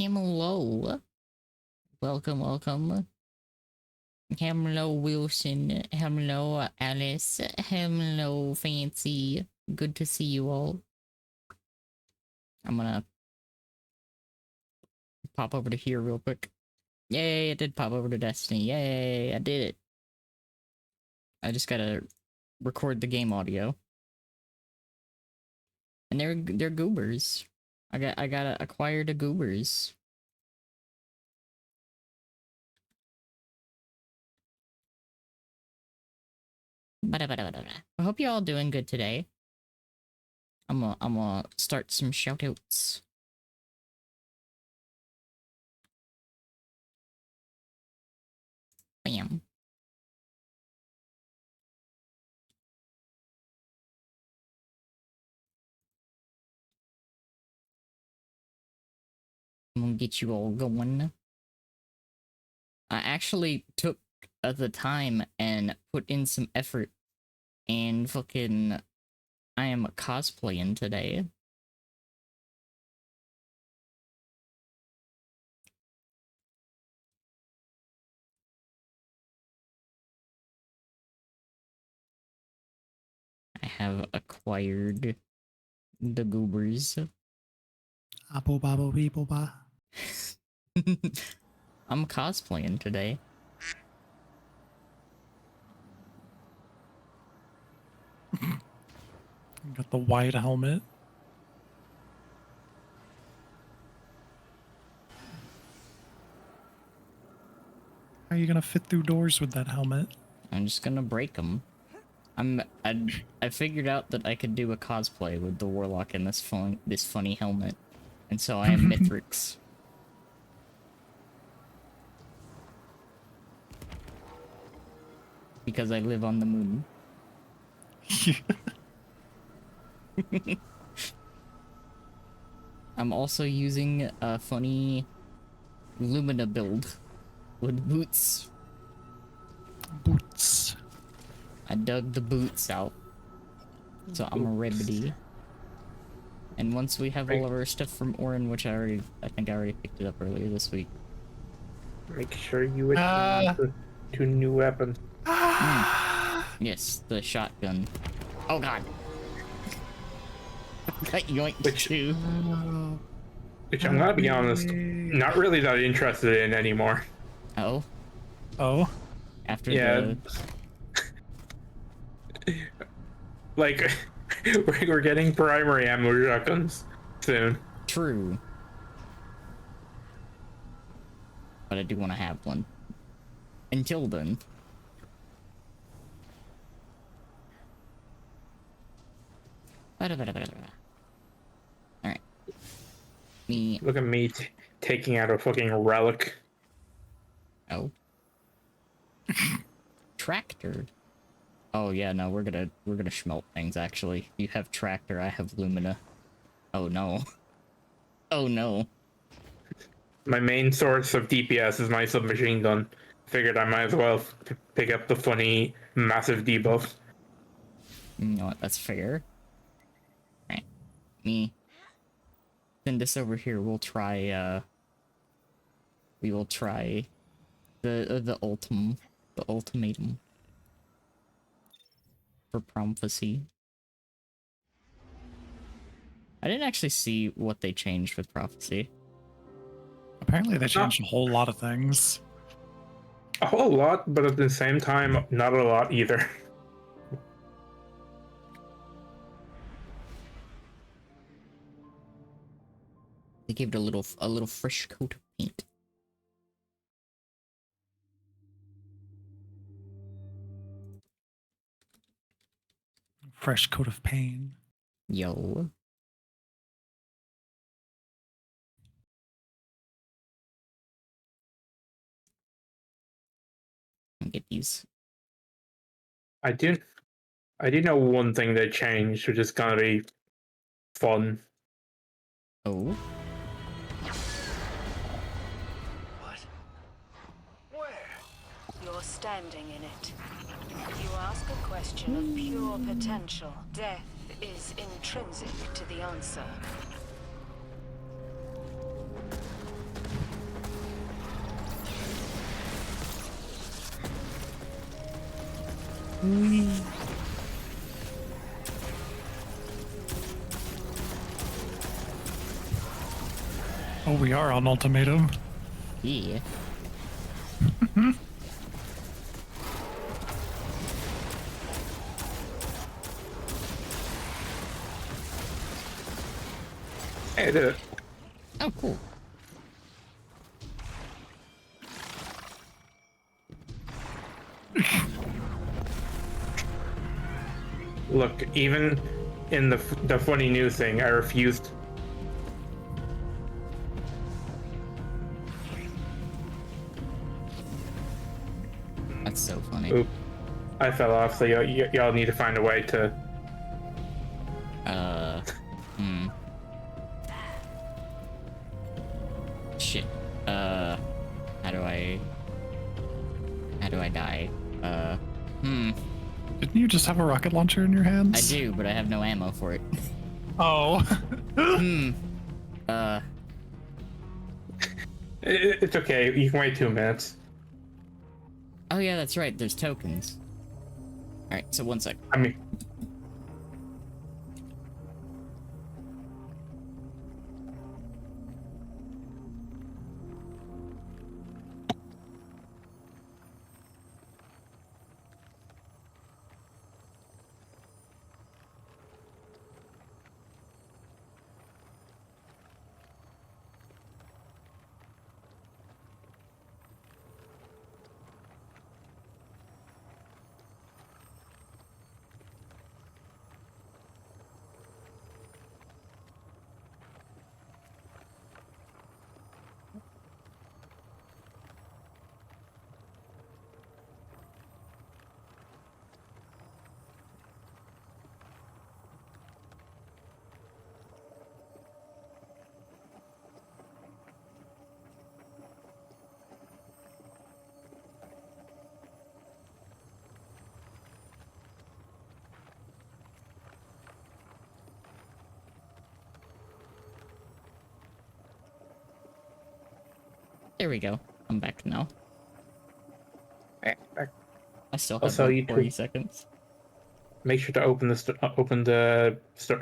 Hello. Welcome, welcome. Hello, Wilson. Hello, Alice. Hello, Fancy. Good to see you all. I'm gonna pop over to here real quick. Yay, I did pop over to Destiny. Yay, I did it. I just gotta record the game audio. And they're goobers. I gotta acquire the goobers. I hope you're all doing good today. I'm gonna start some shoutouts. Bam. I'm gonna get you all going. I actually took the time and put in some effort and fucking I am cosplaying today. I have acquired the goobers. Abo babo beepo ba. I'm cosplaying today. Got the white helmet. How are you gonna fit through doors with that helmet? I'm just gonna break them. I figured out that I could do a cosplay with the warlock in this funny helmet, and so I am Mithrix. Because I live on the moon. I'm also using a funny Lumina build with boots. Boots. I dug the boots out, so I'm a ribbity. And once we have all of our stuff from Orin, which I think I already picked it up earlier this week. Make sure you attune to new weapons. Yes, the shotgun. Oh god. Got yoinked too. Which I'm gonna be honest, not really that interested in anymore. Oh. Oh. After yeah. Like, we're getting primary ammo shotguns soon. True. But I do want to have one. Until then. Alright. Me. Look at me taking out a fucking relic. Oh. Tractor. Oh yeah, no, we're gonna schmelt things actually. You have tractor, I have Lumina. Oh no. Oh no. My main source of DPS is my submachine gun. Figured I might as well pick up the funny massive debuff. You know what, that's fair. Alright. Me. Send this over here, we'll try we will try the ultimatum. For prophecy. I didn't actually see what they changed with prophecy. Apparently they changed a whole lot of things. A whole lot, but at the same time, not a lot either. They gave it a little fresh coat of paint. Fresh coat of pain. Yo. Get these. I do know one thing that changed, which is gonna be fun. Oh. What? Where? You're standing in it. You ask a question of pure potential. Death is intrinsic to the answer. Oh, we are on ultimatum. Yeah. Hey, I did it. Oh, cool. Look, even in the funny news thing, I refused. That's so funny. Oop, I fell off. So y'all need to find a way to. Hmm. Shit. How do I die? Didn't you just have a rocket launcher in your hands? I do, but I have no ammo for it. Oh. It's okay. You can wait 2 minutes. Oh yeah, that's right. There's tokens. All right, so 1 sec. I mean, There we go. I'm back now. I still have Also, like you 40 too. seconds. make sure to open the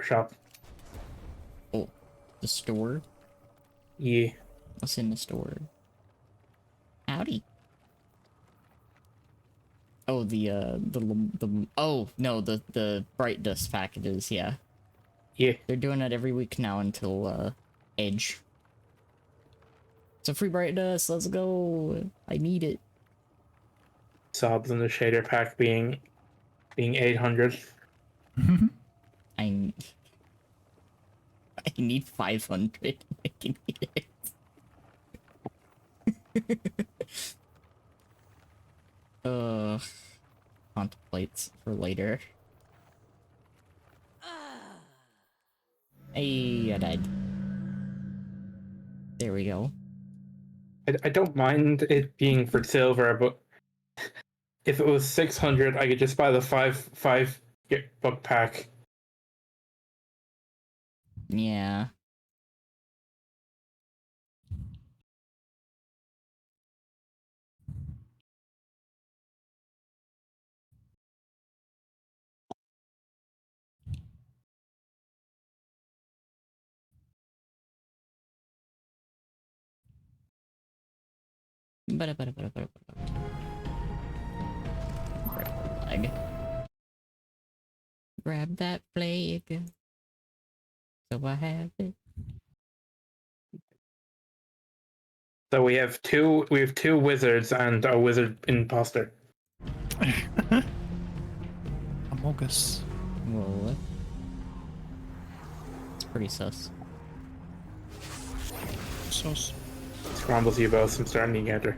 shop. Oh, the store? Yeah. What's in the store? Howdy. Oh, oh, no, the bright dust packages, yeah. Yeah. They're doing it every week now until, Edge. So free bright dust, let's go. I need it. Sobs in the shader pack being 800. I need 500. I can eat it. Contemplates for later. Hey, I died. There we go. I don't mind it being for silver, but if it was 600, I could just buy the five book pack. Yeah. Grab the flag. Grab that flag. So I have it. So we have two wizards and a wizard imposter. Amogus. Whoa. It's pretty sus. So Scrambles you both. I'm starting to get her.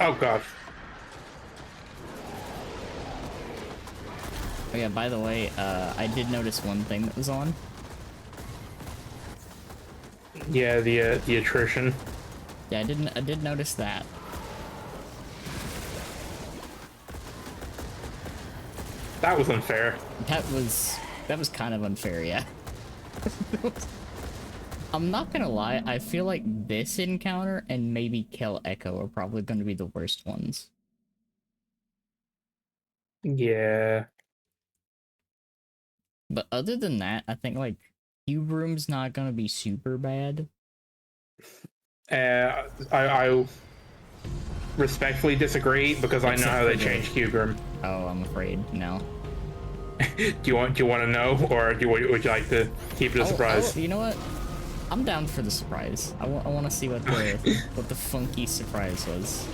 Oh god. Oh yeah, by the way, I did notice one thing that was on. Yeah, the attrition. Yeah, I did notice that. That was unfair. That was That was kind of unfair, yeah. I'm not gonna lie, I feel like this encounter and maybe Kill Echo are probably gonna be the worst ones. Yeah. But other than that, I think like Cube Room's not gonna be super bad. I respectfully disagree because I know Except how they for the- changed Cube Room. Oh, I'm afraid, no. Do you want to know, or would you like to keep it a surprise? Oh, you know what? I'm down for the surprise. I want to see what the what the funky surprise was.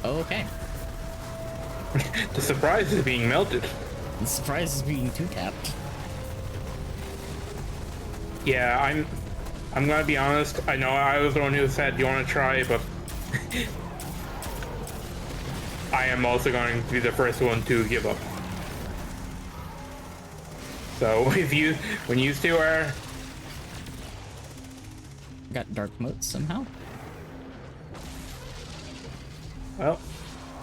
Oh, okay. The surprise is being melted. The surprise is being two-tapped. Yeah, I'm gonna be honest. I know I was the one who said, "Do you want to try?" But I am also going to be the first one to give up. So when you two are, Got dark motes somehow. well,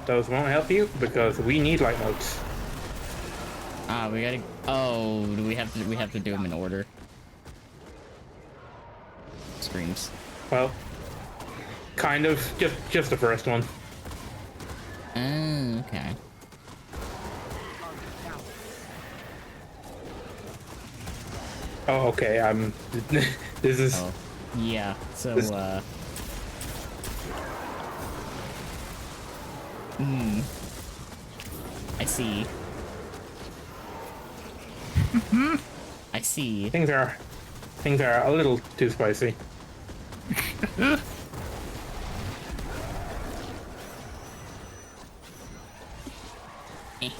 those won't help you because we need light modes. Ah, we gotta. Oh, do we have to? We have to do them in order. Screams. Well, kind of. Just the first one. Okay. Oh, okay. This is. Oh, yeah. So, This- I see. I see. Things are a little too spicy. Eh.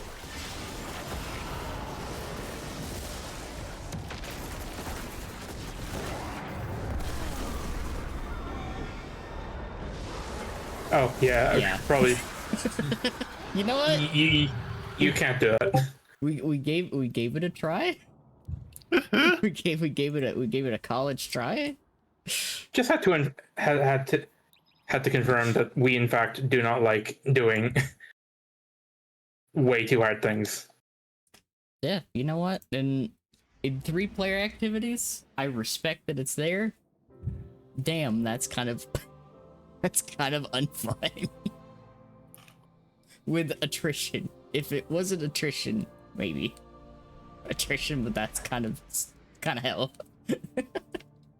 Oh yeah, Yeah. probably. You know what? You can't do it. We gave it a try. we gave it a college try. Just had to confirm that we in fact do not like doing way too hard things. Yeah, you know what? In 3-player activities, I respect that it's there. Damn, that's kind of that's kind of unfun. With attrition. If it wasn't attrition, maybe. Attrition, but that's kind of hell.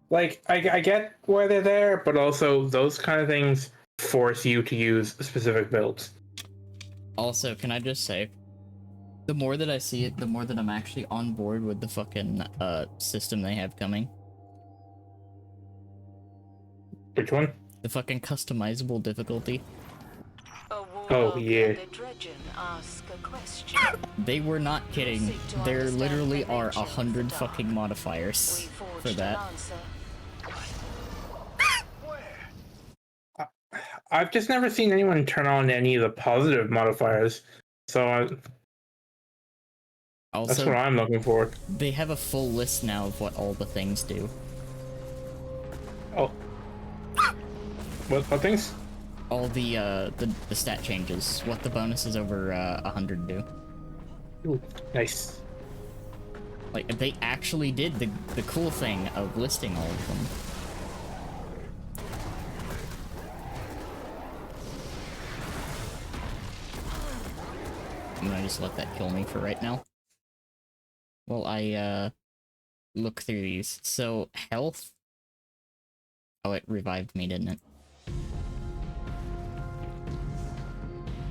Like I get why they're there, but also those kind of things force you to use specific builds. Also, can I just say, the more that I see it, the more that I'm actually on board with the fucking system they have coming. Which one? The fucking customizable difficulty. Oh, yeah. They were not kidding. There literally are 100 fucking modifiers for that. I've just never seen anyone turn on any of the positive modifiers, so that's what Also, I'm looking for. they have a full list now of what all the things do. Oh, what things? All the stat changes, what the bonuses over 100 do. Ooh, nice. Like, they actually did the cool thing of listing all of them. I'm gonna just let that kill me for right now. Well, I, look through these. So, health... Oh, it revived me, didn't it?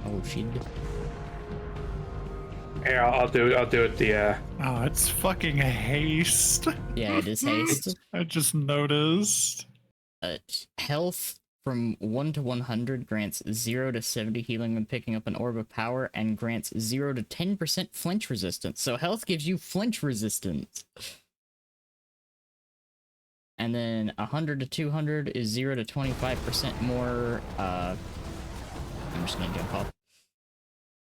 Oh, shit. Yeah, I'll do it. The Oh, it's fucking haste. Yeah, it is haste. I just noticed. Health from 1 to 100 grants 0 to 70 healing when picking up an orb of power and grants 0 to 10% flinch resistance. So health gives you flinch resistance. And then 100 to 200 is 0 to 25% more, I'm just gonna jump off.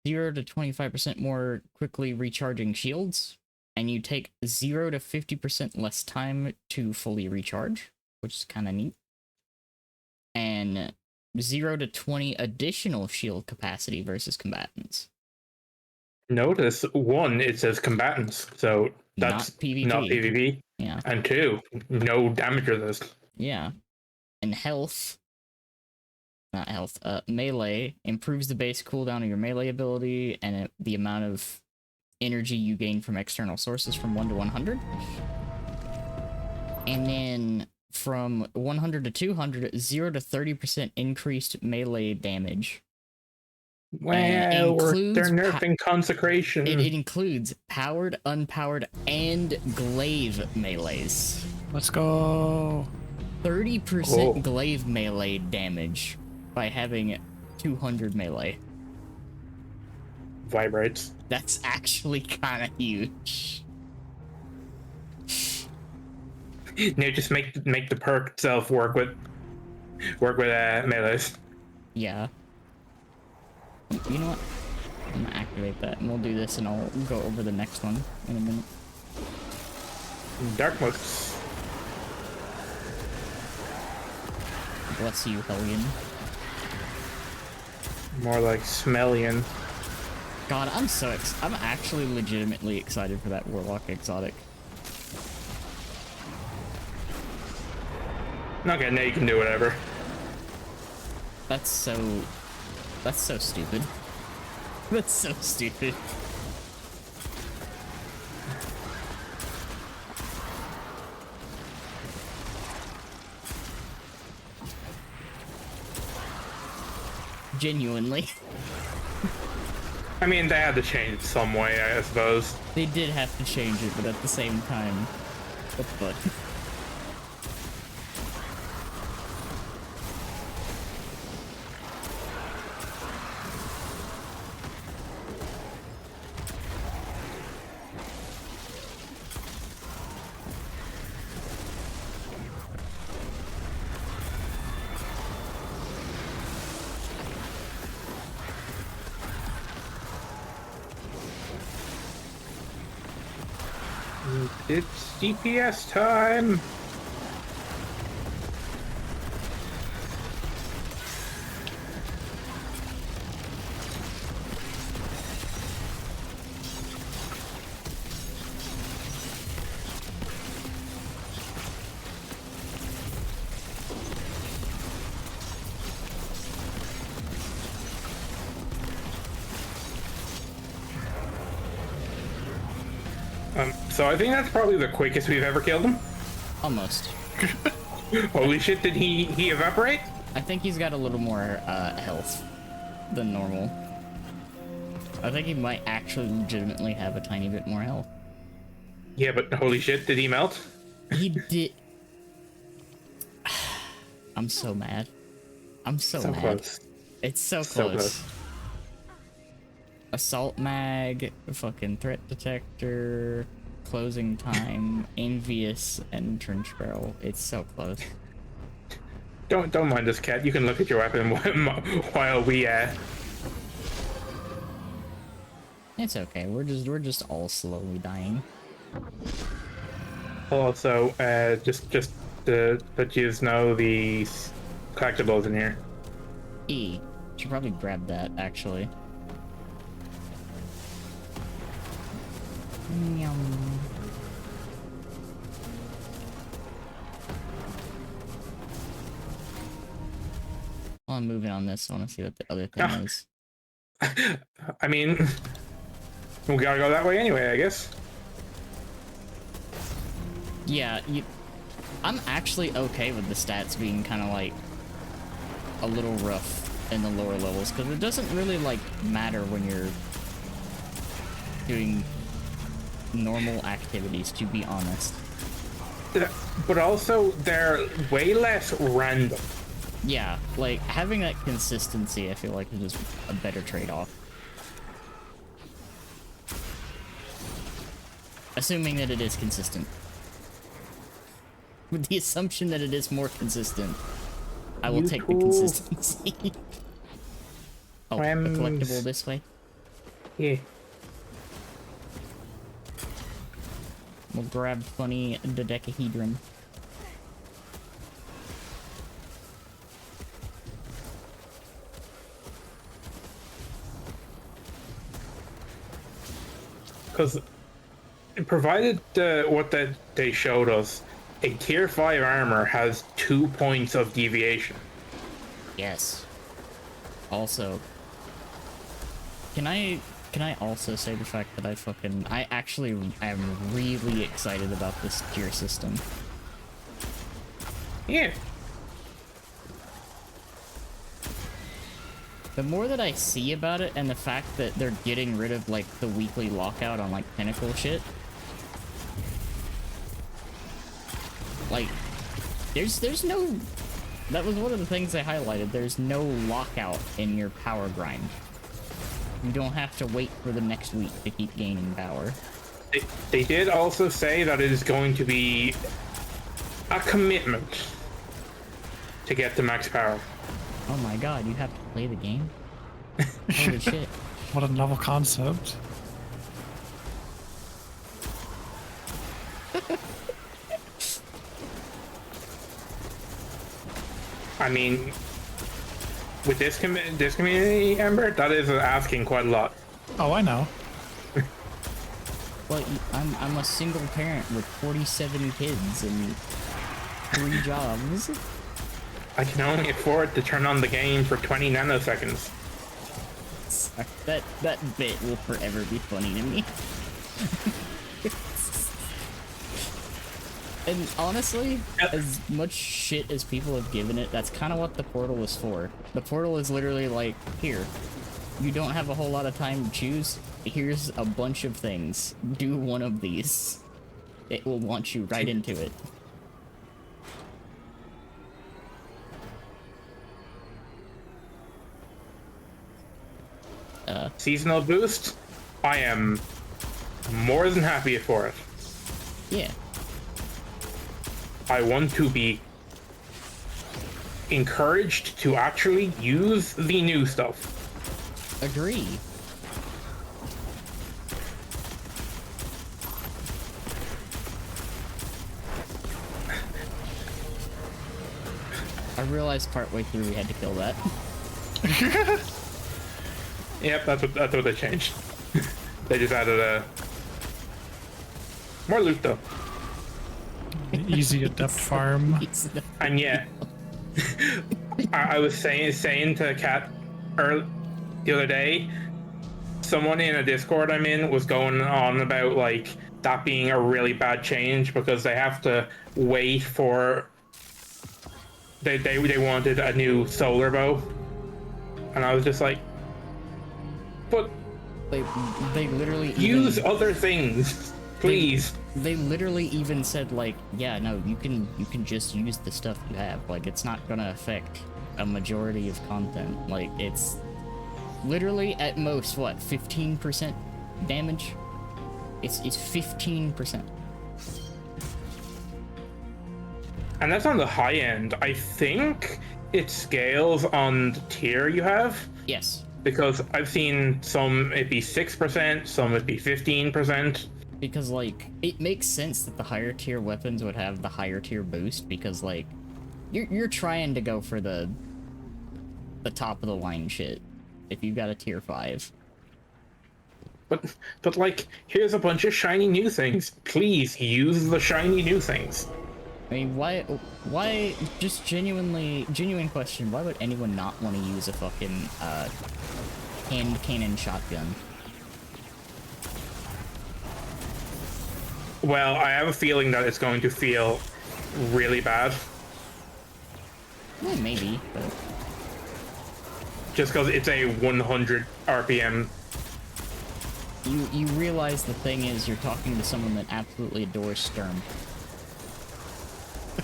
0 to 25% more quickly recharging shields. And you take 0 to 50% less time to fully recharge, which is kind of neat. And 0 to 20 additional shield capacity versus combatants. Notice, 1, it says combatants, so that's Not PvP. not PvP. Yeah. And 2, no damage resist. Yeah. And melee improves the base cooldown of your melee ability and the amount of energy you gain from external sources from 1 to 100. And then from 100 to 200, 0 to 30% increased melee damage. Well, they're includes nerfing consecration. It includes powered, unpowered, and glaive melees. Let's go. 30% glaive melee damage by having 200 melee. Vibrates. That's actually kind of huge. No, just make the perk itself work with melees. Yeah. You know what? I'm gonna activate that, and we'll do this, and I'll go over the next one in a minute. Dark modes. Bless you, Hellion. More like Smellian. God, I'm actually legitimately excited for that Warlock exotic. Okay, now you can do whatever. That's so stupid. That's so stupid. Genuinely. I mean, they had to change it some way, I suppose. They did have to change it, but at the same time, what the fuck? It's DPS time! So I think that's probably the quickest we've ever killed him. Almost. Holy shit, did he evaporate? I think he's got a little more health than normal. I think he might actually legitimately have a tiny bit more health. Yeah, but holy shit, did he melt? He did. I'm so mad. I'm so mad. Close. It's so close. Assault mag, fucking threat detector, closing time, envious, and trench barrel. It's so close. Don't mind us, cat. You can look at your weapon while we It's okay. We're just all slowly dying. Also, just to let you know, the collectibles in here. Should probably grab that actually. Yum. While I'm moving on this, I want to see what the other thing is. I mean, we gotta go that way anyway, I guess. Yeah, I'm actually okay with the stats being kind of like a little rough in the lower levels, because it doesn't really like matter when you're doing normal activities, to be honest. But also, they're way less random. Yeah, like having that consistency, I feel like is just a better trade-off. Assuming that it is consistent. With the assumption that it is more consistent, I will take the consistency. Oh, a collectible this way? Yeah. We'll grab funny dodecahedron. because provided what that they showed us, a tier 5 armor has 2 points of deviation. Yes. Also, can I also say the fact that I actually am really excited about this tier system. Yeah. The more that I see about it, and the fact that they're getting rid of, like, the weekly lockout on, like, pinnacle shit. Like, there's no... That was one of the things I highlighted. There's no lockout in your power grind. You don't have to wait for the next week to keep gaining power. They did also say that it is going to be a commitment to get to max power. Oh my god, you have to play the game? Holy shit. What a novel concept. I mean, with this community, Ember, that is asking quite a lot. Oh, I know. Well, I'm a single parent with 47 kids and 3 jobs. I can only afford to turn on the game for 20 nanoseconds. That bit will forever be funny to me. And honestly, as much shit as people have given it, that's kind of what the portal is for. The portal is literally like, here, you don't have a whole lot of time to choose. Here's a bunch of things. Do one of these. It will launch you right into it. Seasonal boost, I am more than happy for it. Yeah. I want to be encouraged to actually use the new stuff. Agree. I realized partway through we had to kill that. Yep, that's what they changed. They just added more loot though. Easy adept farm. And yeah, I was saying to Kat the other day, someone in a Discord I'm in was going on about like that being a really bad change because they have to wait for they wanted a new solar bow, and I was just like, but they literally use other things, please. They literally even said like, yeah, no, you can just use the stuff you have. Like, it's not gonna affect a majority of content. Like, it's literally at most what, 15% damage? It's 15%. And that's on the high end. I think it scales on the tier you have. Yes. Because I've seen some it be 6%, some it be 15%. Because, like, it makes sense that the higher tier weapons would have the higher tier boost, because, like, you're trying to go for the top of the line shit if you've got a tier 5. But like, here's a bunch of shiny new things. Please use the shiny new things. I mean, why, just genuine question, why would anyone not want to use a fucking, hand cannon shotgun? Well, I have a feeling that it's going to feel really bad. Well, maybe, but... Just because it's a 100 RPM. You realize the thing is, you're talking to someone that absolutely adores Sturm.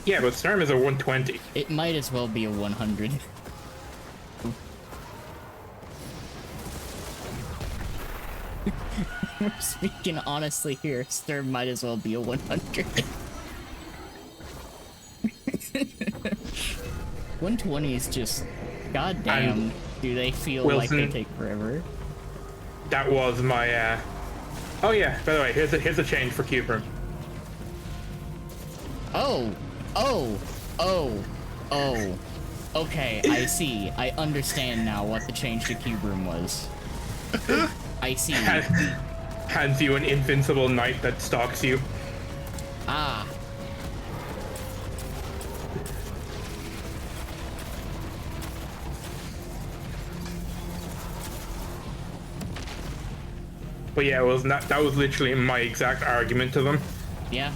Yeah, but Sturm is a 120. It might as well be a 100. We're speaking honestly here, Sturm might as well be a 100. 120 is just, goddamn, do they feel Wilson, like they take forever? That was my, Oh yeah, by the way, here's a change for Cube Room. Oh. Okay, I see. I understand now what the change to Cube Room was. I see. hands you an invincible knight that stalks you. Ah. But yeah, it was not. That was literally my exact argument to them. Yeah.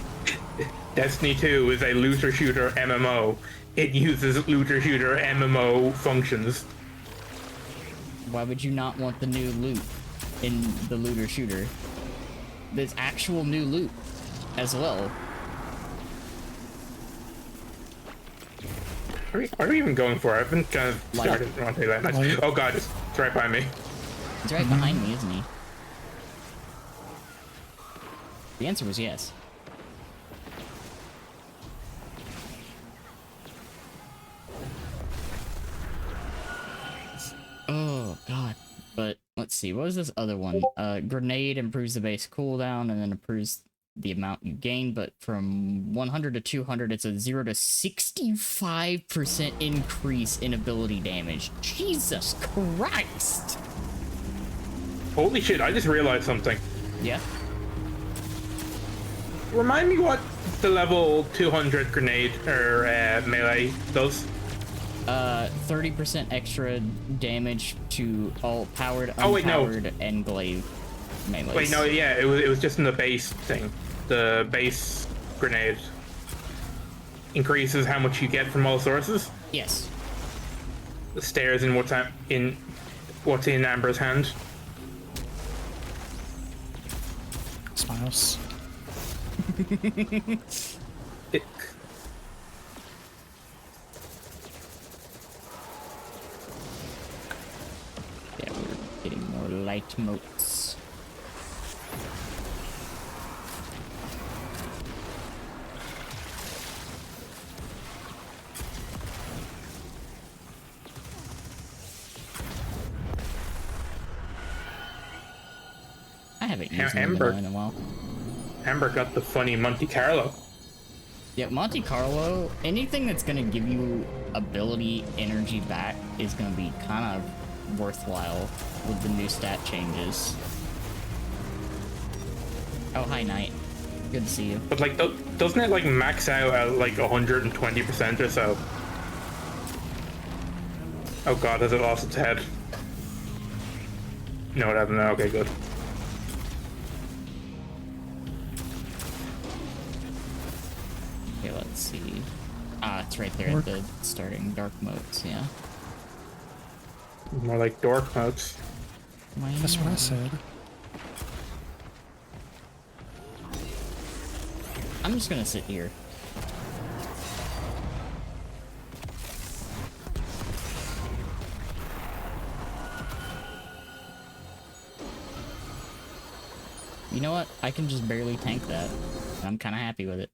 Destiny 2 is a looter shooter MMO. It uses looter shooter MMO functions. Why would you not want the new loot in the looter shooter? There's actual new loot as well. What are we even going for? I've been kind of Light. started to say that. Nice. Oh god, it's right by me. He's right behind me, isn't he? The answer was yes. Oh god. But let's see, what was this other one? Grenade improves the base cooldown and then improves the amount you gain, but from 100 to 200 it's a 0 to 65% increase in ability damage. Jesus Christ! Holy shit, I just realized something. Yeah. Remind me what the level 200 grenade or melee does. 30% extra damage to all powered, unpowered, Oh, wait, no. and glaive melees. Wait, no, yeah, it was just in the base thing. The base grenade increases how much you get from all sources. Yes. The stairs in what's in Amber's hand. Smiles. It, Yeah, we're getting more light motes. I haven't used them Amber. in a while. Amber got the funny Monte Carlo. Yeah, Monte Carlo, anything that's gonna give you ability energy back is gonna be kind of worthwhile with the new stat changes. Oh, hi, Knight. Good to see you. But like, doesn't it like max out at like 120% or so? Oh god, has it lost its head? No, it hasn't. Okay, good. Okay, let's see. Ah, it's right there at the starting dark modes, yeah. More like dork modes. That's what I said. I'm just gonna sit here. You know what? I can just barely tank that. I'm kind of happy with it.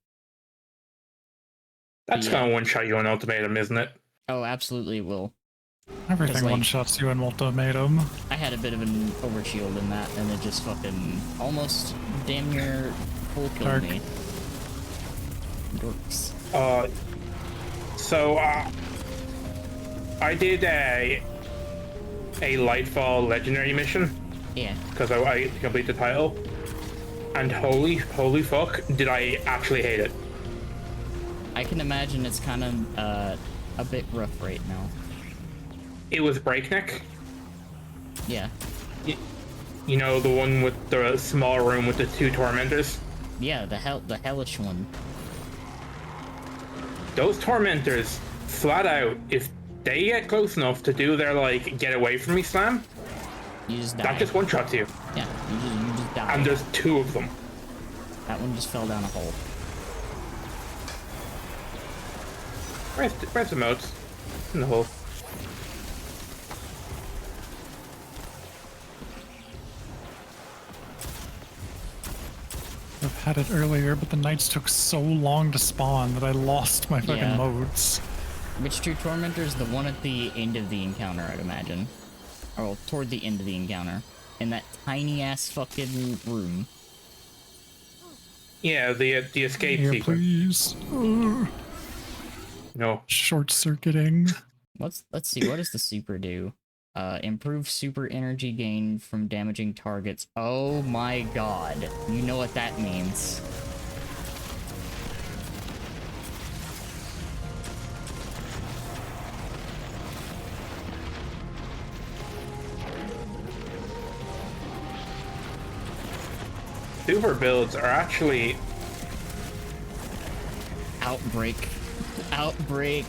That's Yeah. gonna one-shot you on ultimatum, isn't it? Oh, absolutely it will. Everything like- one-shots you in ultimatum. I had a bit of an overshield in that, and it just fucking almost damn near full killed Dark. me. Dorks. So I did a Lightfall legendary mission Yeah. because I complete the title, and holy fuck, did I actually hate it. I can imagine it's kind of a bit rough right now. It was breakneck. Yeah. You know, the one with the small room with the two tormentors. Yeah, the hellish one. Those tormentors, flat out, if they get close enough to do their like get away from me slam, You just die. that just one shots you. Yeah, you just die. And there's two of them. That one just fell down a hole. Where's the modes? In the hole. I've had it earlier, but the knights took so long to spawn that I lost my fucking Yeah. modes. Which two tormentors? The one at the end of the encounter, I'd imagine. Or well, toward the end of the encounter. In that tiny ass fucking room. Yeah, the escape Here, sequence. please. No. Short circuiting. Let's see, what does the super do? Improve super energy gain from damaging targets. Oh my god. You know what that means. Super builds are actually Outbreak. Outbreak.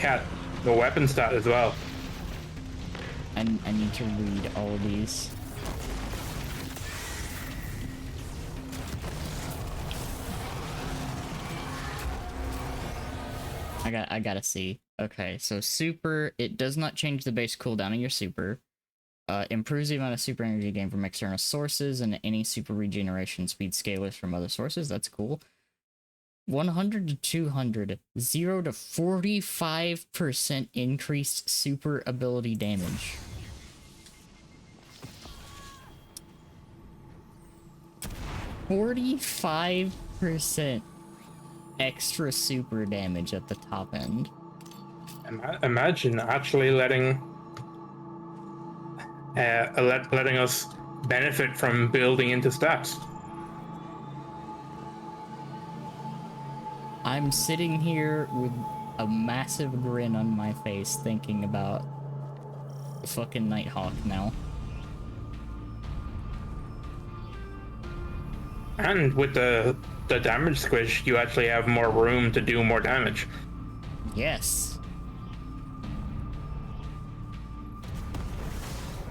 look at the weapon stat as well. I need to read all of these. I gotta see. Okay, so super, it does not change the base cooldown of your super. Improves the amount of super energy gained from external sources and any super regeneration speed scalers from other sources. That's cool. 100 to 200. 0 to 45% increased super ability damage. %45 extra super damage at the top end. Imagine actually letting us benefit from building into stats. I'm sitting here with a massive grin on my face thinking about fucking Nighthawk now. And with the damage squish, you actually have more room to do more damage. Yes.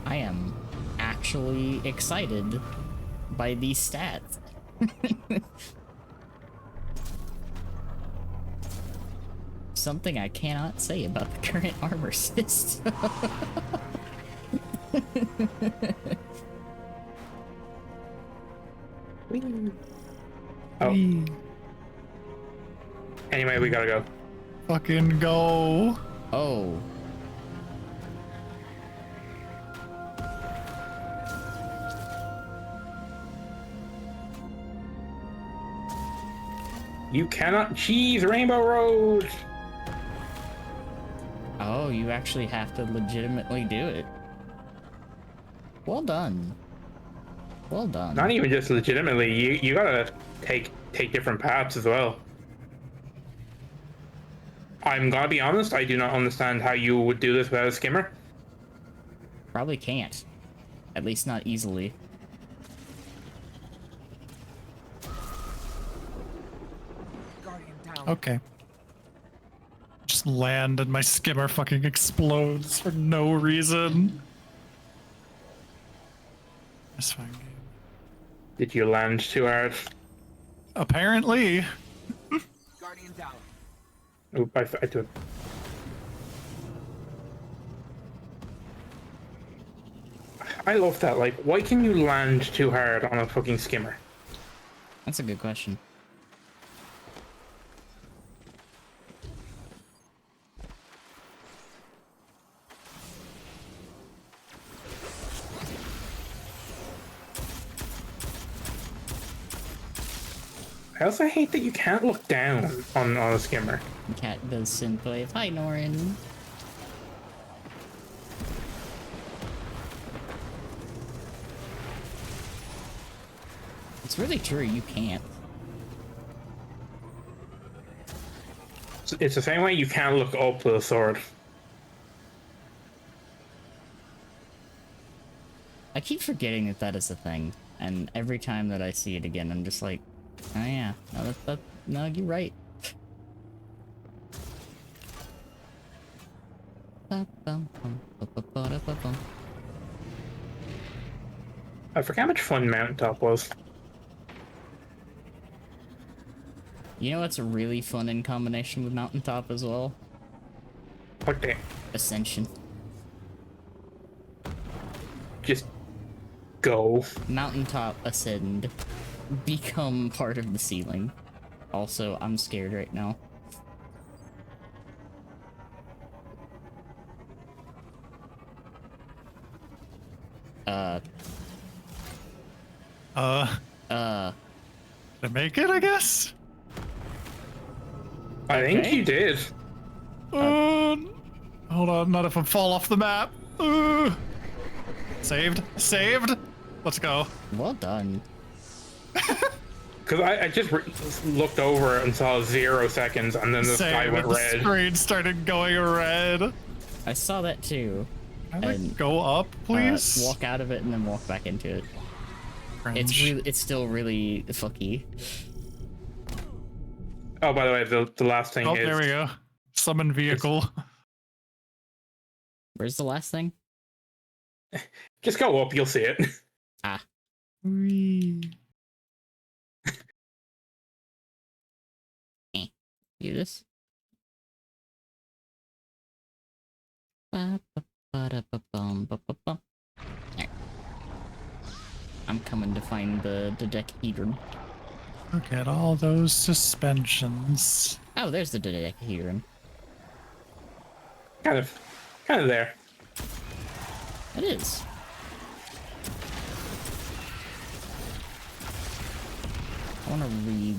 I am actually excited by these stats. Something I cannot say about the current armor system. Oh. Anyway, we gotta go. Fucking go. Oh. You cannot cheese Rainbow Road. Oh, you actually have to legitimately do it. Well done. Well done. Not even just legitimately. You gotta take different paths as well. I'm gonna be honest. I do not understand how you would do this without a skimmer. Probably can't. At least not easily. Okay. Just land and my skimmer fucking explodes for no reason. It's fine. Did you land too hard? Apparently. Guardian down. Oop, I took. I love that. Like, why can you land too hard on a fucking skimmer? That's a good question. I also hate that you can't look down on a skimmer. Cat does synthwave. Hi, Norin. It's really true, you can't. It's the same way you can't look up with a sword. I keep forgetting that that is a thing, and every time that I see it again, I'm just like, oh yeah, no, you're right. I forget how much fun Mountaintop was. You know what's really fun in combination with Mountaintop as well? What the? Ascension. Just go. Mountaintop ascend. Become part of the ceiling. Also, I'm scared right now. Did I make it, I guess? I think Okay. you did. Hold on, not if I fall off the map. Saved. Let's go. Well done. Because I just looked over and saw 0 seconds, and then the sky Same, went the red. screen started going red. I saw that too. Can I And, go up, please? walk out of it and then walk back into it. Cringe. It's still really fucky. Oh, by the way, the last thing Oh, is... there we go. Summon vehicle. Where's the last thing? Just go up, you'll see it. Ah. Do this. Ba-ba-ba-da-ba-bum-ba-ba-bum. Alright. I'm coming to find the dodecahedron. Look at all those suspensions. Oh, there's the dodecahedron. Kind of there. It is. I want to read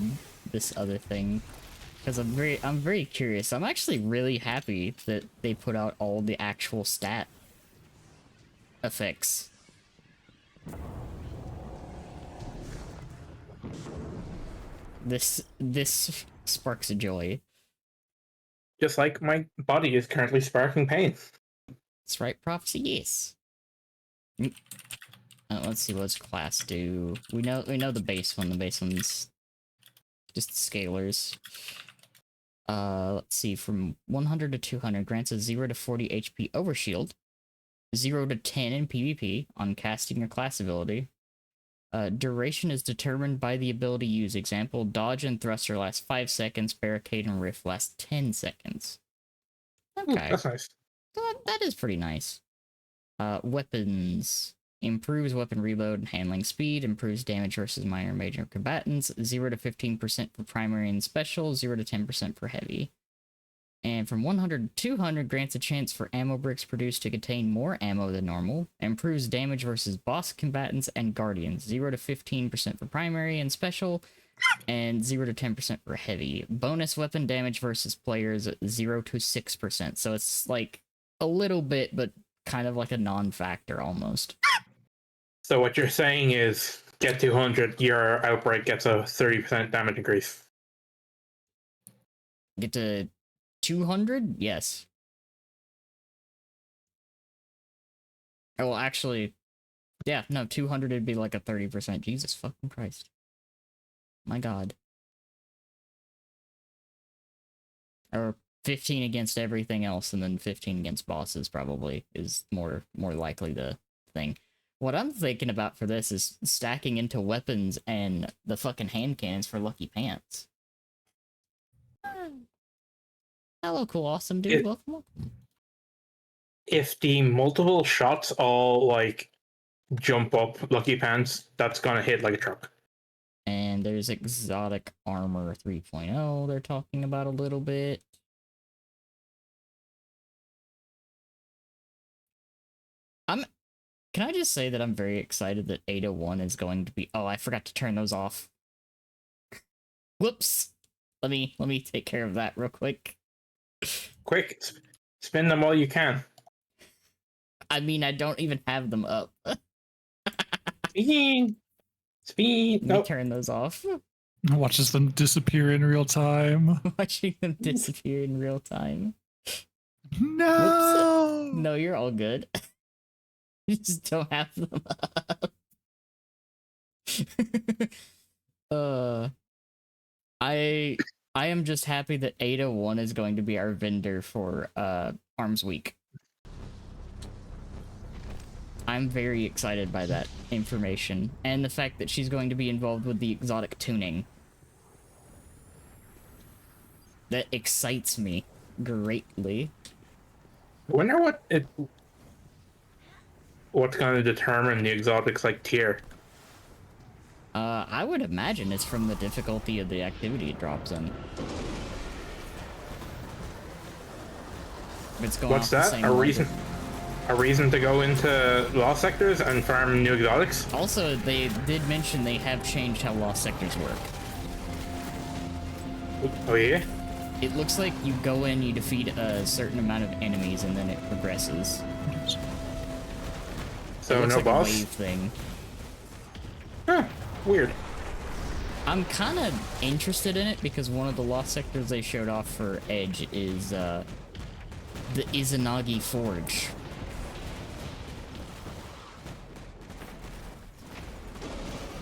this other thing because I'm very curious. I'm actually really happy that they put out all the actual stat effects. This sparks a joy. Just like my body is currently sparking pain. That's right, prophecy. Yes. Let's see what's class do. We know the base one. The base one's just scalars. Let's see. From 100 to 200 grants a 0 to 40 HP overshield, 0 to 10 in PvP on casting your class ability. Duration is determined by the ability used. Example: dodge and thruster last 5 seconds. Barricade and rift last 10 seconds. Okay, That's nice. that is pretty nice. Weapons. Improves weapon reload and handling speed, improves damage versus minor and major combatants, 0 to 15% for primary and special, 0 to 10% for heavy. And from 100 to 200 grants a chance for ammo bricks produced to contain more ammo than normal, improves damage versus boss combatants and guardians, 0 to 15% for primary and special, and 0 to 10% for heavy. Bonus weapon damage versus players, 0 to 6%, so it's like a little bit, but kind of like a non-factor almost. So what you're saying is, get 200, your outbreak gets a 30% damage increase. Get to 200? Yes. Oh, well, actually, yeah, no, 200 would be like a 30%. Jesus fucking Christ. My God. Or 15 against everything else, and then 15 against bosses probably is more likely the thing. What I'm thinking about for this is stacking into weapons and the fucking hand cannons for Lucky Pants. Hello, cool, awesome dude. Welcome. If the multiple shots all like jump up Lucky Pants, that's gonna hit like a truck. And there's exotic armor 3.0 they're talking about a little bit. Can I just say that I'm very excited that 801 is going to be... Oh, I forgot to turn those off. Whoops. Let me take care of that real quick. Quick, spin them all you can. I mean, I don't even have them up. Speed. Let me Nope. turn those off. Watches them disappear in real time. Watching them disappear in real time. No! Whoops. No, you're all good. You just don't have them up. I am just happy that 801 is going to be our vendor for Arms Week. I'm very excited by that information, and the fact that she's going to be involved with the exotic tuning. That excites me greatly. I wonder what's going to determine the exotics like tier. I would imagine it's from the difficulty of the activity it drops in. If it's going What's off the that? same A reason to go into lost sectors and farm new exotics? Also, they did mention they have changed how lost sectors work. Oh yeah? It looks like you go in, you defeat a certain amount of enemies, and then it progresses. So It looks no like boss? a wave thing. Huh, weird. I'm kind of interested in it because one of the lost sectors they showed off for Edge is the Izanagi Forge.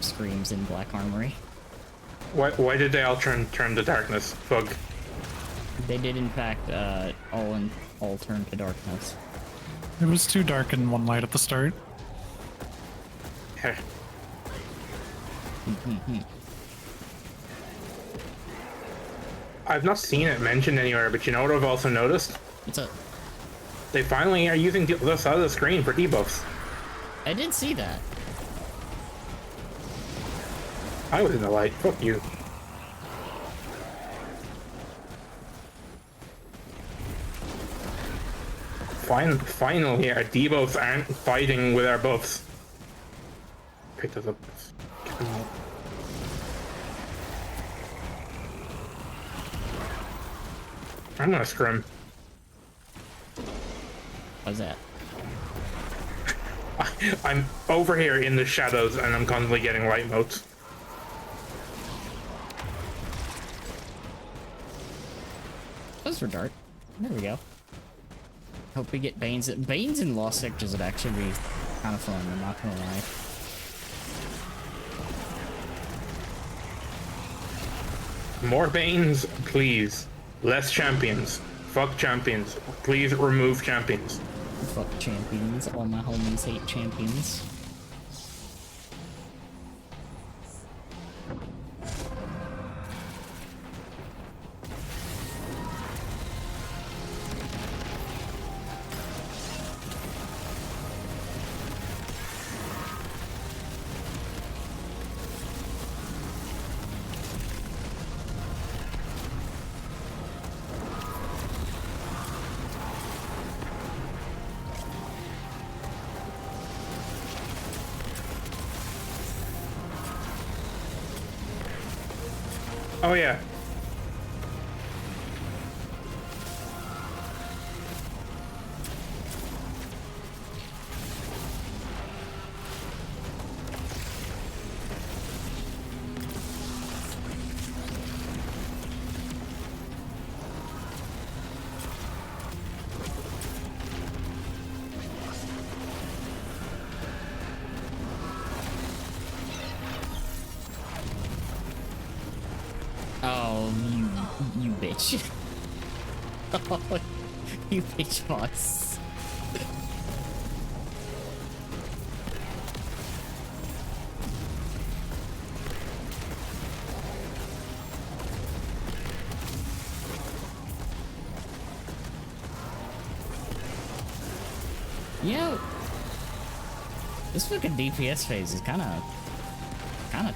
Screams in Black Armory. Why did they all turn to darkness? Bug. They did, in fact, all turn to darkness. It was too dark and one light at the start. Heh. I've not seen it mentioned anywhere, but you know what I've also noticed? What's up? They finally are using the side of the screen for debuffs. I did see that. I was in the light. Fuck you. Finally, our debuffs aren't fighting with our buffs. Pick those up. Get them all. I'm gonna scrim. How's that? I'm over here in the shadows and I'm constantly getting light motes. Those were dark. There we go. Hope we get Banes. Banes in Lost Sectors would actually be kind of fun, I'm not gonna lie. More Banes, please. Less champions. Fuck champions. Please remove champions. Fuck champions. All my homies hate champions. Oh yeah. Oh, you bitch. Oh, you bitch boss. You know, this fucking DPS phase is kind of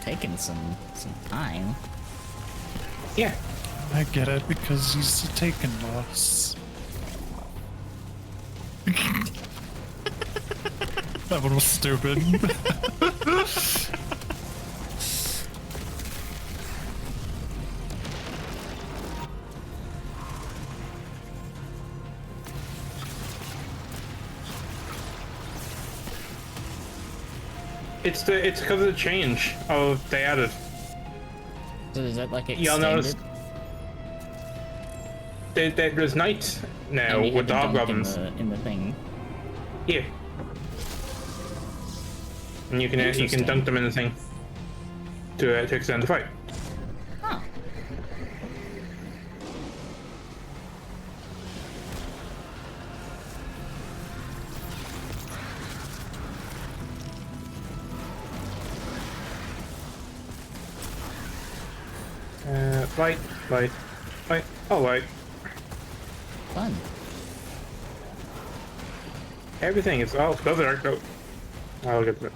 taking some time. Yeah. I get it because he's a taken loss. That one was stupid. It's because of the change they added. So is that like extended? You'll notice there's nights now And you with had the to dunk hobgoblins. in the thing. Yeah. And you can Interesting. dunk them in the thing to extend the fight. Huh. Light. Oh, light. Fun. Everything is all those are dark. I'll get to it.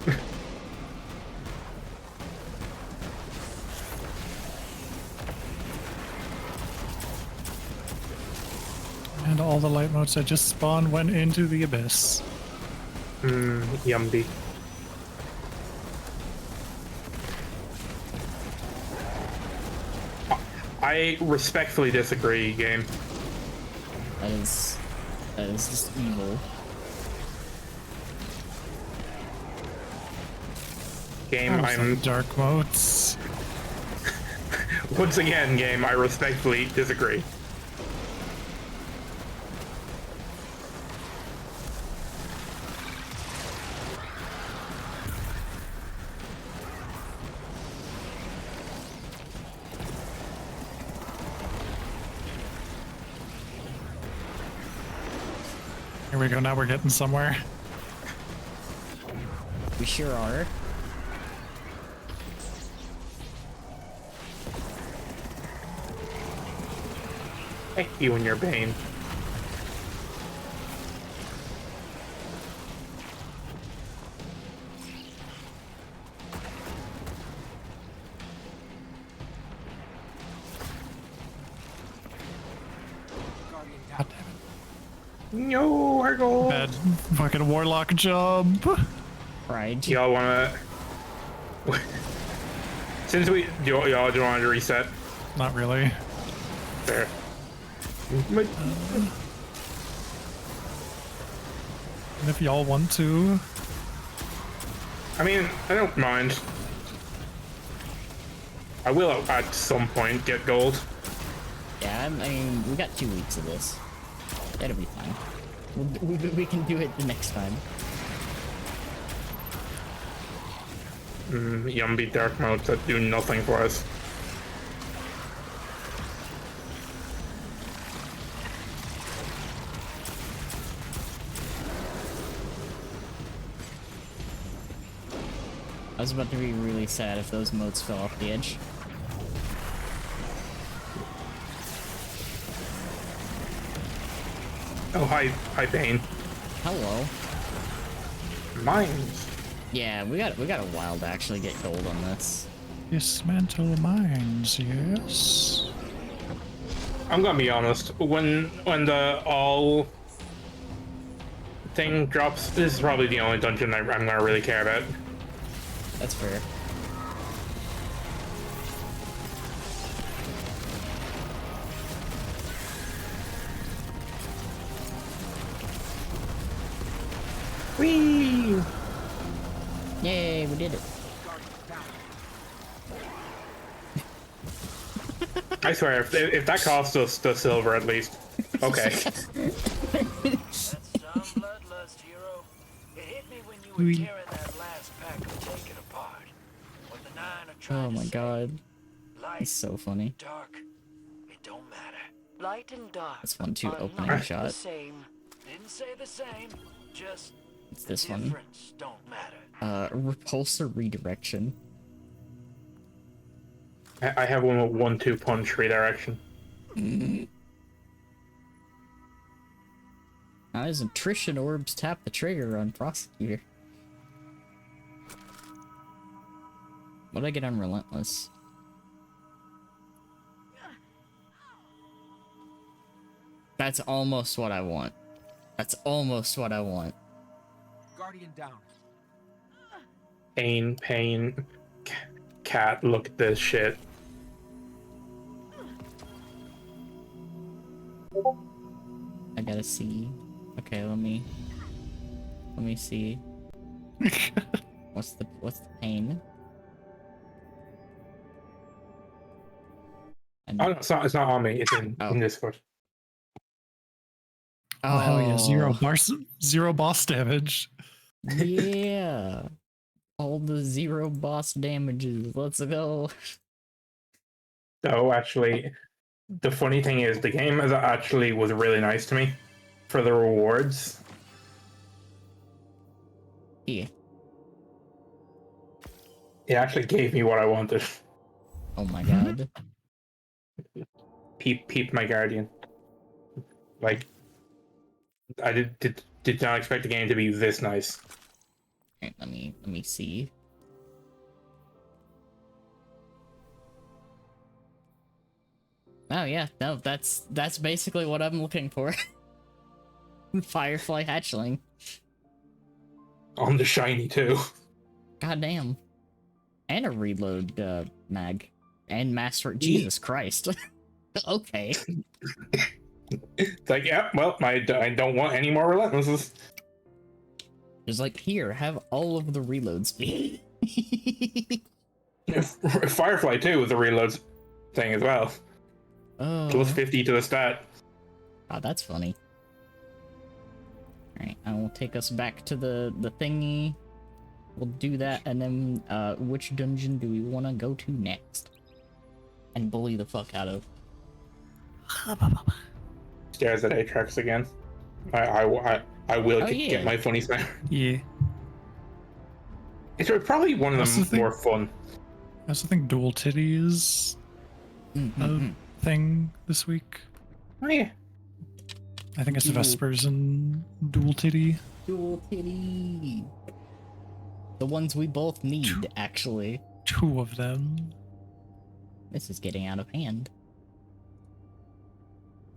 And all the light motes that just spawned went into the abyss. Yumby. I I respectfully disagree, game. That is just evil. Game, Oh, I'm some dark modes. once again, game, I respectfully disagree. Here we go. Now we're getting somewhere. We sure are. Hey, you and your bane. Guardian God down. damn it. No, our goal. Bad fucking warlock jump. Pride. Y'all wanna? Since y'all do want to reset, Not really. there. And if y'all want to. I mean, I don't mind. I will at some point get gold. Yeah, I mean, we got 2 weeks of this. That'll be fine. We can do it the next time. Yumby dark modes that do nothing for us. I was about to be really sad if those modes fell off the edge. Oh, hi, Bane. Hello. Mines. Yeah, we got a while to actually get gold on this. Dismantle mines, yes. I'm gonna be honest. When the all thing drops, this is probably the only dungeon I'm gonna really care about. That's fair. Whee! Yay, we did it. I swear, if that costs us the silver at least. Okay. That's some bloodlust, hero. It hit me when you were tearing that last pack of Take It apart. What the Nine are trying Oh my to say. god. Light, He's so funny. dark, it don't matter. Light and dark This one too, are opening not the shot. same. Didn't say the same, just It's this the one. difference don't matter. Repulsor redirection. I have one with 1-2 punch redirection. Now his attrition orbs tap the trigger on prosecutor. What did I get on relentless? That's almost what I want. That's almost what I want. Guardian down. Pain. Cat, look at this shit. I gotta see. Okay, let me see. What's the pain? Oh no, it's not on me. It's in Discord. Oh, hell yeah. Oh, Zero boss damage. yeah. All the zero boss damages. Let's go. Oh, actually, the funny thing is, the game actually was really nice to me for the rewards. Yeah. It actually gave me what I wanted. Oh my god. Peep my guardian. Like, I did not expect the game to be this nice. Alright, let me see. Oh yeah, no, that's basically what I'm looking for. Firefly hatchling. On the shiny too. God damn. And a reload mag. And master Jesus Christ. Okay. It's like, yeah, well, I don't want any more relentlesses. It's like, here, have all of the reload speed. Firefly too with the reloads thing as well. Plus Oh. 50 to the stat. Oh, that's funny. Alright, I will take us back to the thingy. We'll do that, and then, which dungeon do we want to go to next? And bully the fuck out of. Stares at Atrax again. I will Oh, yeah. get my funny smile. Yeah. It's probably one of That's the the thing. more fun. I also think dual titty is a thing this week. Oh yeah. I think it's Dual- Vespers and dual titty. Dual titty. The ones we both need, actually. 2 of them. This is getting out of hand.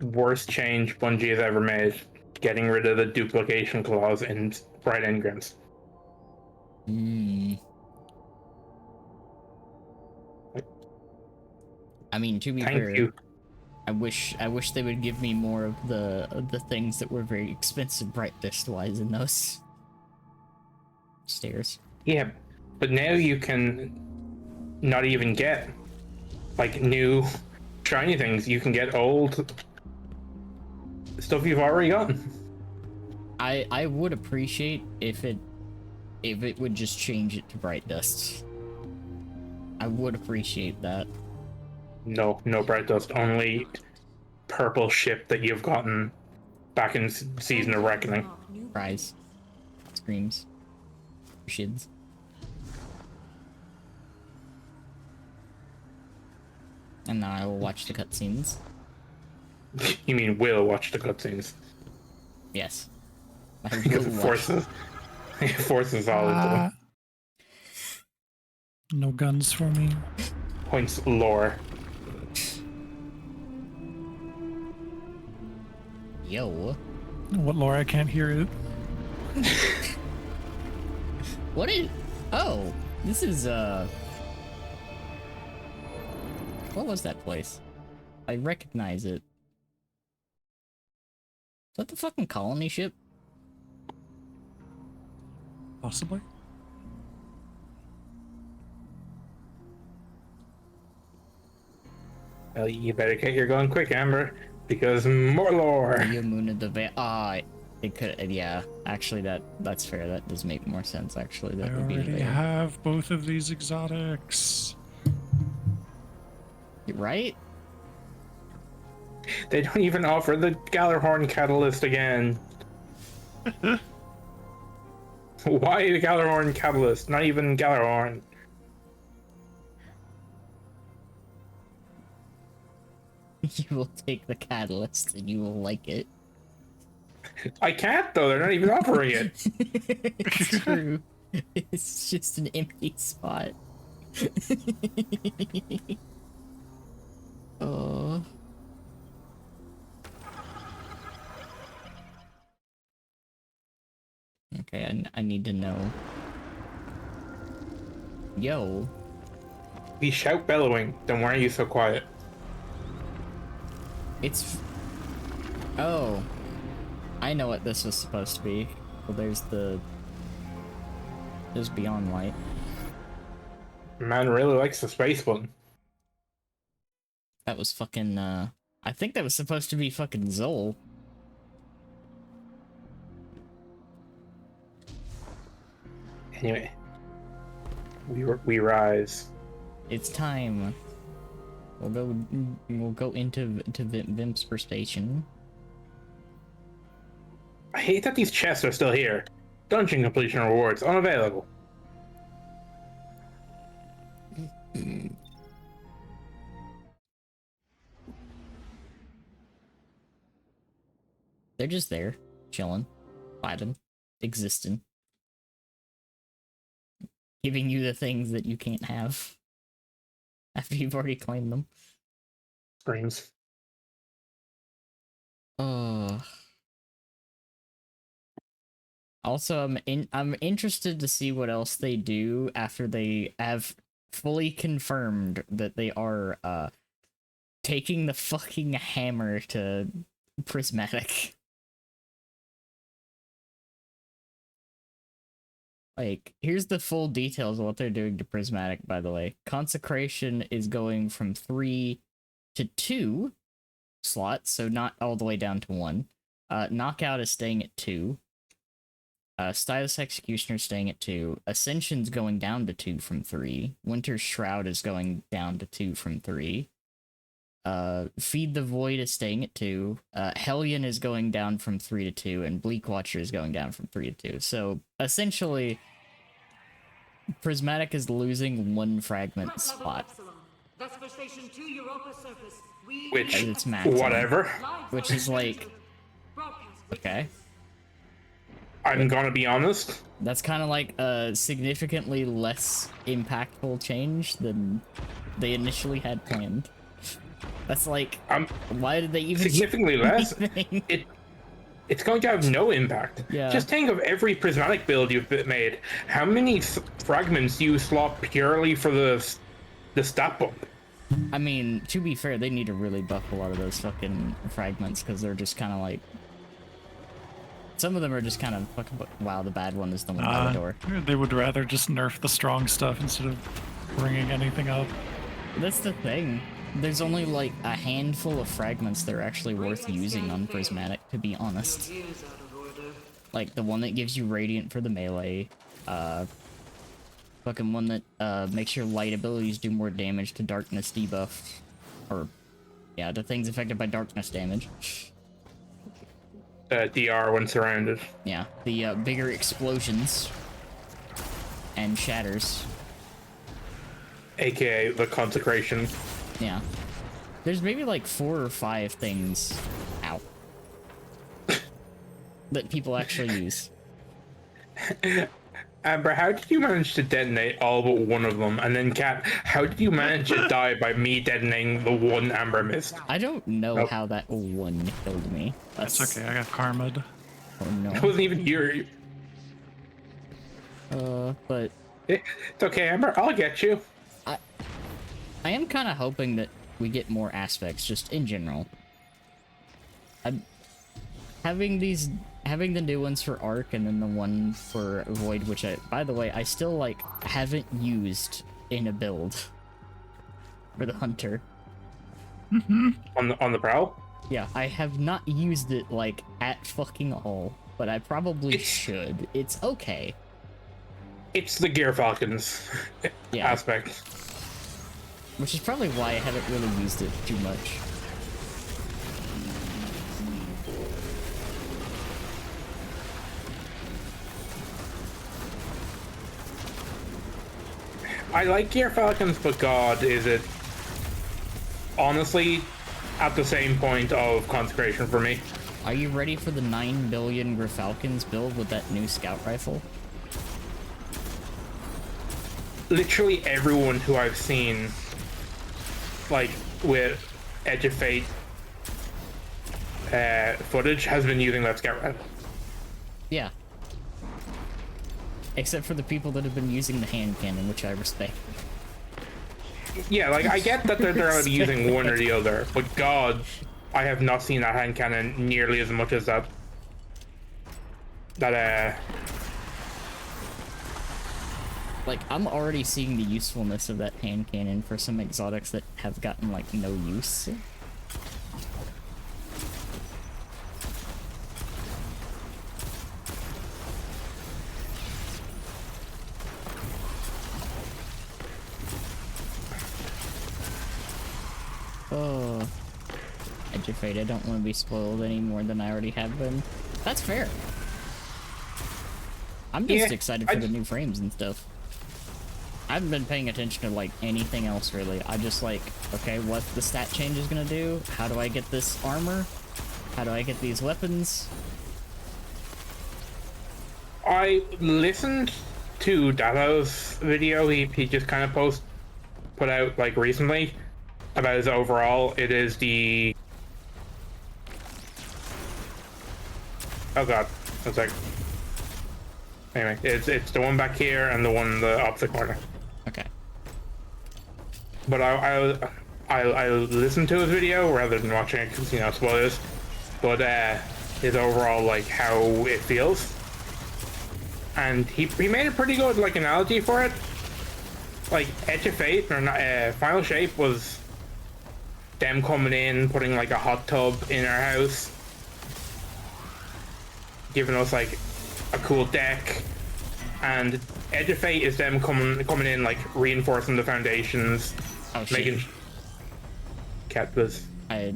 Worst change Bungie has ever made. Getting rid of the duplication clause in Bright Engrams. Hmm. I mean, to be Thank fair, you. I wish they would give me more of the things that were very expensive bright dust wise in those stairs. Yeah, but now you can not even get like new shiny things. You can get old stuff you've already gotten. I would appreciate if it would just change it to bright dust. I would appreciate that. No bright dust. Only purple ship that you've gotten back in Season of Reckoning. Cries, screams, shids. And now I will watch the cutscenes. You mean will watch the cutscenes? Yes. I Because will it watch. forces all of them. No guns for me. Points lore. Yo. What lore? I can't hear it. What is... Oh, this is, what was that place? I recognize it. Is that the fucking colony ship? Possibly. Well, you better get your going quick, Amber, because more lore. Yamuna the it could, yeah. Actually, that's fair. That does make more sense. Actually, I that would be already fair. have both of these exotics. Right? They don't even offer the Gallarhorn catalyst again. Why the Gallarhorn catalyst? Not even Gallarhorn. You will take the catalyst and you will like it. I can't though. They're not even offering it. It's true. It's just an empty spot. Oh. Okay, I need to know. Yo. We shout bellowing. Then why are you so quiet? It's... Oh. I know what this was supposed to be. Well, there's Beyond Light. Man really likes the space button. That was fucking, I think that was supposed to be fucking Zol. Anyway. We rise. It's time. We'll go into Vimp's station. I hate that these chests are still here. Dungeon completion rewards unavailable. They're just there, chilling, vibing, existing. Giving you the things that you can't have. After you've already claimed them. Screams. Also, I'm interested to see what else they do after they have fully confirmed that they are taking the fucking hammer to Prismatic. Like, here's the full details of what they're doing to Prismatic, by the way. Consecration is going from 3 to 2 slots, so not all the way down to 1. Knockout is staying at 2. Stylus Executioner is staying at 2. Ascension's going down to 2 from 3. Winter's Shroud is going down to 2 from 3. Feed the Void is staying at 2. Hellion is going down from 3 to 2, and Bleak Watcher is going down from 3 to 2. So, essentially, Prismatic is losing 1 fragment spot. Which, As its max. whatever. Which is like, okay. I'm gonna be honest. That's kind of like a significantly less impactful change than they initially had planned. That's like, why did they even Significantly less. anything? It's going to have no impact. Yeah. Just think of every prismatic build you've made. How many fragments do you slot purely for the stat bump? I mean, to be fair, they need to really buff a lot of those fucking fragments because they're just kind of like. Some of them are just kind of fucking. Wow, the bad one is the one by the door. They would rather just nerf the strong stuff instead of bringing anything up. That's the thing. There's only like a handful of fragments that are actually worth using on Prismatic, to be honest. Like the one that gives you Radiant for the melee, fucking one that makes your light abilities do more damage to darkness debuff, or yeah, to things affected by darkness damage. DR when surrounded. Yeah, the bigger explosions and shatters. AKA the consecration. Yeah. There's maybe like 4 or 5 things out that people actually use. Amber, how did you manage to detonate all but one of them? And then Kat, how did you manage to die by me detonating the one Amber missed? I don't know how that one killed me. That's okay, I got karma'd. Oh no. It wasn't even your... But It's okay, Amber, I'll get you. I am kind of hoping that we get more aspects, just in general. I'm having the new ones for Arc and then the one for Void, which by the way, I still like haven't used in a build for the Hunter. On the prowl? Yeah, I have not used it like at fucking all, but I probably should. It's okay. It's the Gear Falcons Yeah. aspect. Which is probably why I haven't really used it too much. I like Gear Falcons, but God, is it honestly at the same point of consecration for me. Are you ready for the 9 billion Gyrfalcons build with that new scout rifle? Literally everyone who I've seen, like, with Edge of Fate footage has been using that scout rifle. Yeah. Except for the people that have been using the hand cannon, which I respect. Yeah, like, I get that they're gonna be using one or the other, but God, I have not seen that hand cannon nearly as much as that Like, I'm already seeing the usefulness of that hand cannon for some exotics that have gotten, like, no use. Oh. Edge of Fate, I don't want to be spoiled any more than I already have been. That's fair. I'm just excited for the new frames and stuff. I haven't been paying attention to, like, anything else, really. I just, like, okay, what the stat change is gonna do? How do I get this armor? How do I get these weapons? I listened to Dato's video he just kind of put out, like, recently about his overall. It is the... Oh god, one sec. Anyway, it's the one back here and the one in the opposite corner. Okay. But I I listened to his video rather than watching it because, you know, spoilers. But his overall, like, how it feels. And he made a pretty good, like, analogy for it. Like, Edge of Fate, or not, Final Shape was them coming in, putting, like, a hot tub in our house. Giving us, like, a cool deck. And Edge of Fate is them coming in, like, reinforcing the foundations. Oh shit. Making... Cat was... I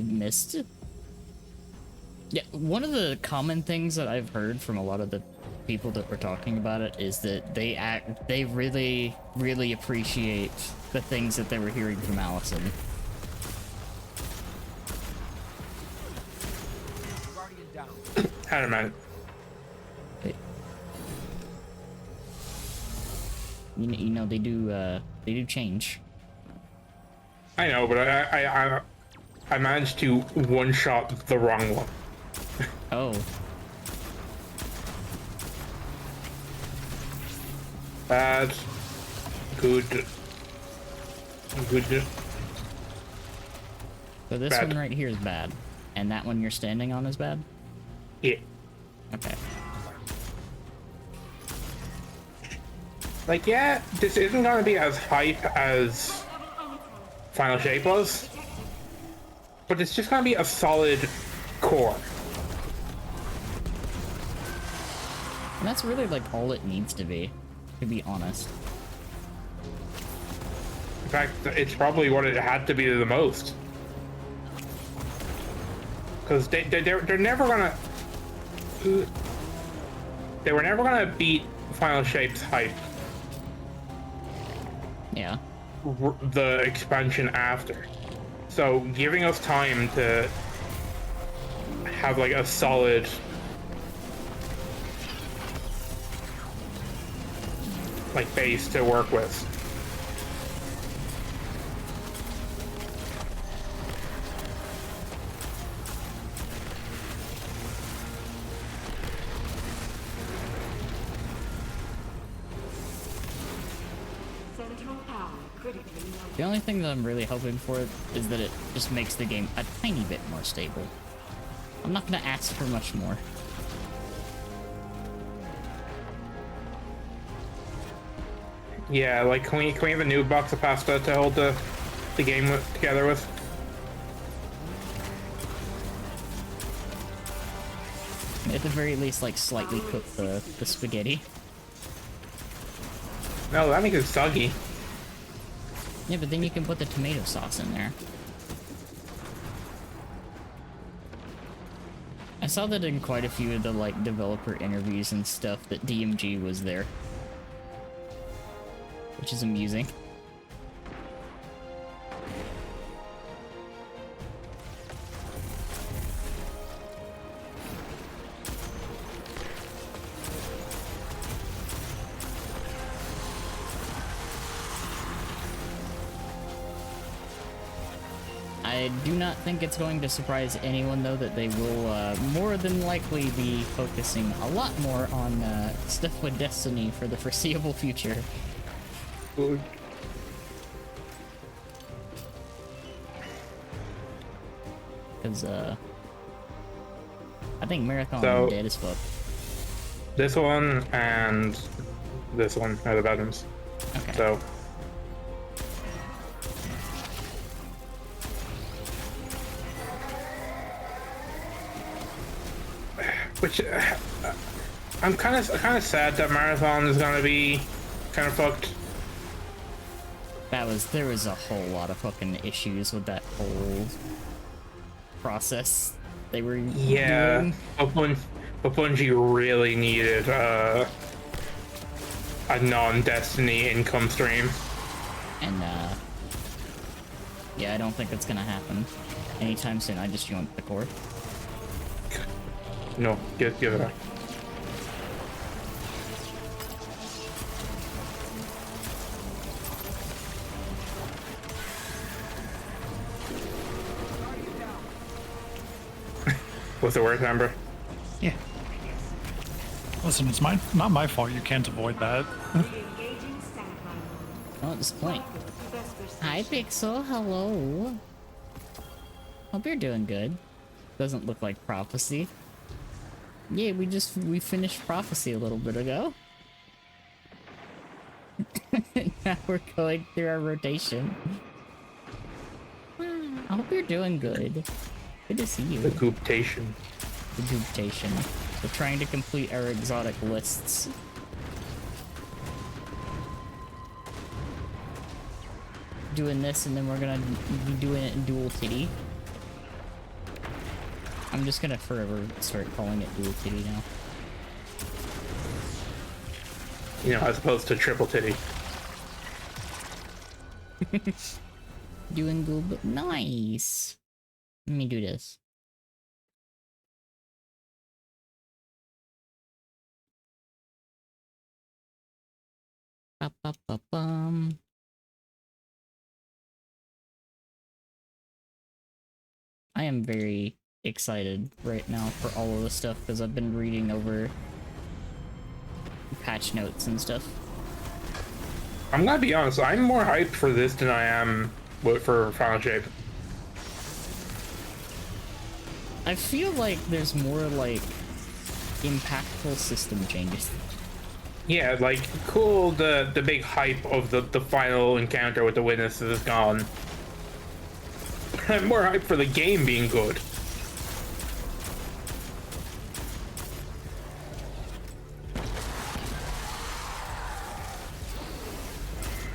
missed. Yeah, one of the common things that I've heard from a lot of the people that were talking about it is that they really appreciate the things that they were hearing from Allison. Guardian down. I don't know. You know they do change. I know, but I managed to one-shot the wrong one. Oh. Bad. Good. Good. So this Bad. one right here is bad, and that one you're standing on is bad. Yeah. Okay. Like, yeah, this isn't gonna be as hype as Final Shape was, but it's just gonna be a solid core. And that's really like all it needs to be honest. In fact, it's probably what it had to be the most. Because they're never gonna... They were never gonna beat Final Shape's hype. Yeah. The expansion after. So giving us time to have like a solid like base to work with. The only thing that I'm really hoping for is that it just makes the game a tiny bit more stable. I'm not gonna ask for much more. Yeah, like can we have a new box of pasta to hold the game together with? At the very least, like slightly cook the spaghetti. No, that makes it soggy. Yeah, but then you can put the tomato sauce in there. I saw that in quite a few of the like developer interviews and stuff that DMG was there, which is amusing. I do not think it's going to surprise anyone, though, that they will more than likely be focusing a lot more on stuff with Destiny for the foreseeable future. Good. Because, I think Marathon So- dead as fuck. This one and this one are the bad ones. Okay. So which I'm kind of sad that Marathon is gonna be kind of fucked. There was a whole lot of fucking issues with that whole process they were Yeah, doing. but Bungie really needed a non-Destiny income stream. And, yeah, I don't think that's gonna happen anytime soon. I just joined the core. No, give it back. What's the word, Amber? Yeah. Listen, it's not my fault you can't avoid that. Oh, at this point. Hi. Hi, Pixel. Hello. Hope you're doing good. Doesn't look like Prophecy. Yeah, we finished Prophecy a little bit ago. Now we're going through our rotation. I hope you're doing good. Good to see you. The gooptation. The gooptation. We're trying to complete our exotic lists. Doing this, and then we're gonna be doing it in dual titty. I'm just gonna forever start calling it dual titty now. You know, as opposed to triple titty. Doing good. Nice. Let me do this. Ba-ba-ba-bum. I am very excited right now for all of this stuff because I've been reading over patch notes and stuff. I'm gonna be honest, I'm more hyped for this than I am for Final Shape. I feel like there's more like impactful system changes. Yeah, like cool. The big hype of the final encounter with the witnesses is gone. I'm more hyped for the game being good.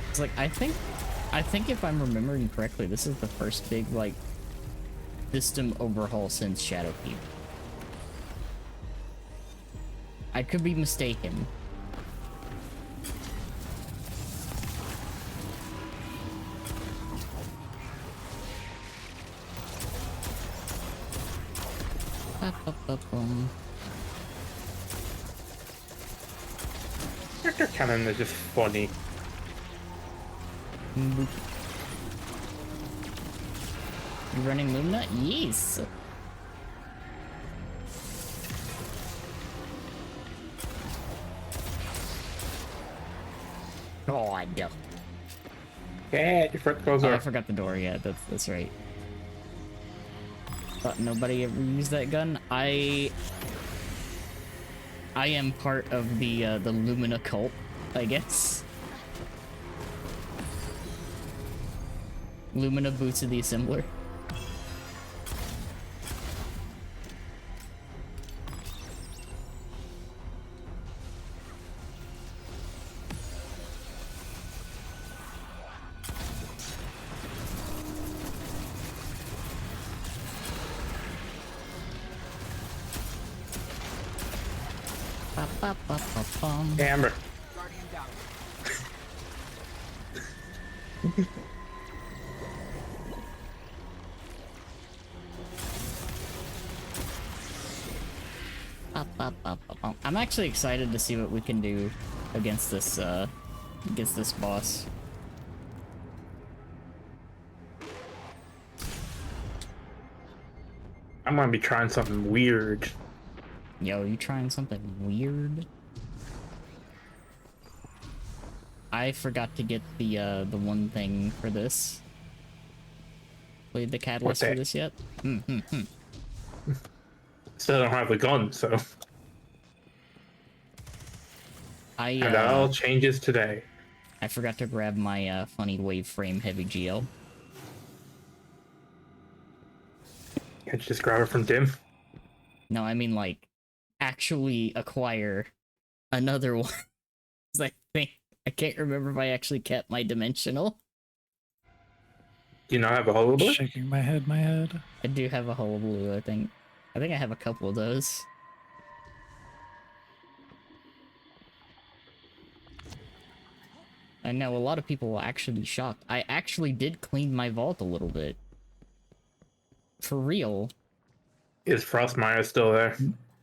It's like I think if I'm remembering correctly, this is the first big like system overhaul since Shadowkeep. I could be mistaken. Ba-ba-ba-bum. Character cannon is just funny. Boop. You running Lumina? Yes! God. Yeah, your front goes Oh, I up. forgot the door. Yeah, that's right. Thought nobody ever used that gun. I am part of the Lumina cult, I guess. Lumina boots of the assembler. Ba-ba-ba-ba-bum. Hey, Amber. Guardian down. Ba-ba-ba-ba-bum. I'm actually excited to see what we can do against this boss. I'm gonna be trying something weird. Yo, you trying something weird? I forgot to get the one thing for this. Played the catalyst for that? this yet? Still don't have the gun, so. And that all changes today. I forgot to grab my funny wave frame heavy GL. Can't you just grab it from Dim? No, I mean like actually acquire another one. 'Cause I can't remember if I actually kept my dimensional. Do you not have a hullabaloo? Shaking my head. I do have a hullabaloo, I think. I think I have a couple of those. I know a lot of people will actually be shocked. I actually did clean my vault a little bit. For real. Is Frostmire still there?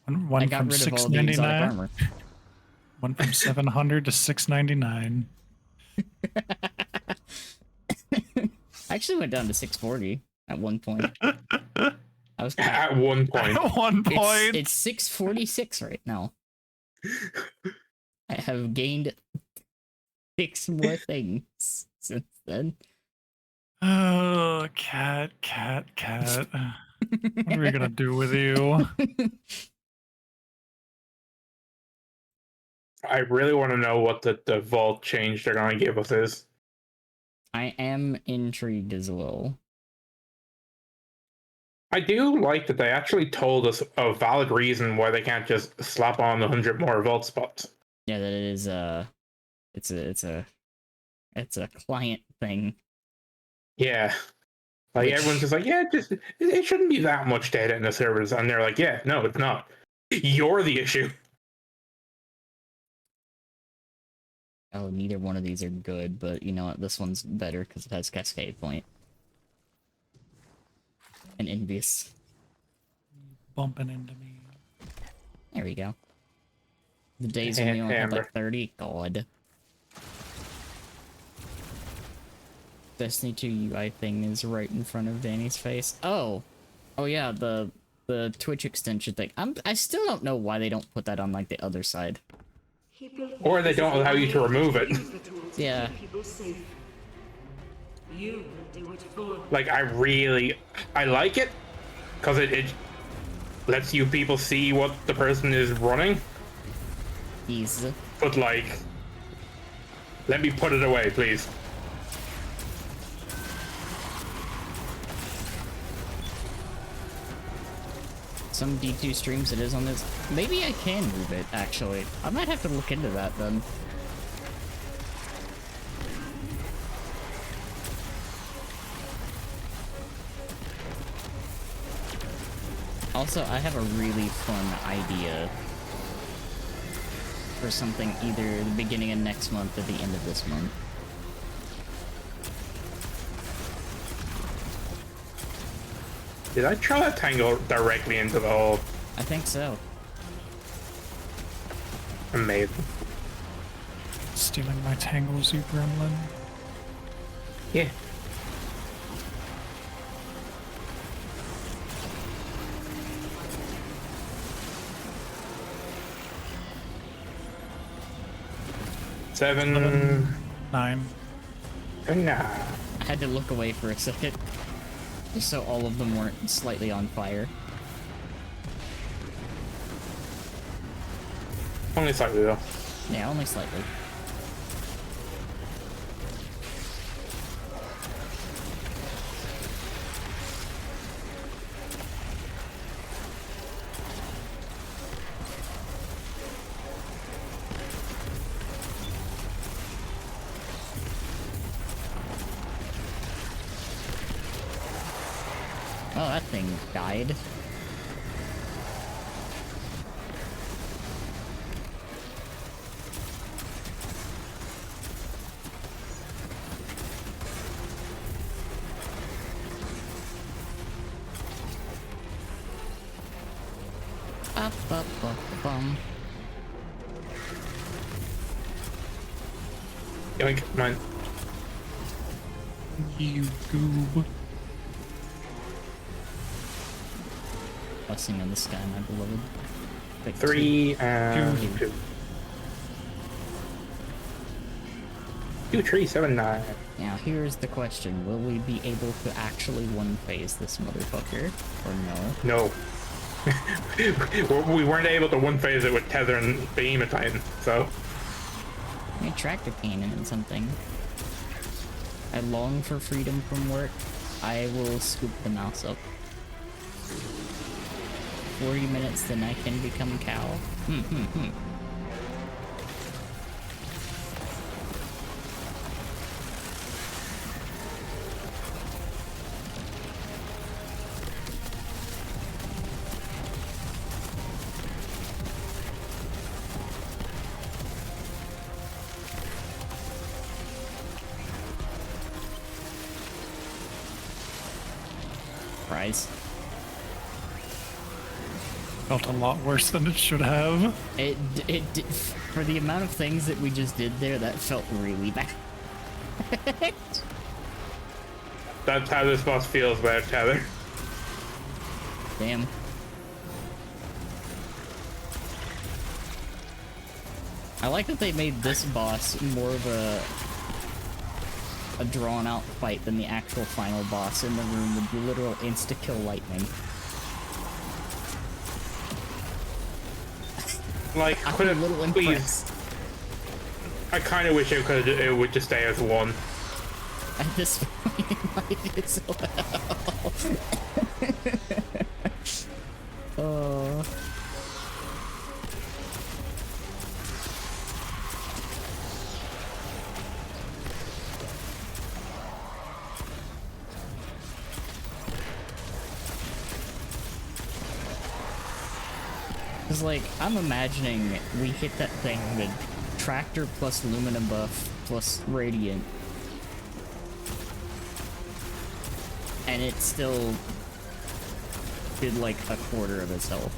One I got from rid of all the exotic 699. armor. One from 700 to 699. I actually went down to 640 at one point. I was At one point. At one point. It's 646 right now. I have gained 6 more things since then. Oh, cat. What are we gonna do with you? I really want to know what the vault change they're going to give us is. I am intrigued as well. I do like that they actually told us a valid reason why they can't just slap on 100 more vault spots. Yeah, that it is it's a client thing. Yeah. Like Which- everyone's just like, yeah, just it shouldn't be that much data in the servers, and they're like, yeah, no, it's not. You're the issue. Oh, neither one of these are good, but you know what? This one's better because it has Cascade Point. And Envious. Bumping into me. There we go. The days when we only had Amber. like 30? God. Destiny 2 UI thing is right in front of Danny's face. Oh! Oh yeah, the Twitch extension thing. I still don't know why they don't put that on like the other side. Or they don't allow you to remove it. Yeah. Like, I like it, because it lets you people see what the person is running, Easy. but like, let me put it away, please. Some D2 streams it is on this. Maybe I can move it, actually. I might have to look into that then. Also, I have a really fun idea for something either the beginning of next month or the end of this month. Did I throw that tangle directly into the hole? I think so. Amazing. Stealing my tangles, you gremlin. Yeah. Seven. 9. Nah. I had to look away for a second, just so all of them weren't slightly on fire. Only slightly though. Yeah, only slightly. Oh, that thing died. Bum. Yoink, mine. You goob. Blessing in the sky, my beloved. Pick 3 and Two. 2. 2, 3, 7, 9. Now, here's the question. Will we be able to actually one-phase this motherfucker? Or no? No. We weren't able to one-phase it with Tether and Behemoth Titan, so... Maybe tractor cannon and something. I long for freedom from work. I will scoop the mouse up. 40 minutes, then I can become cow. Prize. Felt a lot worse than it should have. For the amount of things that we just did there, that felt really bad. That's how this boss feels without Tether. Damn. I like that they made this boss more of a a drawn-out fight than the actual final boss in the room with the literal insta-kill lightning. Like, I'm could a it little please? impressed. I kind of wish it would just stay as one. At this point, it might as well. Oh. Cause like, I'm imagining we hit that thing with Tractor plus Lumina buff plus Radiant. And it still did like a quarter of its health.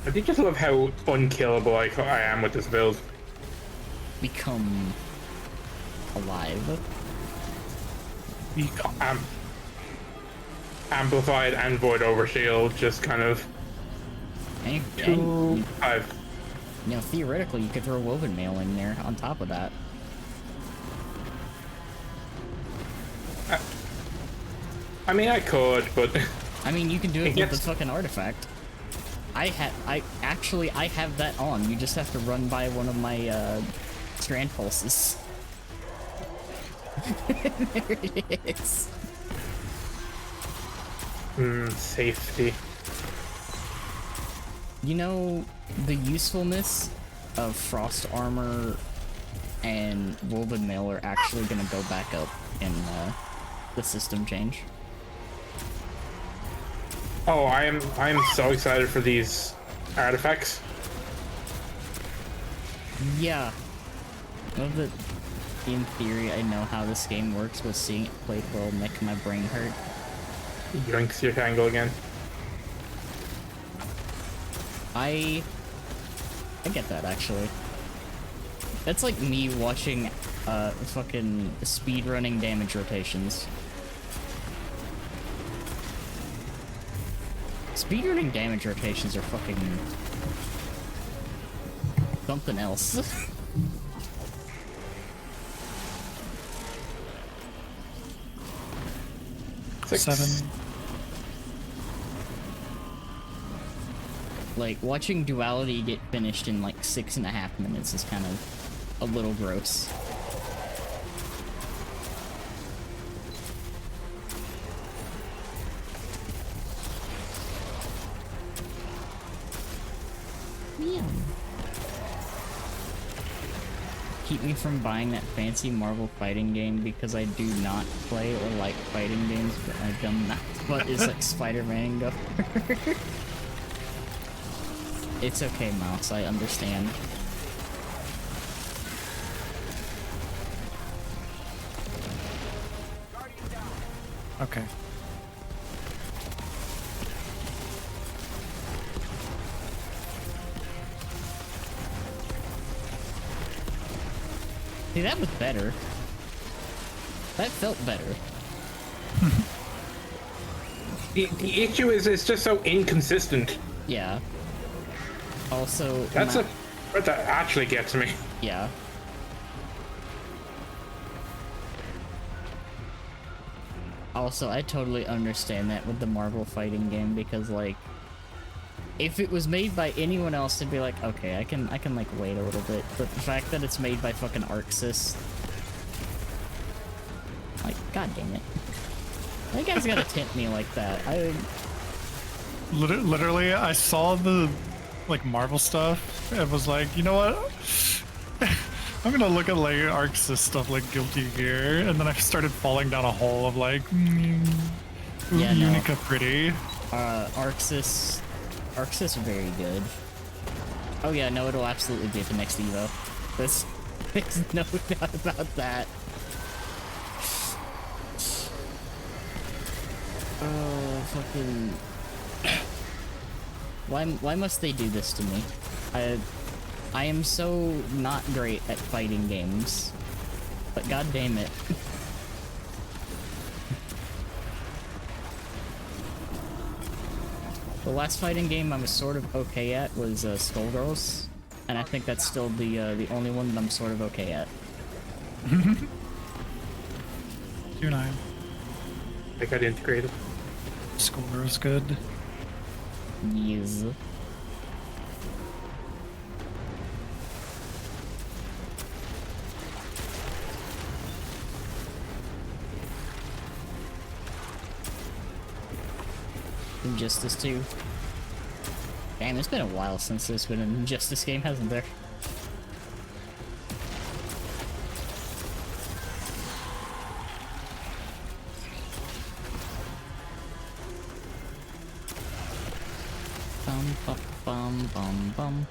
I do just love how unkillable I am with this build. Become alive. Amplified and Void Overshield, just kind of And, two. I've you know, theoretically, you could throw Woven Mail in there on top of that. I mean, I could, but I mean, you can do it with gets- the fucking artifact. I have that on. You just have to run by one of my strand pulses. There it is. Safety. You know, the usefulness of Frost Armor and Woven Mail are actually gonna go back up in the system change. Oh, I am so excited for these artifacts. Yeah. Love that in theory I know how this game works, but seeing it played will make my brain hurt. Yoinks your tangle again. I get that actually. That's like me watching fucking speedrunning damage rotations. Speedrunning damage rotations are fucking something else. Six. 7. Like, watching Duality get finished in like 6.5 minutes is kind of a little gross. Yeah. Keep me from buying that fancy Marvel fighting game because I do not play or like fighting games, but my dumb mouth butt is like Spider-Man go. It's okay, Mouse, I understand. Okay. See, that was better. That felt better. The issue is it's just so inconsistent. Yeah. Also, That actually gets me. yeah. Also, I totally understand that with the Marvel fighting game because, like, if it was made by anyone else, it'd be like, okay, I can like wait a little bit. But the fact that it's made by fucking Arxis, like, god damn it, you guys gotta tempt me like that. Literally, I saw the like Marvel stuff and was like, you know what? I'm gonna look at like Arxis stuff like Guilty Gear, and then I started falling down a hole of like, Yeah, no. Unica pretty. Arxis very good. Oh yeah, no, it'll absolutely be at the next Evo. There's no doubt about that. Oh, fucking... Why must they do this to me? I am so not great at fighting games. But god damn it. The last fighting game I was sort of okay at was Skullgirls. And I think that's still the only one that I'm sort of okay at. 2-9. I got integrated. Score is good. Yes. Injustice 2. Damn, it's been a while since there's been an Injustice game, hasn't there? Bum bum bum bum bum.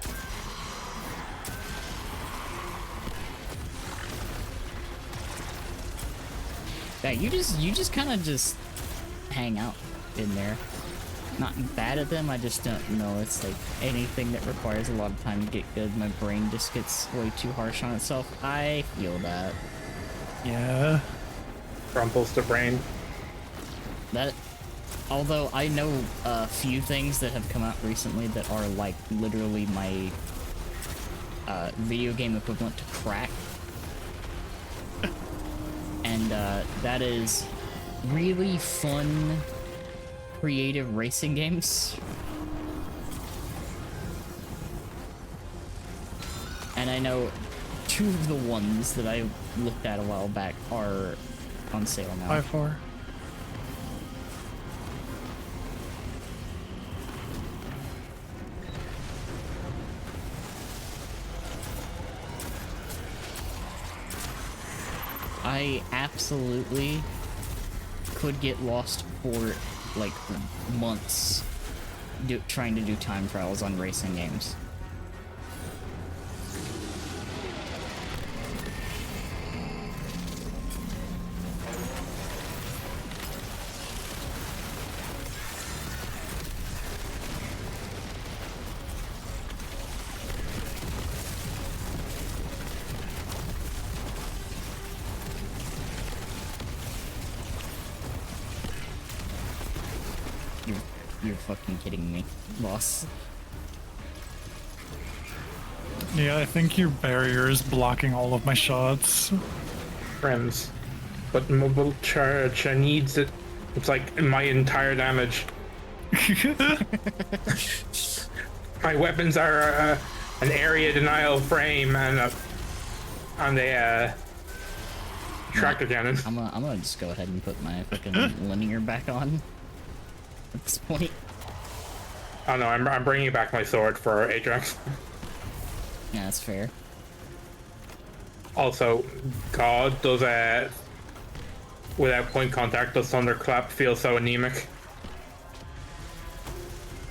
Yeah, you just kind of just hang out in there. Not bad at them, I just don't know. It's like anything that requires a lot of time to get good, my brain just gets way too harsh on itself. I feel that. Yeah. Crumples the brain. That, although I know a few things that have come out recently that are like literally my video game equivalent to crack. And that is really fun, creative racing games. And I know two of the ones that I looked at a while back are on sale now. 5-4. I absolutely could get lost for like months trying to do time trials on racing games. You're fucking kidding me, boss. Yeah, I think your barrier is blocking all of my shots. Friends. But mobile charge, I needs it. It's like my entire damage. My weapons are an area denial frame and a tractor cannon. I'm gonna just go ahead and put my fucking linear back on at this point. Oh no, I'm bringing back my sword for Ajax. Yeah, that's fair. Also, God does without point contact, does Thunderclap feel so anemic?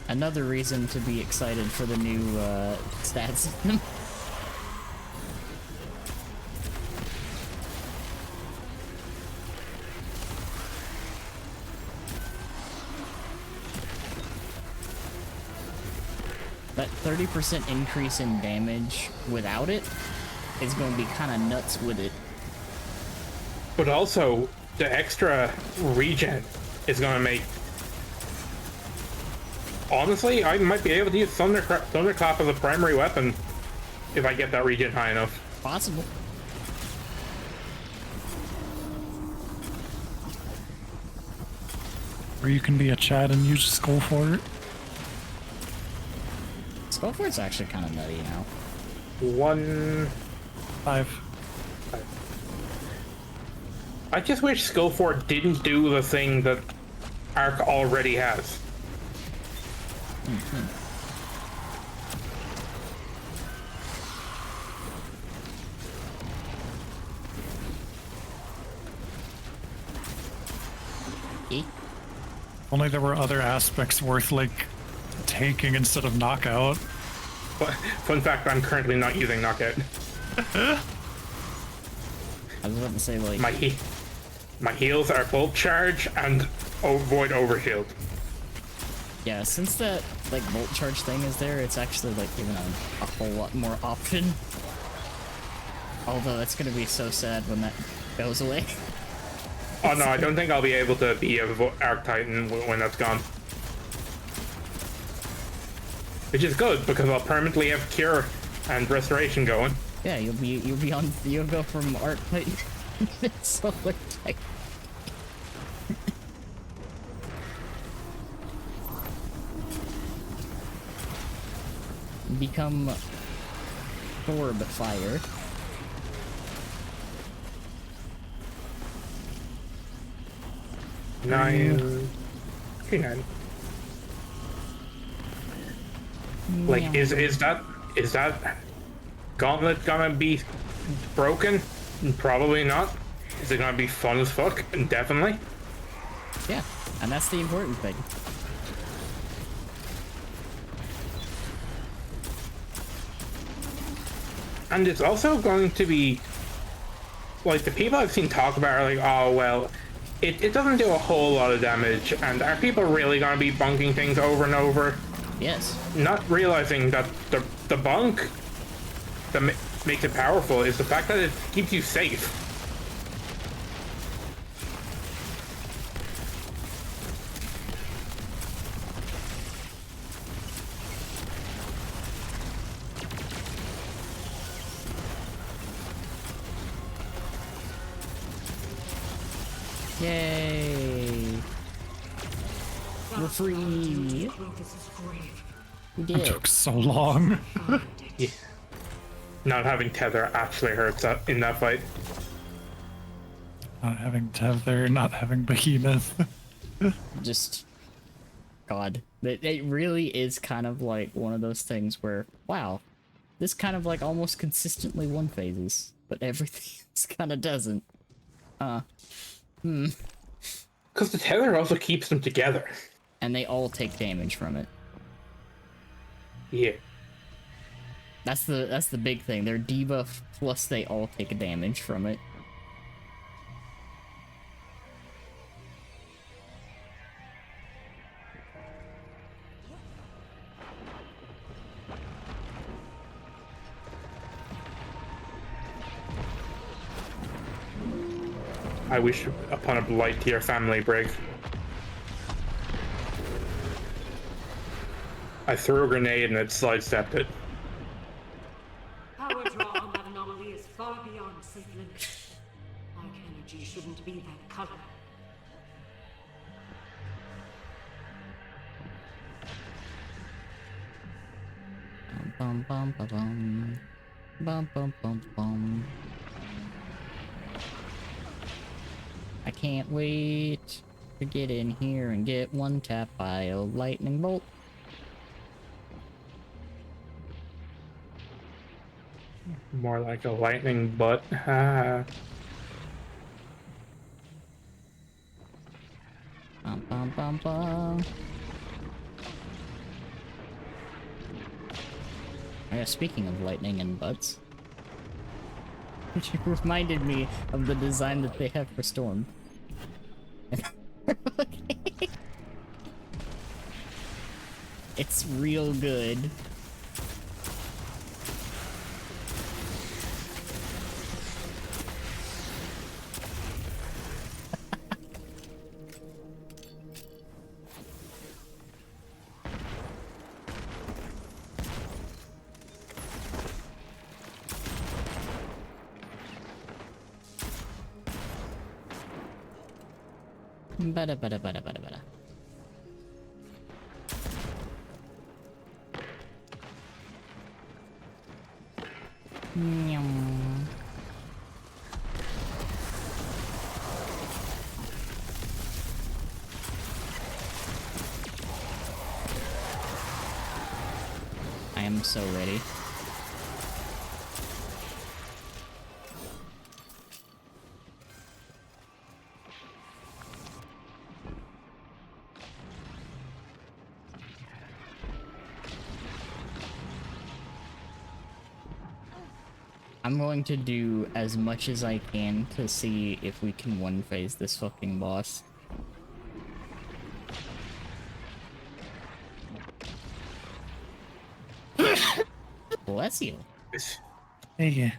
Another reason to be excited for the new stat system. That 30% increase in damage without it is going to be kind of nuts with it. But also, the extra regen is going to make... Honestly, I might be able to use Thunderclap as a primary weapon if I get that regen high enough. Possible. Or you can be a Chad and you just go for it. Skullfort's actually kind of nutty now. 5. I just wish Skullfort didn't do the thing that Arc already has. Only there were other aspects worth, like, taking instead of knockout. But fun fact, I'm currently not using knockout. I was about to say, like... My heals are bolt charge and void overshield. Yeah, since that, like, bolt charge thing is there, it's actually, like, given a whole lot more option. Although, it's gonna be so sad when that goes away. Oh no, I don't think I'll be able to be a Arc Titan when that's gone. Which is good, because I'll permanently have Cure and restoration going. Yeah, you'll go from art plate to solar type. Become Orb Fire. Nine. Okay, 9. Like, is that gauntlet gonna be broken? Probably not. Is it gonna be fun as fuck? Definitely. Yeah, and that's the important thing. And it's also going to be, like, the people I've seen talk about are like, oh, well, it doesn't do a whole lot of damage, and are people really going to be bunking things over and over? Yes. Not realizing that the bunk that makes it powerful is the fact that it keeps you safe. Yay! We're free. We did It it. took so long. Yeah. Not having tether actually hurts in that fight. Not having Tether, not having Behemoth. Just God, it really is kind of like one of those things where, wow, this kind of like almost consistently one phases, but everything else kind of doesn't. Because the tether also keeps them together. And they all take damage from it. Yeah. That's the big thing. They're debuff plus they all take damage from it. I wish upon a blight to your family, Brig. I threw a grenade and it sidestepped it. Power draw on that anomaly is far beyond safe limits. Like energy shouldn't be that color. Bum bum bum bum bum bum bum bum. I can't wait to get in here and get one tap by a lightning bolt. More like a lightning butt. Ah. Bum bum bum bum. Speaking of lightning and butts, it reminded me of the design that they have for Storm. It's real good. Bada bada bada bada bada. Nyum. I am so ready. I'm going to do as much as I can to see if we can one-phase this fucking boss. Bless you. Hey.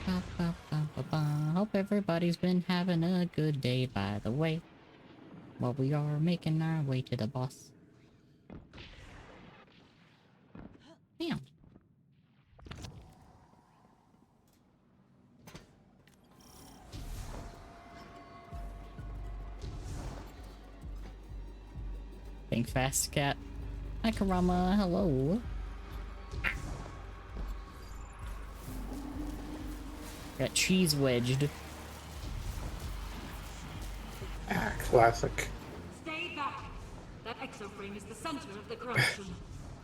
Ba, ba, ba, ba, ba. Hope everybody's been having a good day, by the way, while we are making our way to the boss. Damn. Think fast, cat. Hi, Karama. Hello. Got cheese wedged. Ah, classic. Stay back. That exoframe is the center of the corruption.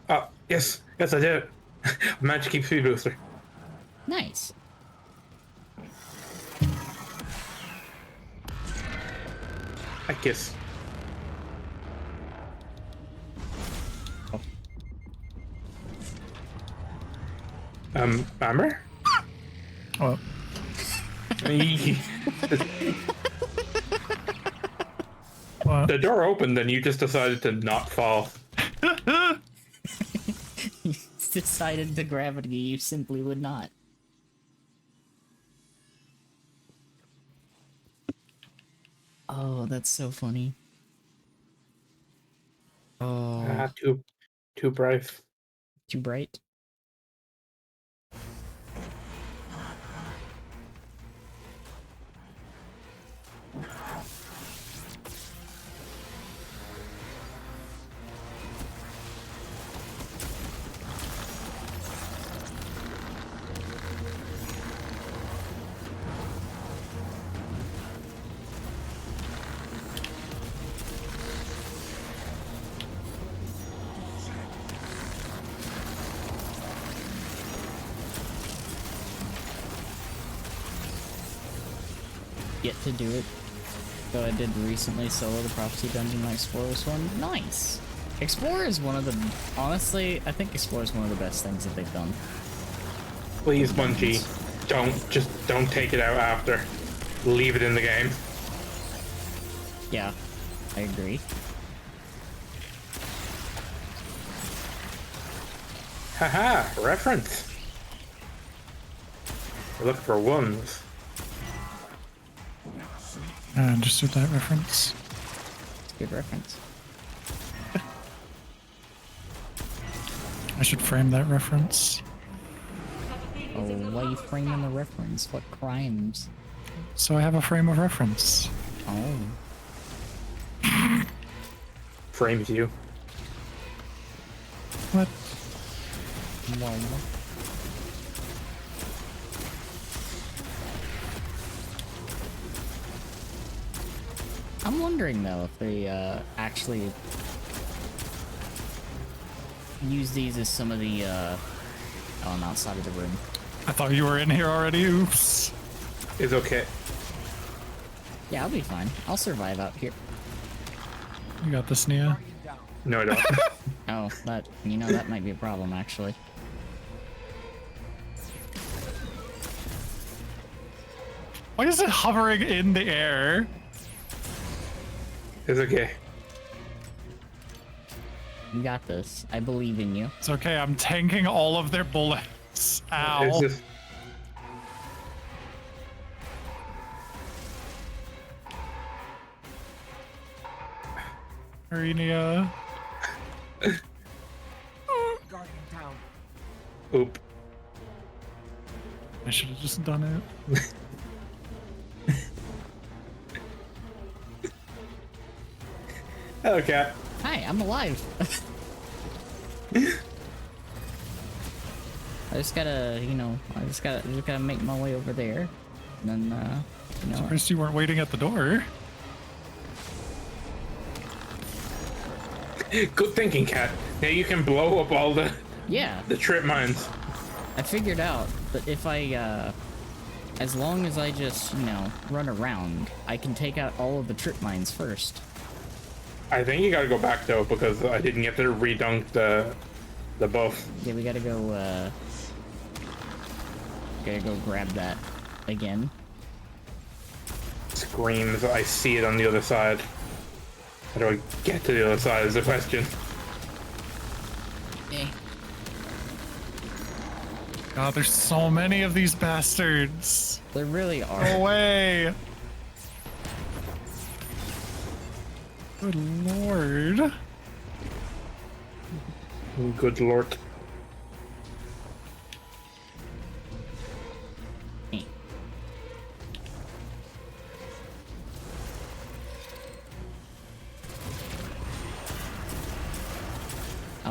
Oh, yes, I did it. I managed to keep speed booster. Nice. I guess. Armor? Well, what? The door opened and you just decided to not fall. Decided the gravity you simply would not. Oh, that's so funny. Oh, Ah, too bright. too bright. Yet to do it. So I did recently solo the Prophecy Dungeon and Explorers one. Nice! Explorer is one of the... Honestly, I think Explorer is one of the best things that they've done. Please, Bungie, don't take it out after. Leave it in the game. Yeah, I agree. Haha, reference. Look for ones. I understood that reference. Good reference. I should frame that reference. Oh, why are you framing the reference? What crimes? So I have a frame of reference. Oh. Frames you. What? Well, I'm wondering though if they actually use these as some of the oh, I'm outside of the room. I thought you were in here already. Oops. It's okay. Yeah, I'll be fine. I'll survive out here. You got this, Nia. No, I don't. Oh, that, you know, that might be a problem actually. Why is it hovering in the air? It's okay. You got this. I believe in you. It's okay, I'm tanking all of their bullets. Ow. It's just... Hurry, Nia. Guardian down. Oop. I should have just done it. Hello, cat. Hi, I'm alive. I just gotta, you know, I just gotta make my way over there. And then, you know. Surprised you weren't waiting at the door. Good thinking, cat. Now you can blow up all the Yeah, trip mines. I figured out that if I, as long as I just, you know, run around, I can take out all of the trip mines first. I think you gotta go back though because I didn't get to redunk the buff. Yeah, we gotta go grab that again. Screams, I see it on the other side. How do I get to the other side is the question. Eh. God, there's so many of these bastards. There really Go are. away. Good lord. Good lord.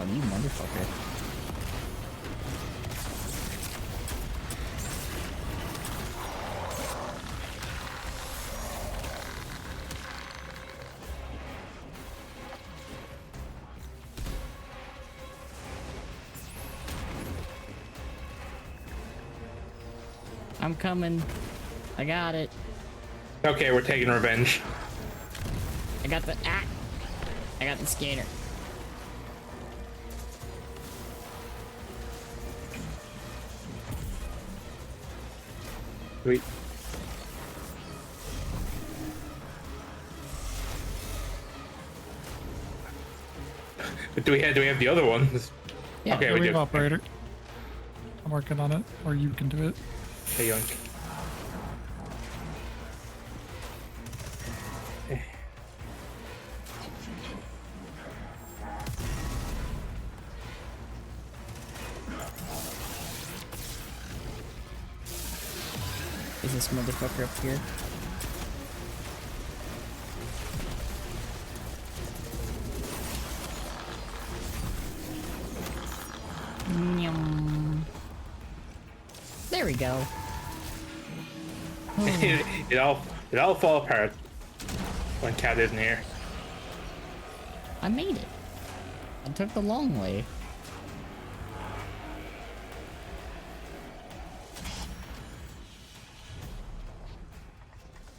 Oh, you motherfucker. I'm coming. I got it. Okay, we're taking revenge. I got the I got the scanner. Sweet. But do we have the other one? Yeah, Okay, Yeah, we we do. have operator. I'm working on it, or you can do it. Hey, yoink. Is this motherfucker up here? Nyum. There we go. it all fall apart when Cat isn't here. I made it. I took the long way.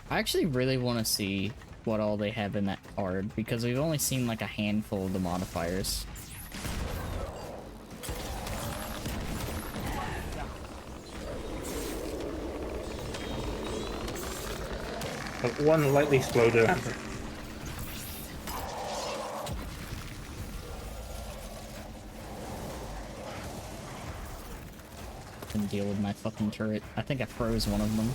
I actually really want to see what all they have in that card because we've only seen like a handful of the modifiers. But one lightly slow to answer. Can deal with my fucking turret. I think I froze one of them.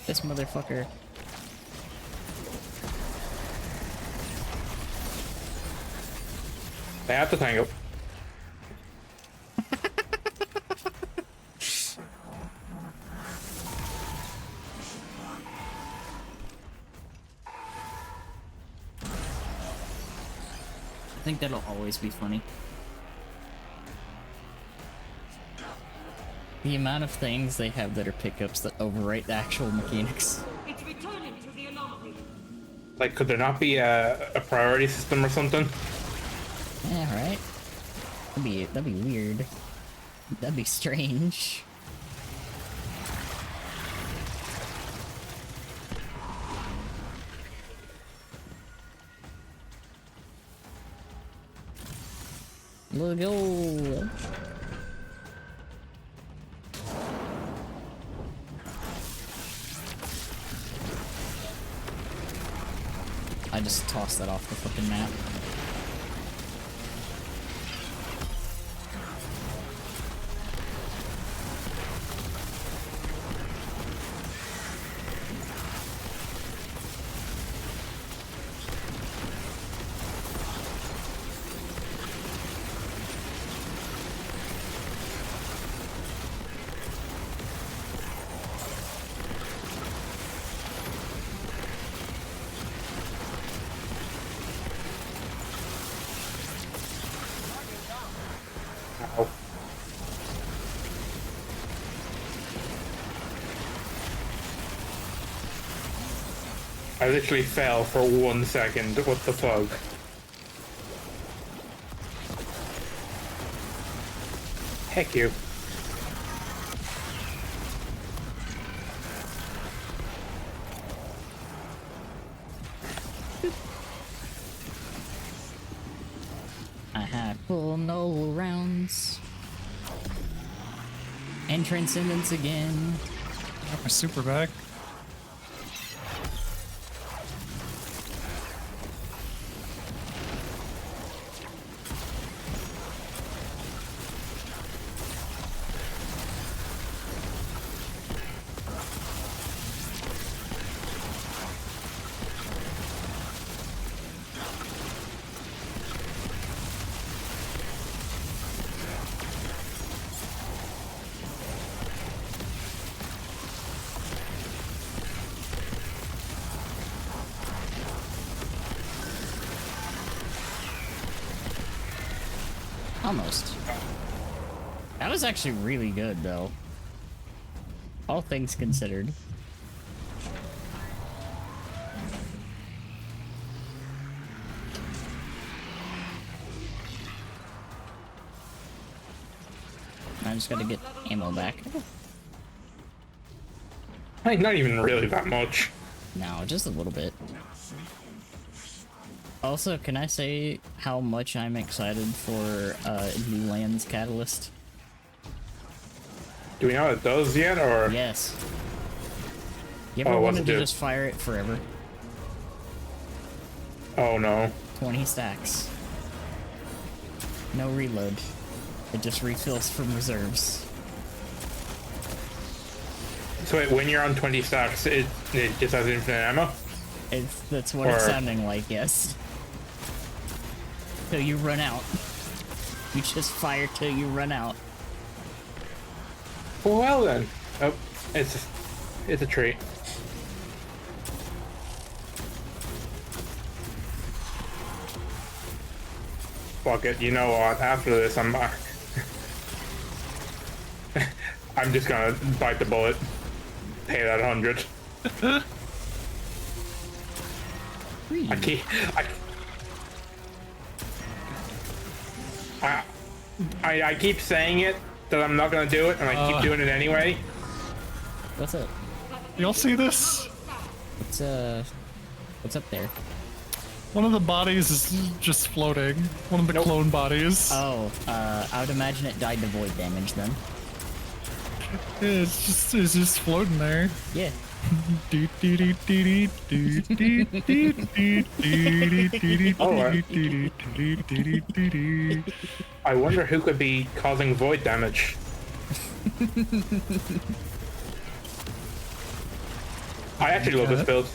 This motherfucker. They have to tango. I think that'll always be funny. The amount of things they have that are pickups that overwrite the actual mechanics. It's returning to the anomaly. Like, could there not be a priority system or something? Yeah, right? That'd be weird. That'd be strange. Let's go. I just tossed that off the fucking map. Ow. I literally fell for 1 second. What the fuck? Heck you. I had full no rounds. And Transcendence again. Got my super back. Almost. That was actually really good, though. All things considered. I just gotta get ammo back. Like, not even really that much. No, just a little bit. Also, can I say how much I'm excited for New Lands Catalyst? Do we know what it does yet, or? Yes. You ever Oh, what's wanted it to do? just fire it forever? Oh no. 20 stacks. No reload. It just refills from reserves. So wait, when you're on 20 stacks, it just has infinite ammo? That's what it's Or- sounding like, yes. Till you run out. You just fire till you run out. Well then. Oh, it's a treat. Fuck it. You know what? After this, I'm I'm just gonna bite the bullet. Pay that 100. I keep I keep saying it that I'm not gonna do it, and I keep doing it anyway. What's up? You'll see this. What's up there? One of the bodies is just floating. One of the clone bodies. Oh, I would imagine it died to void damage then. It's just floating there. Yeah. I wonder who could be causing void damage. I actually love this build.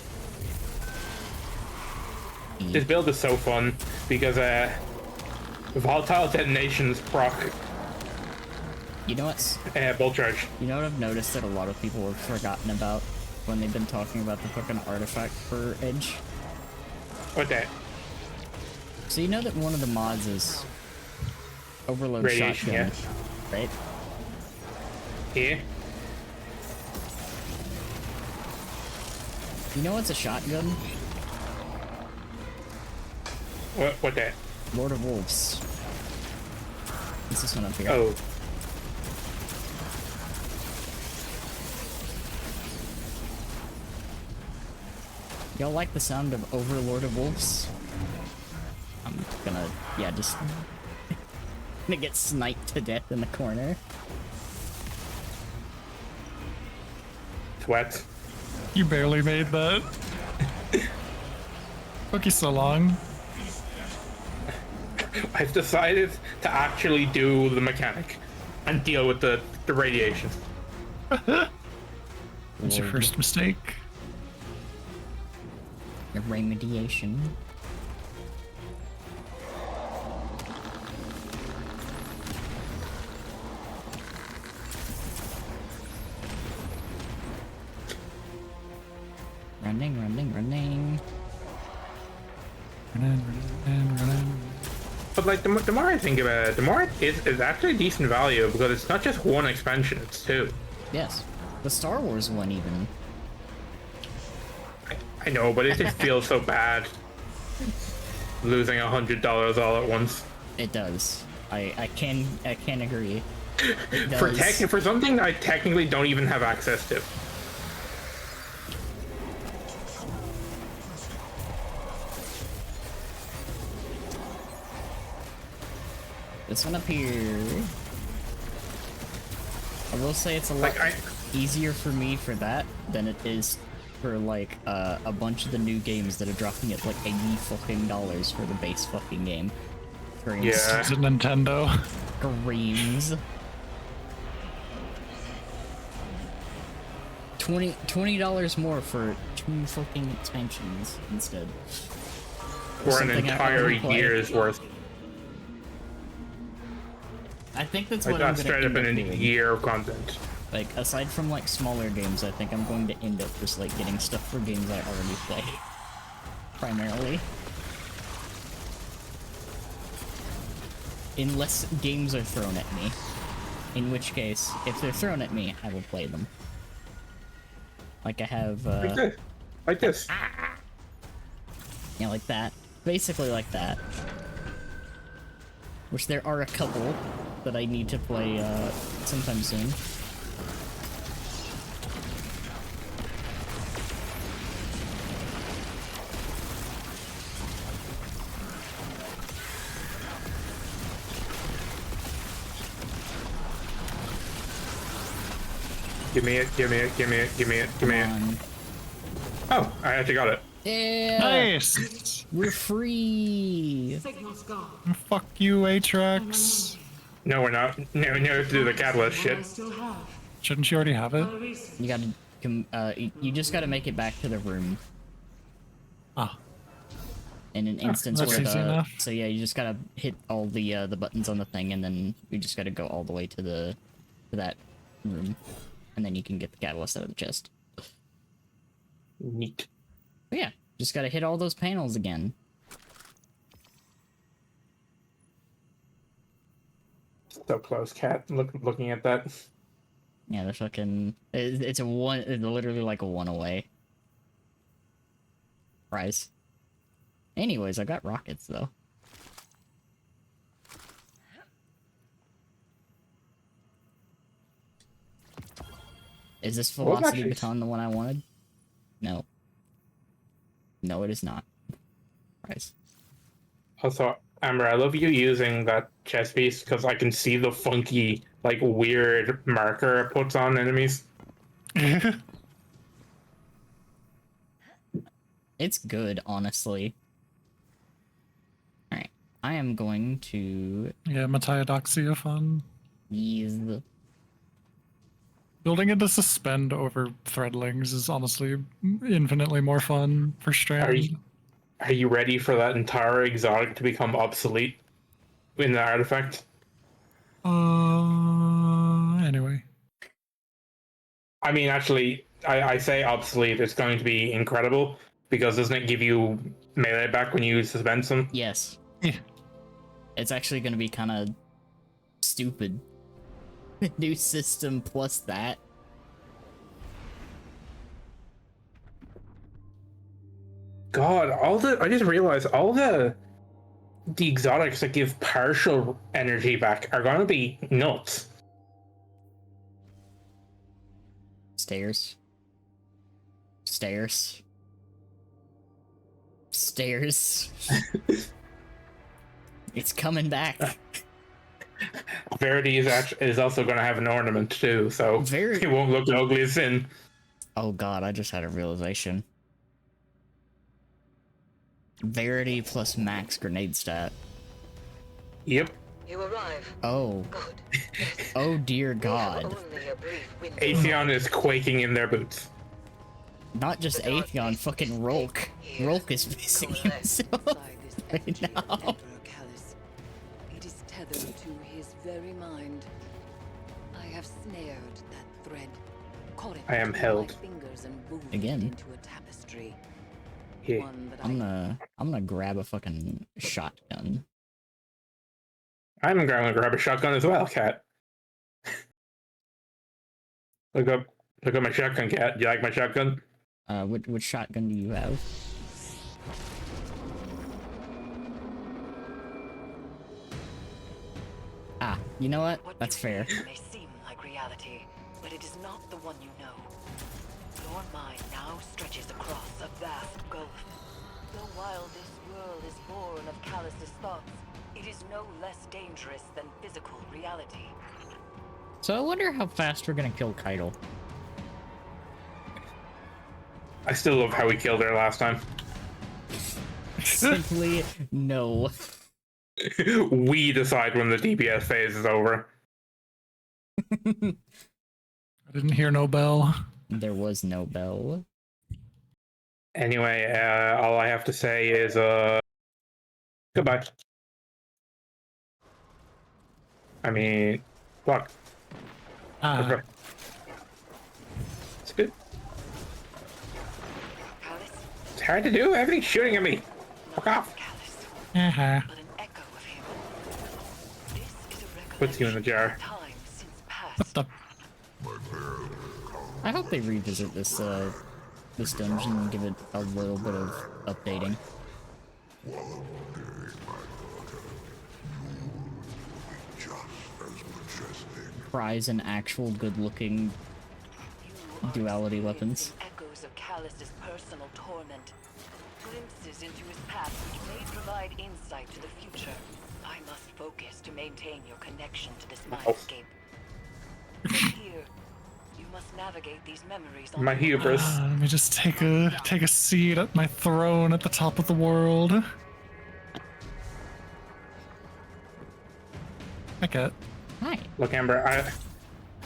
This build is so fun because volatile detonations proc You know what's? bolt charge. You know what I've noticed that a lot of people have forgotten about when they've been talking about the fucking artifact for Edge? What that? So you know that one of the mods is Overload Radiation, Shotgun, right? Here? You know what's a shotgun? What that? Lord of Wolves. It's this one up here. Oh. Y'all like the sound of Overlord of Wolves? I'm gonna, yeah, just gonna get sniped to death in the corner. Sweat. You barely made that. Took you so long. I've decided to actually do the mechanic and deal with the radiation. What's your first mistake? The remediation. Running, running, running. But like the more I think about it, the more it's actually decent value because it's not just one expansion; it's two. Yes. The Star Wars one even. I know, but it just feels so bad losing $100 all at once It does. I can agree. It for does. for something I technically don't even have access to. This one up here. I will say it's a lot Like easier for me for that than it is for like a bunch of the new games that are dropping at like $80 fucking for the base fucking game. Screams. Yeah. It's a Nintendo. Screams. $20 more for 2 fucking expansions instead. for an Something I entire already play. year's worth. I think that's Like what I'm that's gonna straight up end up an doing. year of content. Like, aside from, like, smaller games, I think I'm going to end up just, like, getting stuff for games I already play. Primarily. unless games are thrown at me. In which case, if they're thrown at me, I will play them. Like I have, Like this. Like this. yeah, like that. Basically like that. Which there are a couple that I need to play, sometime soon. Give me it, give me it, give me it, give me it, give me it. Oh, I actually got it. Yeah! Nice! We're free! Signal's gone. Fuck you, Atrax. No, we're not. No, we have to do the catalyst What I shit. still have. Shouldn't you already have it? A reason. You gotta, you just gotta make it back to the room. Ah. In an instance that's where easy the... enough. So yeah, you just gotta hit all the buttons on the thing, and then you just gotta go all the way to that room. And then you can get the catalyst out of the chest. Neat. But yeah, just gotta hit all those panels again. So close, Cat. Looking at that. Yeah, the fucking... It's literally like a 1 away. Prize. Anyways, I got rockets, though. Is this velocity actually- baton the one I wanted? No. No, it is not. Prize. Also, Amber, I love you using that chest piece because I can see the funky, like, weird marker it puts on enemies. It's good, honestly. Alright. I am going to Yeah, Metiodoxia fun. use the... Building into suspend over threadlings is honestly infinitely more fun for Strand. Are you ready for that entire exotic to become obsolete in the artifact? Anyway. I mean, actually, I say obsolete. It's going to be incredible because doesn't it give you melee back when you suspend some? Yes. Yeah. It's actually gonna be kind of stupid. New system plus that. God, I just realized all the exotics that give partial energy back are going to be nuts. Stairs. Stairs. Stairs. It's coming back. Verity is also going to have an ornament too, so it won't look ugly as sin. Oh god, I just had a realization. Verity plus max grenade stat. Yep. You arrive. Oh. Good. Oh dear god. Only a brief window. Atheon is quaking in their boots. Not just Atheon, fucking Rolk. Rolk is missing himself right now. It is tethered to his very mind. I have snared that thread. Caught it I am between held. my fingers and woven Again. it into a tapestry. Yeah. One that I'm gonna grab a fucking shotgun. I'm going to grab a shotgun as well, Cat. Look up my shotgun, Cat. Do you like my shotgun? Which shotgun do you have? Ah, you know what? What That's you fair. hear may seem like reality, but it is not the one you know. Your mind now stretches across a vast gulf. Though while this world is born of Callus's thoughts, it is no less dangerous than physical reality. So I wonder how fast we're gonna kill Keitel. I still love how we killed her last time. Simply no. We decide when the DPS phase is over. I didn't hear no bell. There was no bell. Anyway, all I have to say is goodbye. I mean, fuck. Ah, It's good. Callus? It's hard to do. Everything's shooting at me. Fuck Not off. Callus, uh-huh. but an echo of him. Puts you in the jar. Time since What past. the? I hope they revisit this dungeon and give it a little bit of updating. Prize an actual good-looking duality weapons. Echoes of Callus's personal torment. Glimpses into his past which may provide insight to the future. I must focus to maintain your connection to this mindscape. But here, you must navigate these memories on My your own. hubris. Let me just take a seat at my throne at the top of the world. I get. Hi. Look, Amber,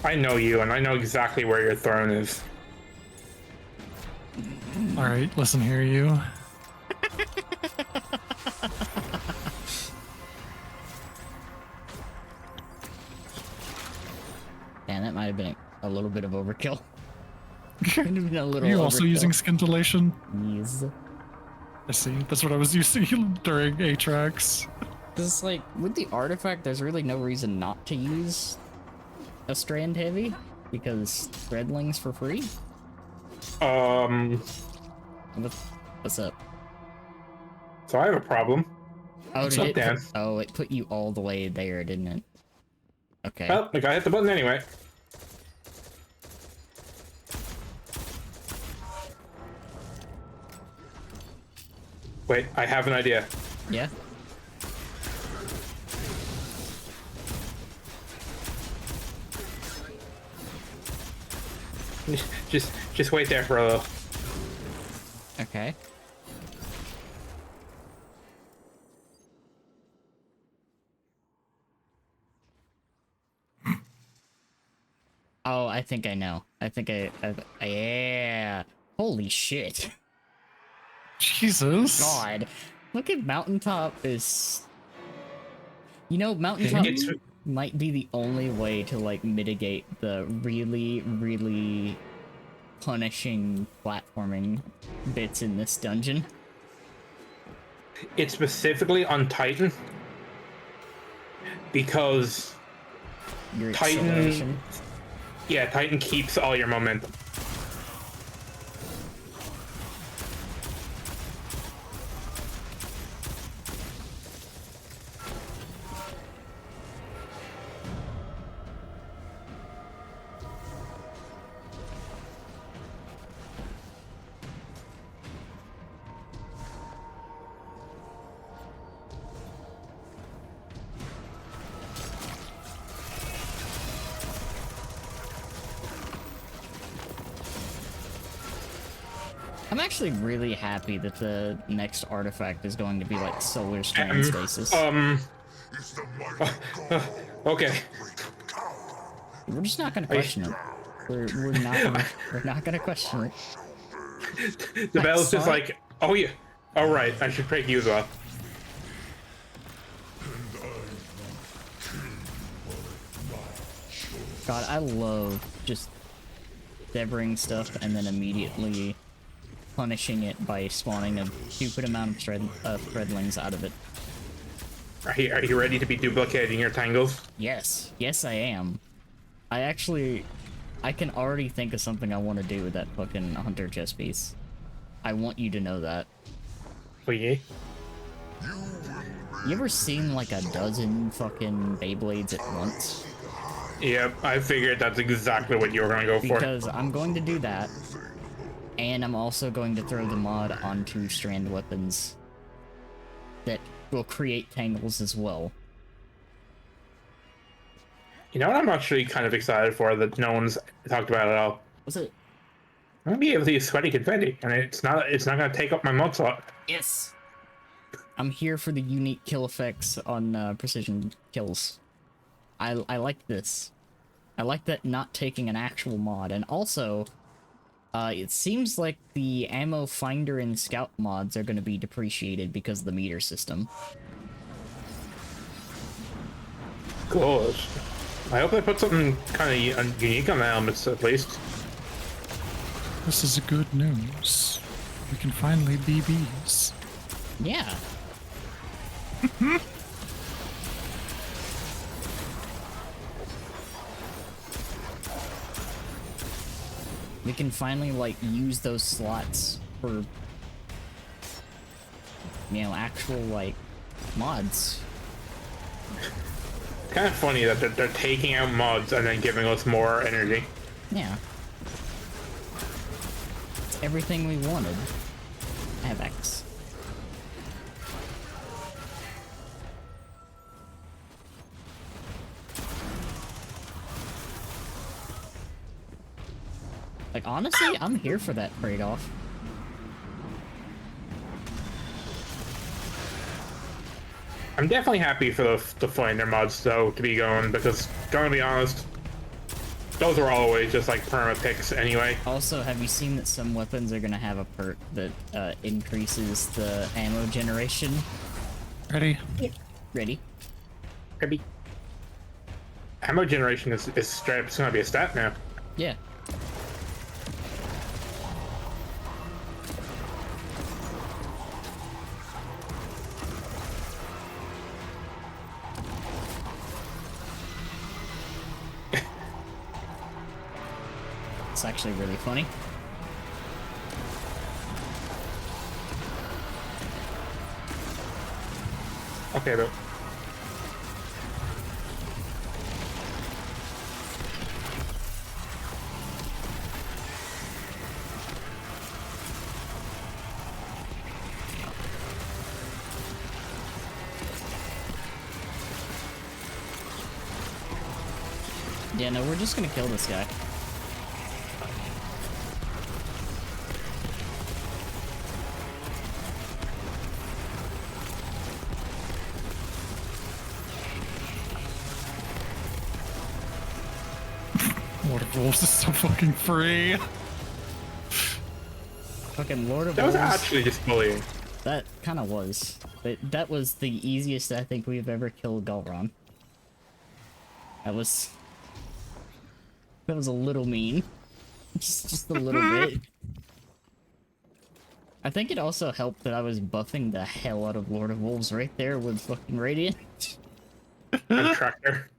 I know you, and I know exactly where your throne is. All right, listen here, you. Man, that might have been a little bit of overkill. Might have been a Are little you also overkill. using scintillation? Yes. I see. That's what I was using during Atrax. Because, like, with the artifact, there's really no reason not to use a strand heavy, because threadling's for free. What's up? So I have a problem. Oh, What's did up, it Dan? it put you all the way there, didn't it? Okay. Well, the guy hit the button anyway. Wait, I have an idea. Yeah. Just wait there for a little. Okay. Oh, I think I know. I think yeah. Holy shit. Jesus. God. Look at Mountaintop is... You know, Mountaintop It's might be the only way to, like, mitigate the really, really punishing platforming bits in this dungeon. it's specifically on Titan because Your Titan- acceleration. yeah, Titan keeps all your momentum. I'm actually really happy that the next artifact is going to be like solar strand stasis. Okay. We're just not gonna question it. We're not gonna question it. The bell's just saw like, oh yeah. All right, I should pray you as well. God, I love just severing stuff and then immediately punishing it by spawning a stupid amount of threadlings out of it. Are you ready to be duplicating your tangles? Yes, yes I am. I can already think of something I want to do with that fucking hunter chest piece. I want you to know that. Oh yeah. You ever seen like a dozen fucking Beyblades at once? Yep, I figured that's exactly what you were gonna go for. Because I'm going to do that, and I'm also going to throw the mod onto strand weapons that will create tangles as well. You know what I'm actually kind of excited for that no one's talked about at all? Was it? I'm gonna be able to use sweaty confetti, and it's not gonna take up my mod slot. Yes! I'm here for the unique kill effects on precision kills. I like this. I like that not taking an actual mod, and also, it seems like the ammo finder and scout mods are going to be depreciated because of the meter system. Cool. I hope they put something kind of unique on the helmets at least. This is good news. We can finally be bees. Yeah. We can finally, like, use those slots for, you know, actual, like, mods. Kind of funny that they're taking out mods and then giving us more energy. Yeah. It's everything we wanted. I have X. Like, honestly, I'm here for that trade-off. I'm definitely happy for the Finder mods, though, to be going, because, gonna be honest, those are always just, like, perma picks anyway. Also, have you seen that some weapons are gonna have a perk that increases the ammo generation? Ready? Ready? Maybe. Ammo generation is straight up, it's gonna be a stat now. Yeah. It's actually really funny. Okay, though. Yeah, no, we're just gonna kill this guy. Lord of Wolves is so fucking free. Fucking Lord of That was Wolves. actually just bullying. That kind of was. That was the easiest I think we've ever killed Galron. That was a little mean. Just a little bit. I think it also helped that I was buffing the hell out of Lord of Wolves right there with fucking Radiant. And Tractor.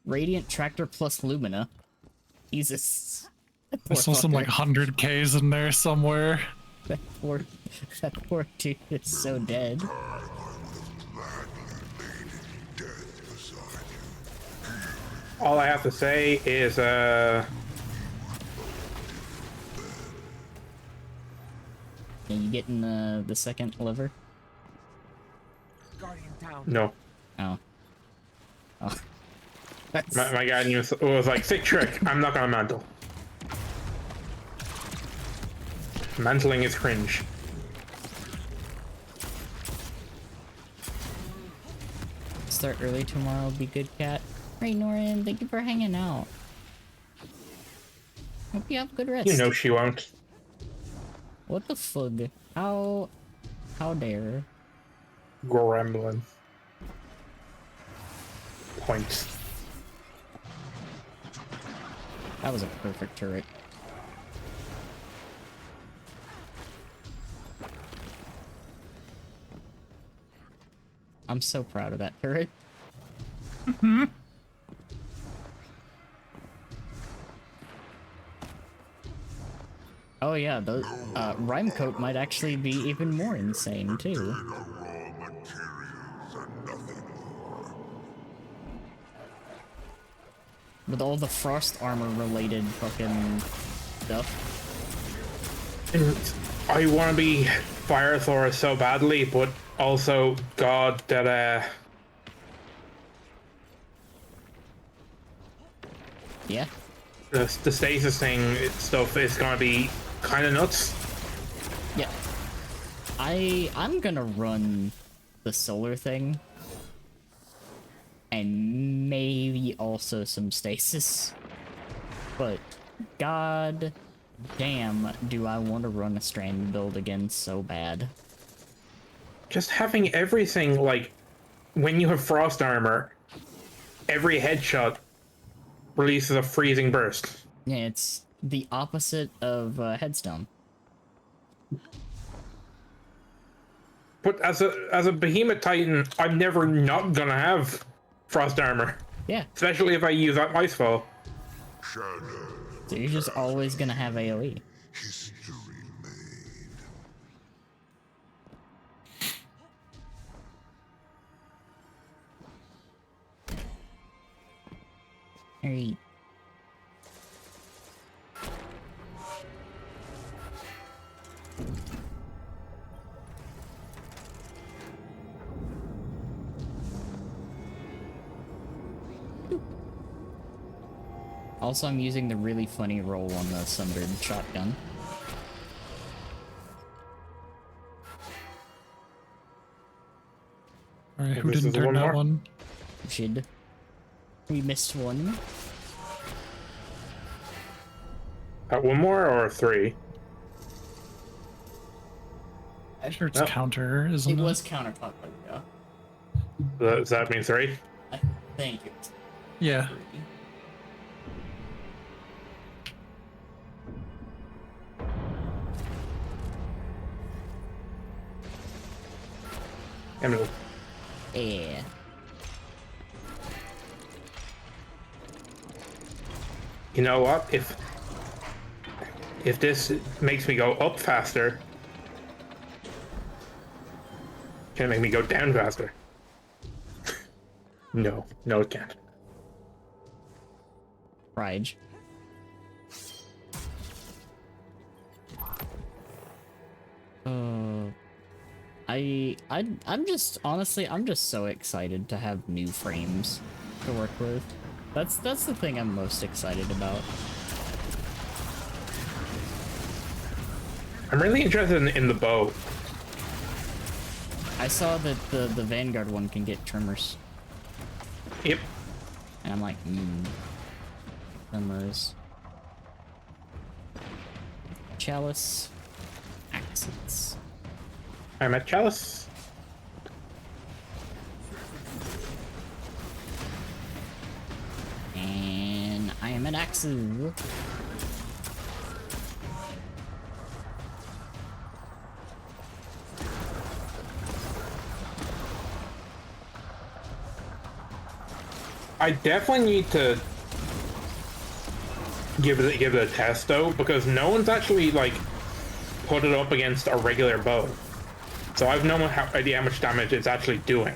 Radiant, Tractor plus Lumina. Jesus. That I poor saw some like fucker. 100Ks in there somewhere. That poor dude is so dead. All I have to say is, Yeah, you getting the second lever? Guardian down. no. Oh. Oh. That's... My guy was like, sick trick, I'm not gonna mantle. Mantling is cringe. Start early tomorrow, be good, cat. Hey, Norin, thank you for hanging out. Hope you have good rest. You know she won't. What the fug? How dare? Gremlin. Points. That was a perfect turret. I'm so proud of that turret. Oh yeah, the rhyme coat might actually be even more insane too. With all the frost armor related fucking stuff. I want to be Fire Thor so badly, but also, God, that Yeah. the stasis thing stuff is gonna be kind of nuts. Yeah. I'm gonna run the solar thing. And maybe also some stasis. But god damn do I want to run a strand build again so bad. Just having everything, like, when you have frost armor, every headshot releases a freezing burst. Yeah, it's the opposite of Headstone. But as a behemoth titan, I'm never not gonna have frost armor. Yeah. Especially if I use that Icefall. Shadow So you're just always gonna have AoE. Alright. Also, I'm using the really funny roll on the Sundered shotgun. Alright, who This didn't is turn one that more? one? Shid. We missed one. One more or three? I'm sure it's Yep. counter, isn't It it? was counterclockwise, yeah. Does that mean three? I think it's Yeah. 3. Emerald. Yeah. You know what? If this makes me go up faster, can it make me go down faster? No, no, it can't. Rige. I'm just honestly I'm just so excited to have new frames to work with. That's the thing I'm most excited about. I'm really interested in the bow. I saw that the Vanguard one can get trimmers, Yep. and I'm like, trimmers, chalice, accents. I'm at Chalice. And I am an Axu. I definitely need to give it a test though, because no one's actually like put it up against a regular bow. So I've no idea how much damage it's actually doing.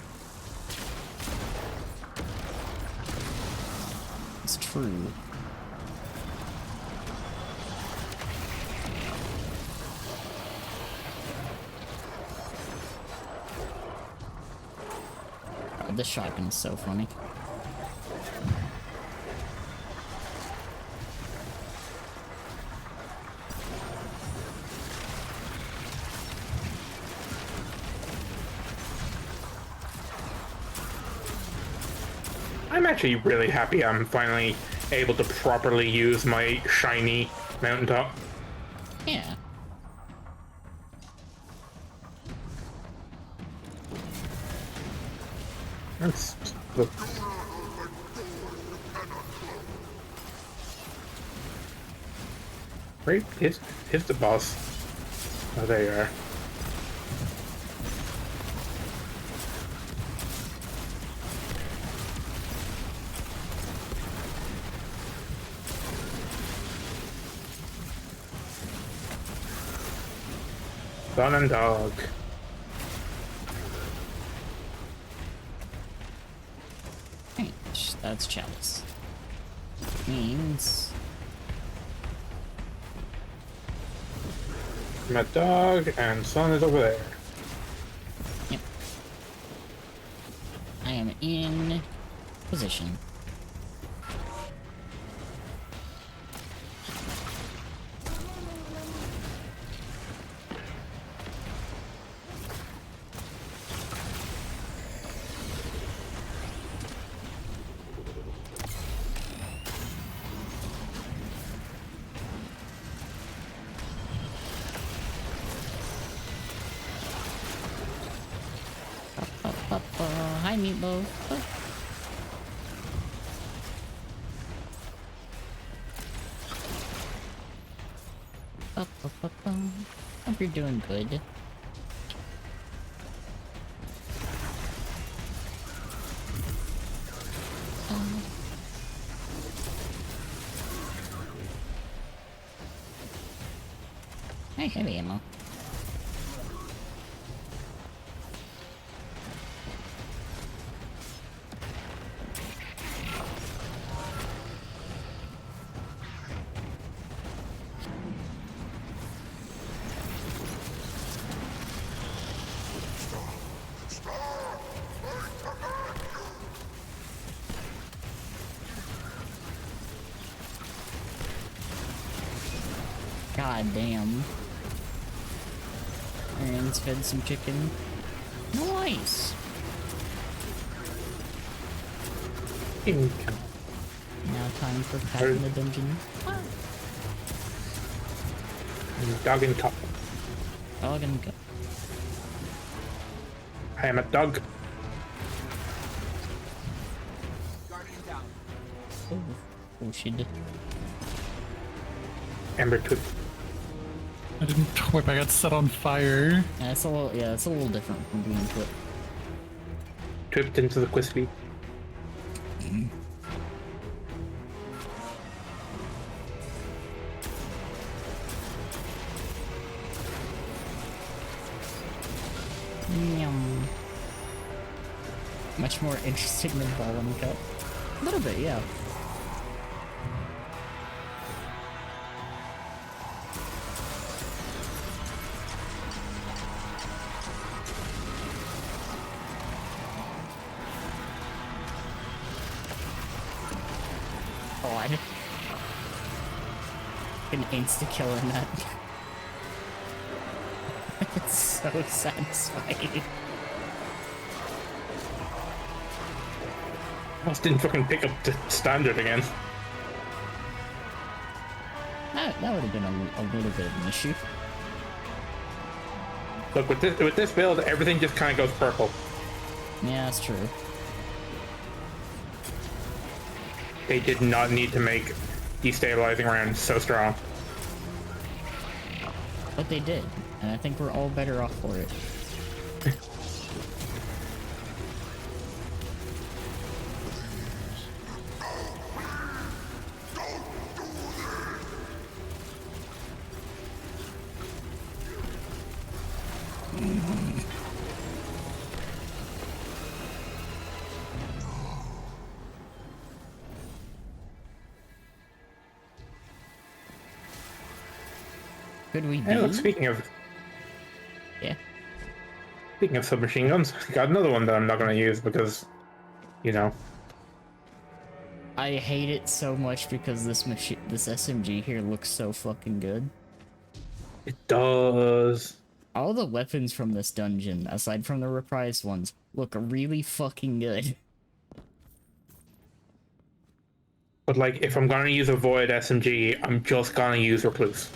It's true. Oh, this shotgun is so funny. I'm actually really happy I'm finally able to properly use my shiny mountaintop. Yeah. That's look. Right, here's the boss. Oh, there you are. Son and dog. Right, that's chalice. Means My dog and son is over there. yep. I am in position. Hi, Meatloaf. Hope you're doing good. Hey, heavy ammo. God damn. And it's fed some chicken. Nice! Now time for packing the dungeon. Dog and cup. Dog and go. I am a dog. Guardian down. Oh shit. Ember Twip. I didn't whip, I got set on fire. Yeah, it's a little different from being put. Tripped into the crispy. Yum. Much more interesting than ball and cup. A little bit, yeah. Oh, I an insta-kill in that. It's so satisfying. Almost didn't fucking pick up the standard again. That would have been a little bit of an issue. Look, with this build, everything just kind of goes purple. Yeah, that's true. They did not need to make destabilizing rounds so strong. But they did, and I think we're all better off for it. Could we Hey, be? look, speaking of Yeah. submachine guns, got another one that I'm not going to use because, you know. I hate it so much because this SMG here looks so fucking good. It does. All the weapons from this dungeon, aside from the reprised ones, look really fucking good. But, like, if I'm going to use a Void SMG, I'm just going to use Recluse.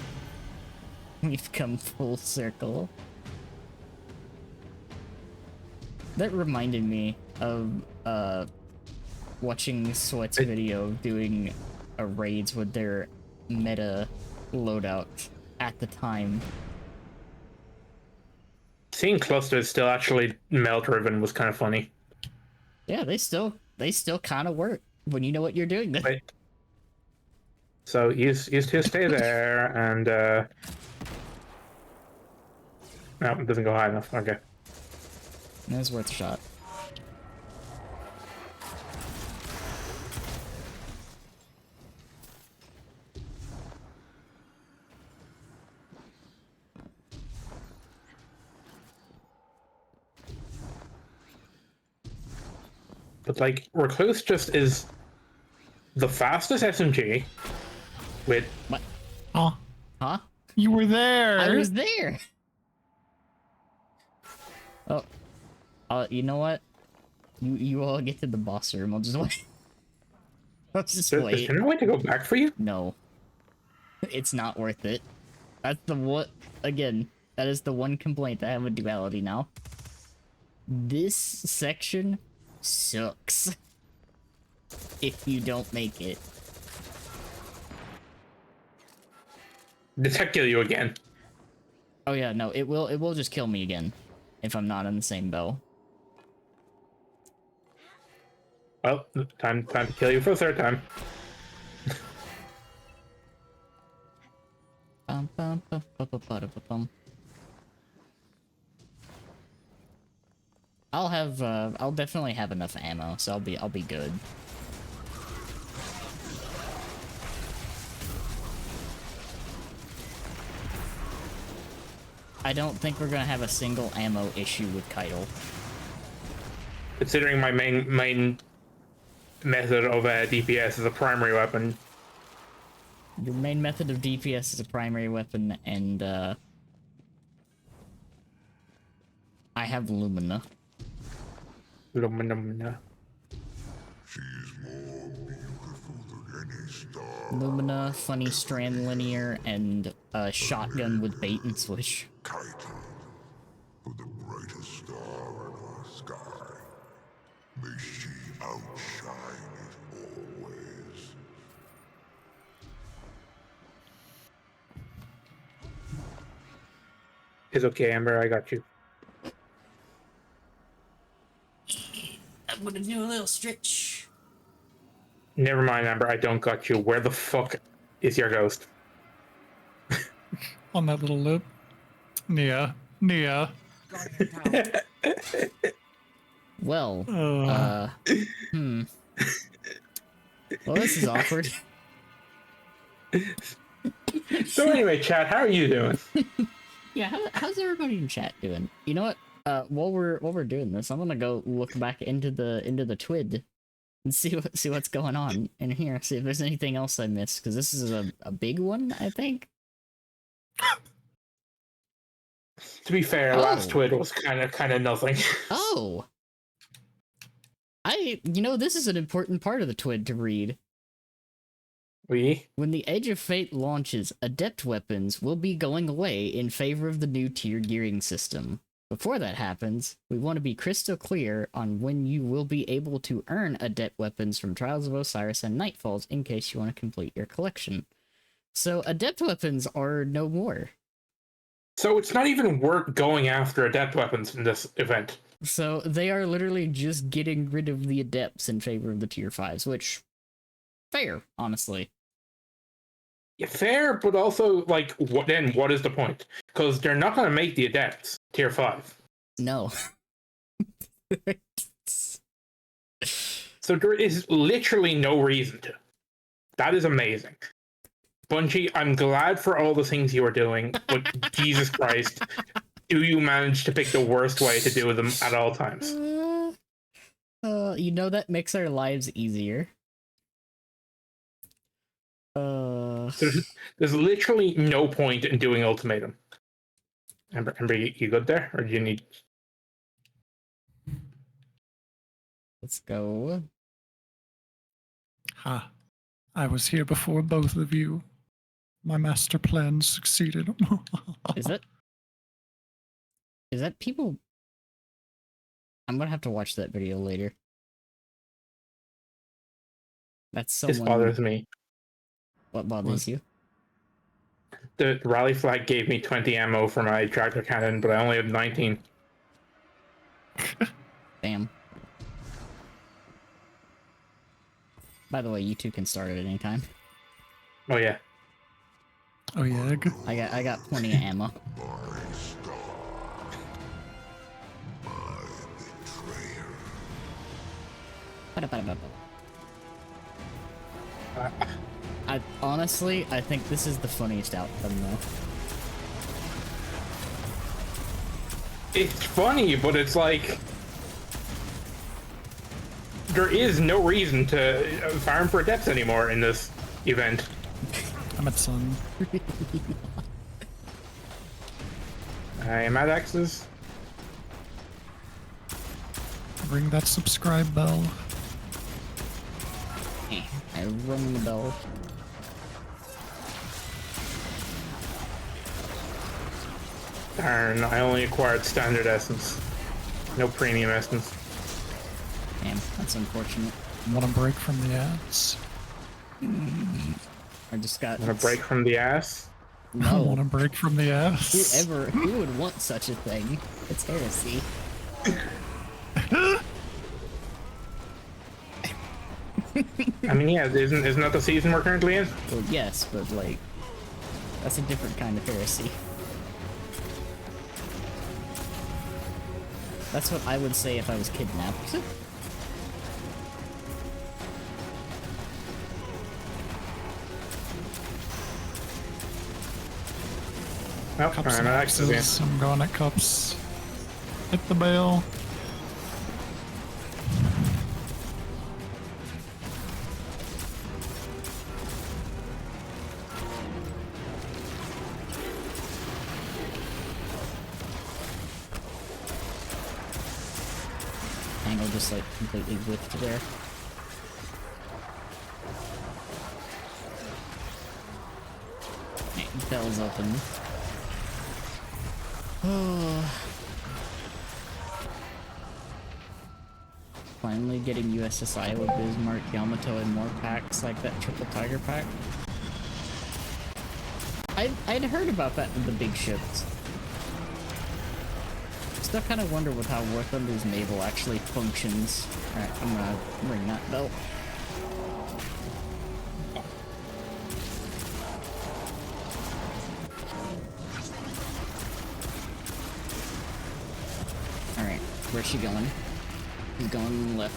We've come full circle. That reminded me of watching Sweat's video doing raids with their meta loadout at the time. Seeing clusters still actually melt-driven was kind of funny. Yeah, they still kind of work when you know what you're doing. Wait. So use to stay there, and no, it doesn't go high enough. Okay. That's worth a shot. But like Recluse just is the fastest SMG with What? Oh, Huh? you were there. I was there. Oh, you know what? You all get to the boss room. I'll just wait. I'll just is wait. there no way to go back for you? No, it's not worth it. That's the what? Again, that is the one complaint I have with Duality now. This section sucks. If you don't make it. Detect kill you again. Oh yeah, no, it will just kill me again if I'm not in the same bell. Well, time to kill you for a third time. Bum, bum, bum, bum, bum, bum, bum, bum. I'll definitely have enough ammo, so I'll be good. I don't think we're gonna have a single ammo issue with Keitel. Considering my main method of DPS is a primary weapon. Your main method of DPS is a primary weapon, and I have Lumina. Lumina. Lumina, Funny Strand Linear, and a shotgun with bait and switch. Titan, for the brightest star in our sky. May she outshine it always. It's okay, Amber, I got you. I'm gonna do a little stretch. Never mind, Amber, I don't got you. Where the fuck is your ghost? On that little lip. Nia. Guardian down. Well, Uh. Well, this is awkward. So anyway, chat, how are you doing? Yeah, how's everybody in chat doing? You know what? While we're doing this, I'm gonna go look back into the TWID and see what's going on in here. See if there's anything else I missed, because this is a big one, I think. To be fair, last TWID was kind of nothing. Oh, this is an important part of the TWID to read. When the Edge of Fate launches, adept weapons will be going away in favor of the new tier gearing system. Before that happens, we want to be crystal clear on when you will be able to earn adept weapons from Trials of Osiris and Nightfalls in case you want to complete your collection. So adept weapons are no more. So it's not even worth going after adept weapons in this event. So they are literally just getting rid of the adepts in favor of the tier 5s, which, fair, honestly. Yeah, fair, but also, like, what is the point? Because they're not going to make the adepts tier 5. No. So there is literally no reason to. That is amazing. Bungie, I'm glad for all the things you are doing, but Jesus Christ, do you manage to pick the worst way to do them at all times? That makes our lives easier. There's literally no point in doing ultimatum. Amber, you good there, or do you need? Let's go. Ha. I was here before both of you. My master plan succeeded. Is that people? I'm gonna have to watch that video later. That's someone. This bothers me. What bothers you? The rally flag gave me 20 ammo for my tractor cannon, but I only have 19. Damn. By the way, you two can start at any time. Oh yeah. Oh yeah. I got plenty of ammo. I think this is the funniest outcome, though. It's funny, but it's like there is no reason to farm for adepts anymore in this event. I'm at sun. I am at X's. Ring that subscribe bell. I rung the bell. Darn, I only acquired standard essence. No premium essence. Damn, that's unfortunate. Want a break from the ads? I just got. Want a break from the ass? I want a No. break from the ads. Who would want such a thing? It's heresy. I mean, yeah, isn't that the season we're currently in? Well, yes, but like, That's a different kind of heresy. That's what I would say if I was kidnapped. Oh, Cups and I'm actually. axes. I'm going at cups. Hit the bell. Angle just like completely whiffed there. Okay, bell's open. Oh. Finally getting USSI with Bismarck, Yamato, and more packs like that Triple Tiger pack. I'd heard about that with the big ships. Still kind of wonder with how War Thunder's naval actually functions. Alright, I'm gonna ring that bell. Alright, where's she going? She's going left.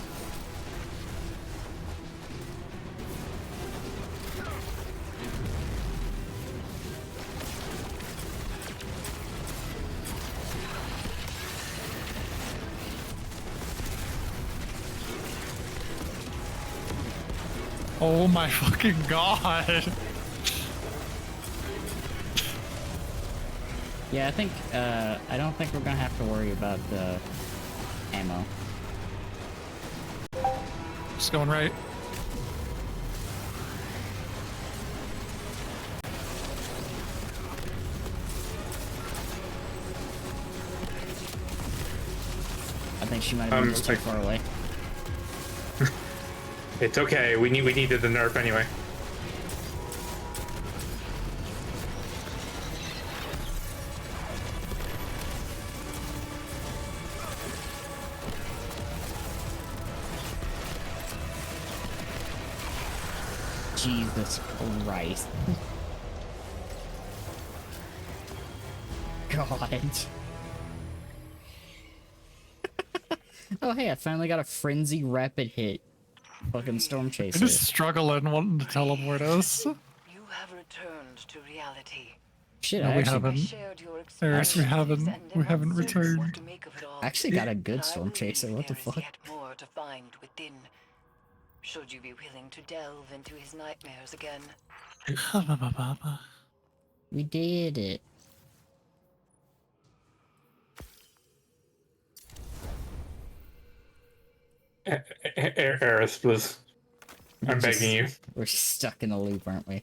Oh my fucking god. Yeah, I don't think we're gonna have to worry about the ammo. Just going right. I think she might have been just too far away. It's okay. We needed the nerf anyway. Jesus Christ. God. Oh hey, I finally got a frenzy rapid hit. Fucking storm We're chaser. just struggling wanting to teleport us. You have returned to reality. Shit, No, I we actually, haven't. Shared your Eris, we experiences, haven't. and We am haven't uncertain what returned. to make of it all. actually got a good I storm chaser. believe What the there is fuck? yet more to find within. Should you be willing to delve into his nightmares again? We did it. Eris, please. I'm begging you. We're stuck in a loop, aren't we?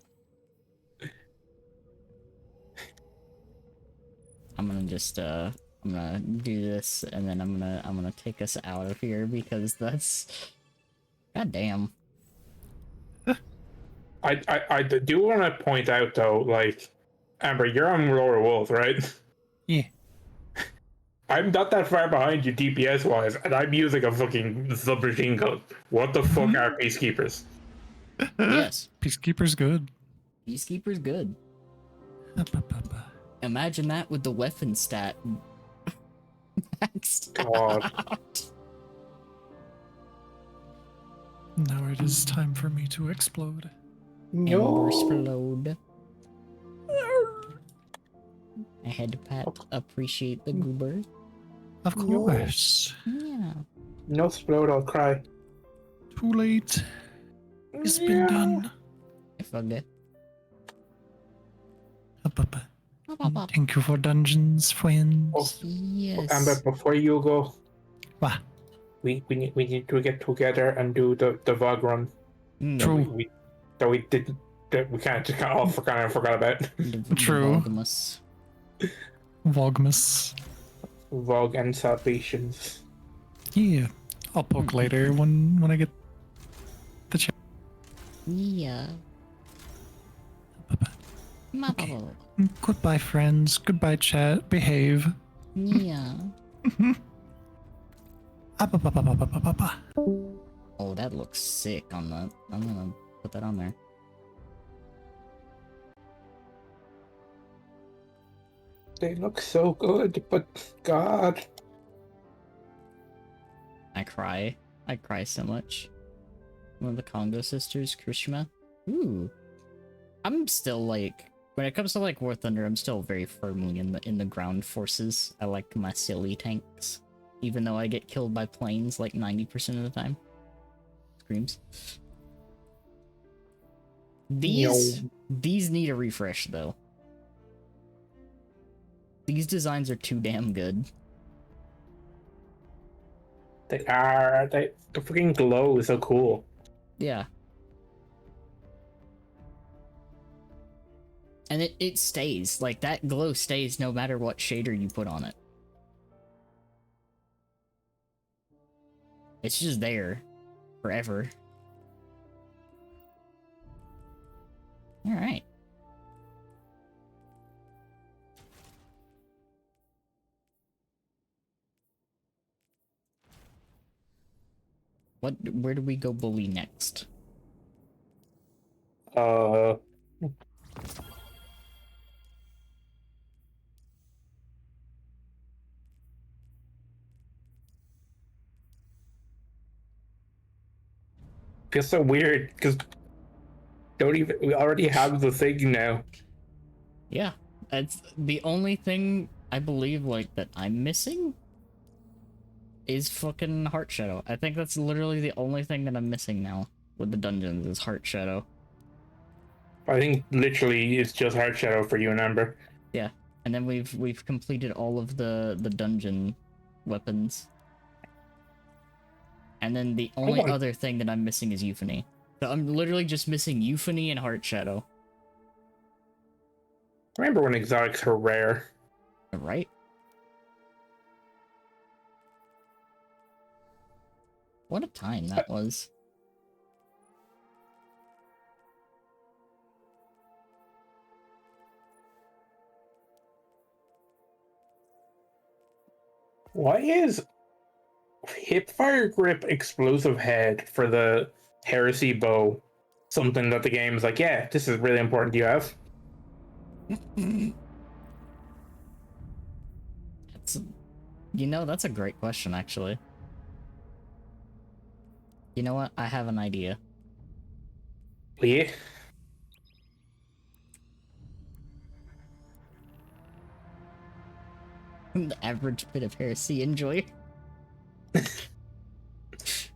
I'm gonna just I'm gonna do this and then I'm gonna take us out of here because that's god damn. I do want to point out though, like, Amber, you're on Lower Wolf, right? Yeah. I'm not that far behind you DPS wise, and I'm using a fucking submachine gun. What the fuck are peacekeepers? Yes. Peacekeeper's good. Peacekeeper's good. Imagine that with the weapon stat maxed God. out. Now it is time for me to explode. Ember explode. I had to appreciate the goober. Of course. Yeah. No explode, I'll cry. Too late. It's been done. I forget. Thank you for dungeons, friends. Oh, Yes. Amber, before you go, What? we need to get together and do the VOG run. True. That we did. That we kind of forgot about. True. Vogmus. Vogmus. VOG and Salvations. Yeah. I'll poke later when I get the chance. Yeah. Okay. Goodbye, friends. Goodbye, chat. Behave. Yeah. Ba-ba-ba-ba-ba-ba-ba. Oh, that looks sick on that. I'm gonna put that on there. They look so good, but God. I cry. I cry so much. One of the Congo sisters, Krishima. Ooh. I'm still like, when it comes to like War Thunder, I'm still very firmly in the ground forces. I like my silly tanks, even though I get killed by planes like 90% of the time. Screams. These need a refresh though. These designs are too damn good. They are. The freaking glow is so cool. Yeah. And it stays. Like, that glow stays no matter what shader you put on it. It's just there. Forever. Alright. Where do we go bully next? Feels so weird because we already have the thing now. Yeah. That's the only thing I believe, like, that I'm missing is fucking Heart Shadow. I think that's literally the only thing that I'm missing now with the dungeons is Heart Shadow. I think literally it's just Heart Shadow for you and Amber. Yeah. And then we've completed all of the dungeon weapons. And then the only other thing that I'm missing is Euphony. So I'm literally just missing Euphony and Heart Shadow. Remember when exotics were rare? Right? What a time that was. Why is Hipfire Grip Explosive Head for the Heresy Bow something that the game is like, yeah, this is really important, you have? That's a great question, actually. You know what? I have an idea. Yeah. The average bit of heresy enjoy.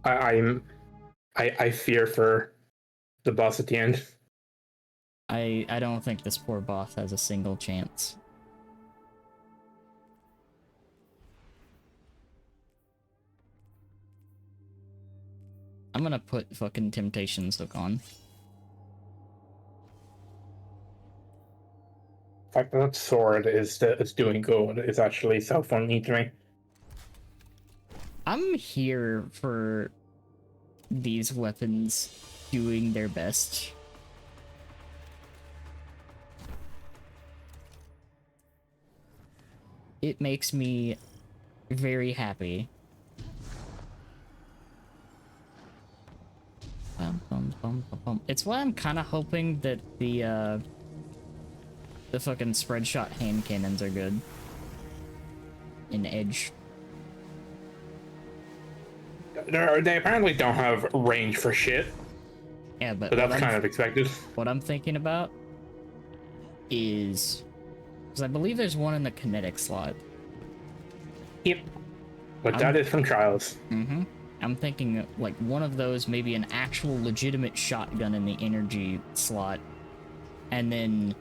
I fear for the boss at the end. I don't think this poor boss has a single chance. I'm gonna put fucking Temptations Hook on. The fact that sword is doing good is actually so funny to me. I'm here for these weapons doing their best. It makes me very happy. It's why I'm kind of hoping that the fucking spread shot hand cannons are good in Edge. They apparently don't have range for shit. Yeah, but that's kind of expected. What I'm thinking about is, because I believe there's one in the kinetic slot. Yep. But that is from Trials. Mm-hmm. I'm thinking like one of those, maybe an actual legitimate shotgun in the energy slot, and then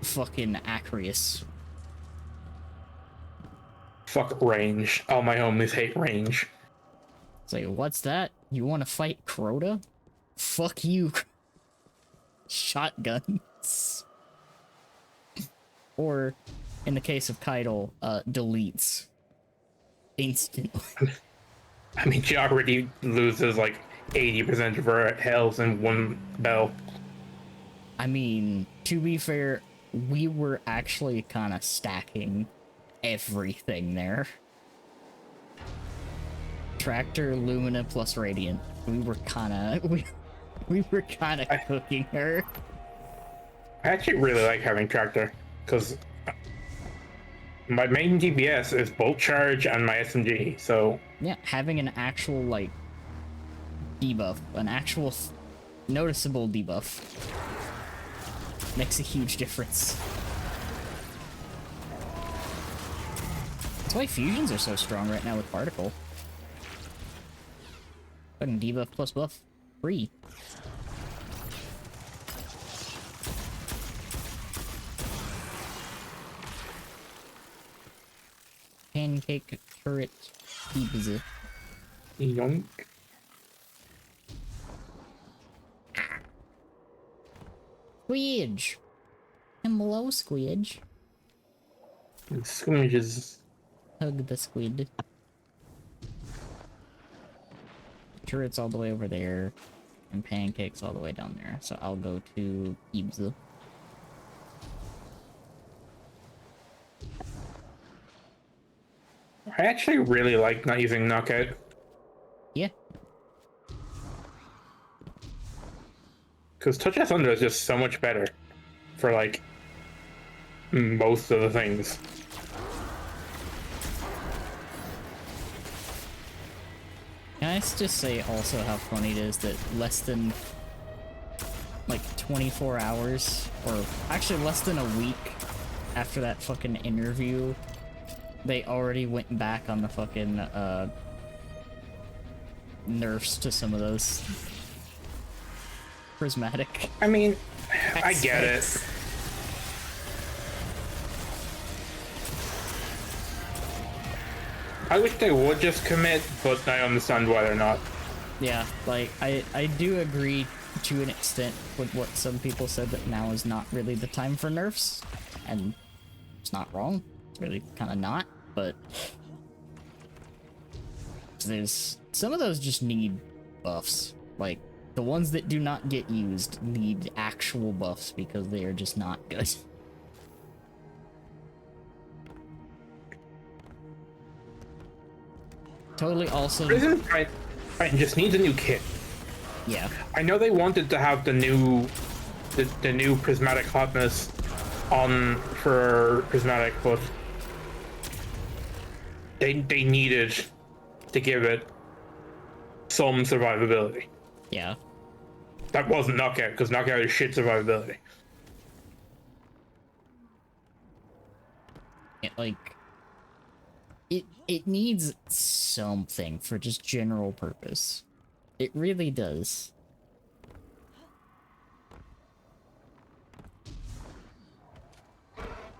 fucking Acreus. Fuck range. All my homies hate range. It's like, what's that? You want to fight Crota? Fuck you. Shotguns. Or, in the case of Keitel, deletes. Instantly. I mean, she already loses like 80% of her health in one bell. I mean, to be fair, we were actually kind of stacking everything there. Tractor, Lumina, plus Radiant. We were kind of we were kind of cooking her. I actually really like having Tractor because my main DPS is bolt charge and my SMG, so Yeah, having an actual, like, debuff, an actual noticeable debuff, makes a huge difference. That's why fusions are so strong right now with Particle. Fucking debuff plus buff. Free. Pancake turret pizza. yoink. Squidge! Hello, Squidge. Scrimmages. Hug the squid. Turret's all the way over there, and Pancake's all the way down there, so I'll go to pizza. I actually really like not using knockout. Yeah. Because Touch of Thunder is just so much better for, like, most of the things. Can I just say also how funny it is that less than, like, 24 hours, or actually less than a week after that fucking interview, they already went back on the fucking, nerfs to some of those prismatic. I mean, I get it. aspects. I wish they would just commit, but I understand why they're not. Yeah, like, I do agree to an extent with what some people said, that now is not really the time for nerfs, and it's not wrong. It's really kind of not, but there's some of those just need buffs. Like, the ones that do not get used need actual buffs because they are just not good. Totally also... Prison Titan just needs a new kit. Yeah. I know they wanted to have the new prismatic hotness on for prismatic, but they needed to give it some survivability. Yeah. That wasn't knockout, because knockout is shit survivability. It needs something for just general purpose. It really does.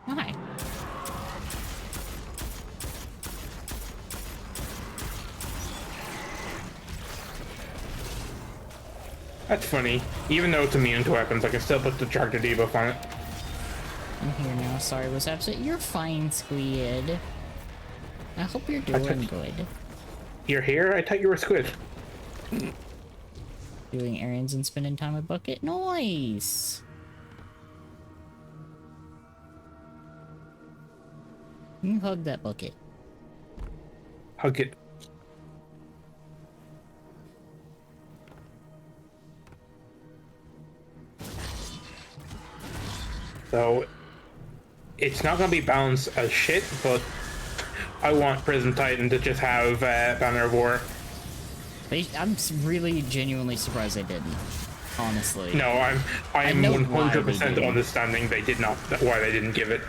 Hi. That's funny. Even though it's immune to weapons, I can still put the character debuff on it. I'm here now. Sorry, was absent. You're fine, Squid. I hope you're doing good. You're here? I thought you were Squid. Doing errands and spending time with Bucket. Nice. You hug that Bucket. Hug it. So, it's not gonna be balanced as shit, but I want Prison Titan to just have Banner of War. I'm really genuinely surprised they didn't. Honestly. No, I'm know why they 100% didn't. understanding they did not. Why they didn't give it.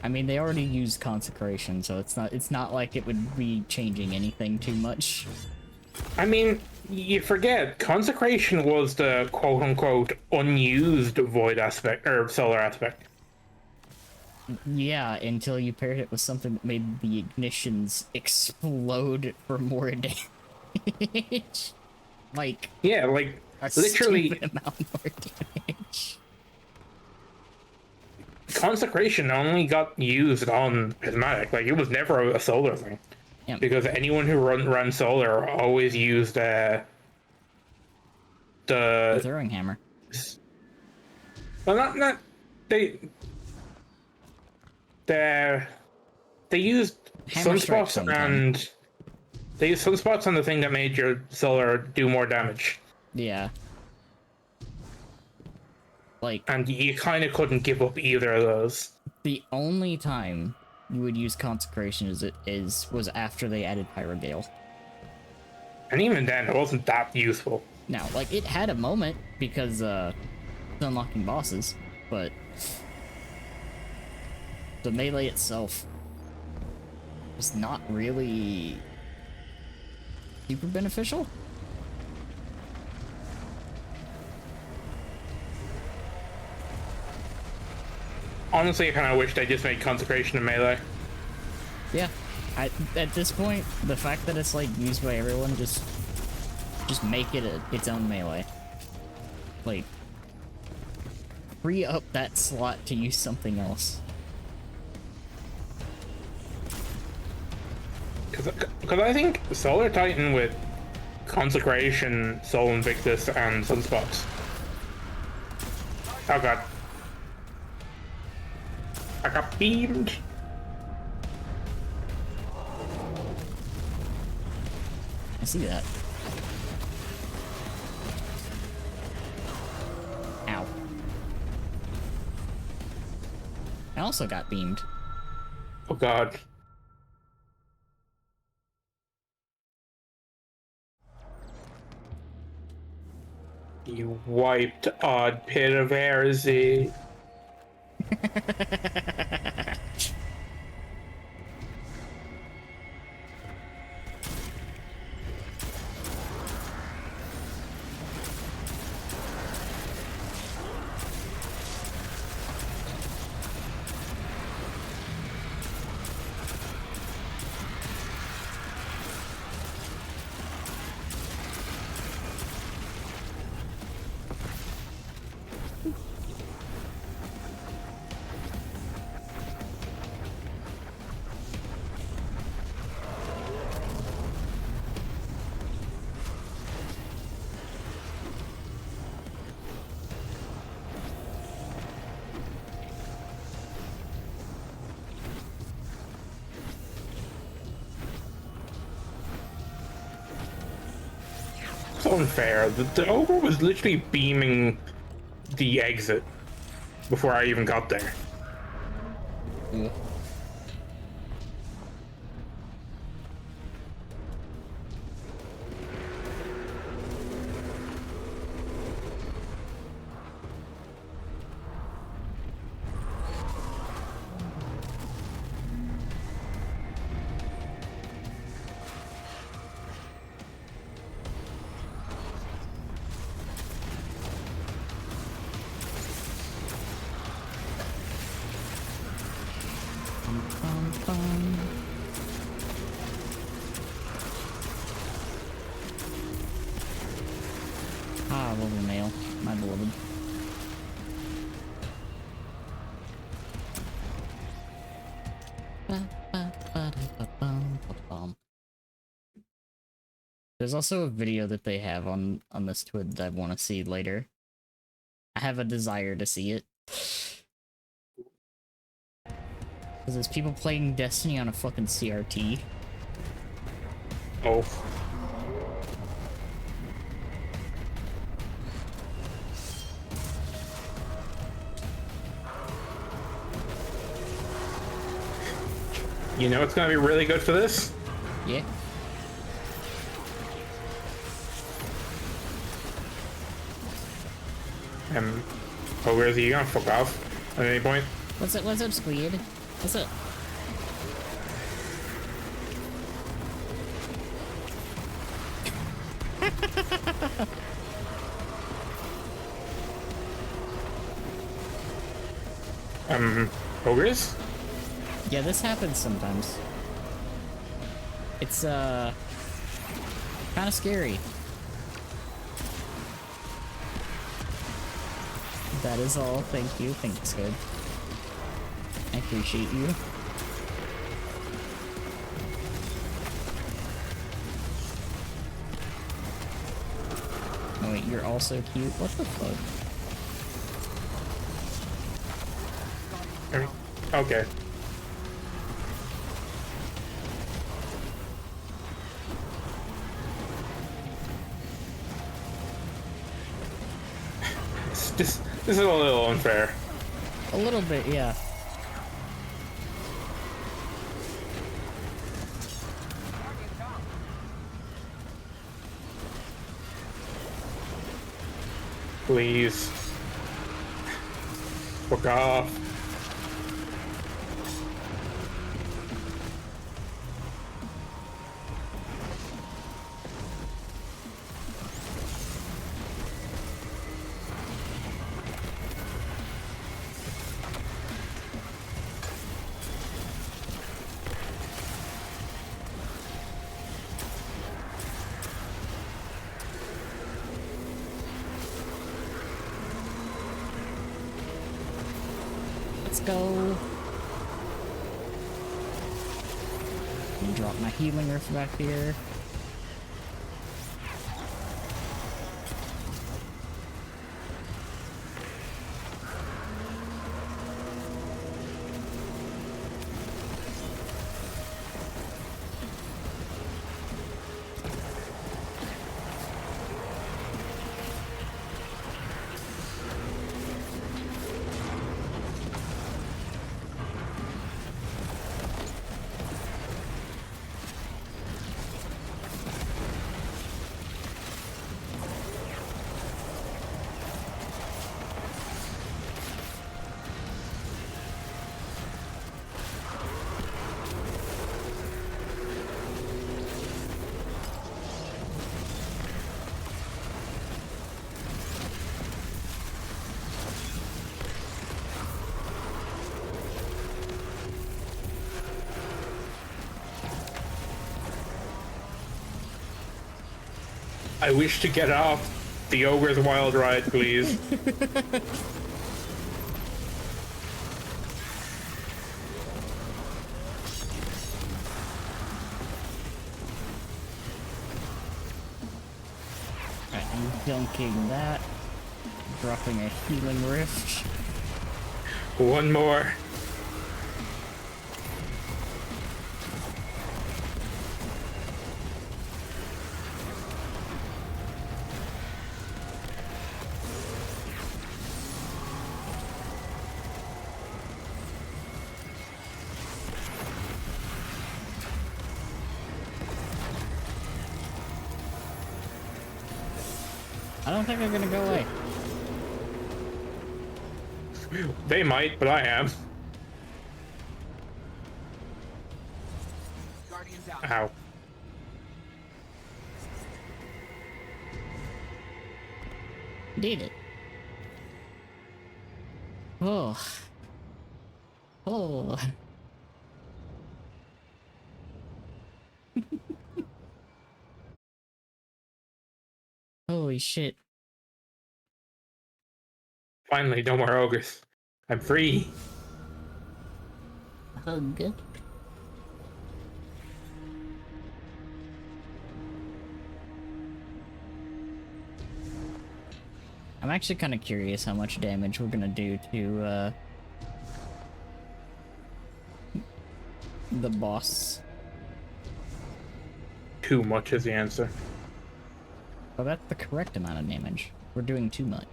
I mean, they already used Consecration, so it's not like it would be changing anything too much. I mean, you forget, Consecration was the quote-unquote unused Void aspect, or Solar aspect. Yeah, until you paired it with something that made the ignitions explode for more damage. Like, Yeah, like, a literally, stupid amount more damage. Consecration only got used on Prismatic. Like, it was never a Solar thing. Yeah. Because anyone who ran Solar always used The the throwing hammer. well, not they used Hammer strike sunspots sometime. and they used sunspots on the thing that made your Solar do more damage. Yeah. Like, And you kind of couldn't give up either of those. the only time you would use consecration was after they added Pyrogale. And even then, it wasn't that useful. Now, like, it had a moment because it's unlocking bosses, but the melee itself was not really super beneficial. Honestly, I kind of wish they just made consecration a melee. Yeah, at this point, the fact that it's like used by everyone, just make it its own melee. Like, free up that slot to use something else. Because I think Solar Titan with consecration, Soul Invictus, and Sunspots. Oh god. I got beamed. I see that. Ow. I also got beamed. Oh god. You wiped odd pit of heresy. It's unfair. The ogre was literally beaming the exit before I even got there. Yeah. Ah, little male, my beloved. There's also a video that they have on this twid that I want to see later. I have a desire to see it. Because there's people playing Destiny on a fucking CRT. Oh. You know it's gonna be really good for this? Yeah. Oh, where is he? You gonna fuck off at any point? What's up, Squid? What's up? Ogres? Yeah, this happens sometimes. It's, kind of scary. That is all. Thank you. Thanks, good. I appreciate you. Oh wait, you're also cute? What the fuck? Okay. This is a little unfair. A little bit, yeah. Please. Fuck off. Let's go. Let me drop my healing rift back here. I wish to get off the ogre's wild ride, please. Alright, I'm dunking that. Dropping a healing rift. One more. I don't think they're gonna go away. They might, but I am. Guardians out. Ow. Did it. Oh. Oh. Holy shit. Finally, no more ogres. I'm free. Hug. I'm actually kind of curious how much damage we're gonna do to the boss. Too much is the answer. Oh, that's the correct amount of damage. We're doing too much.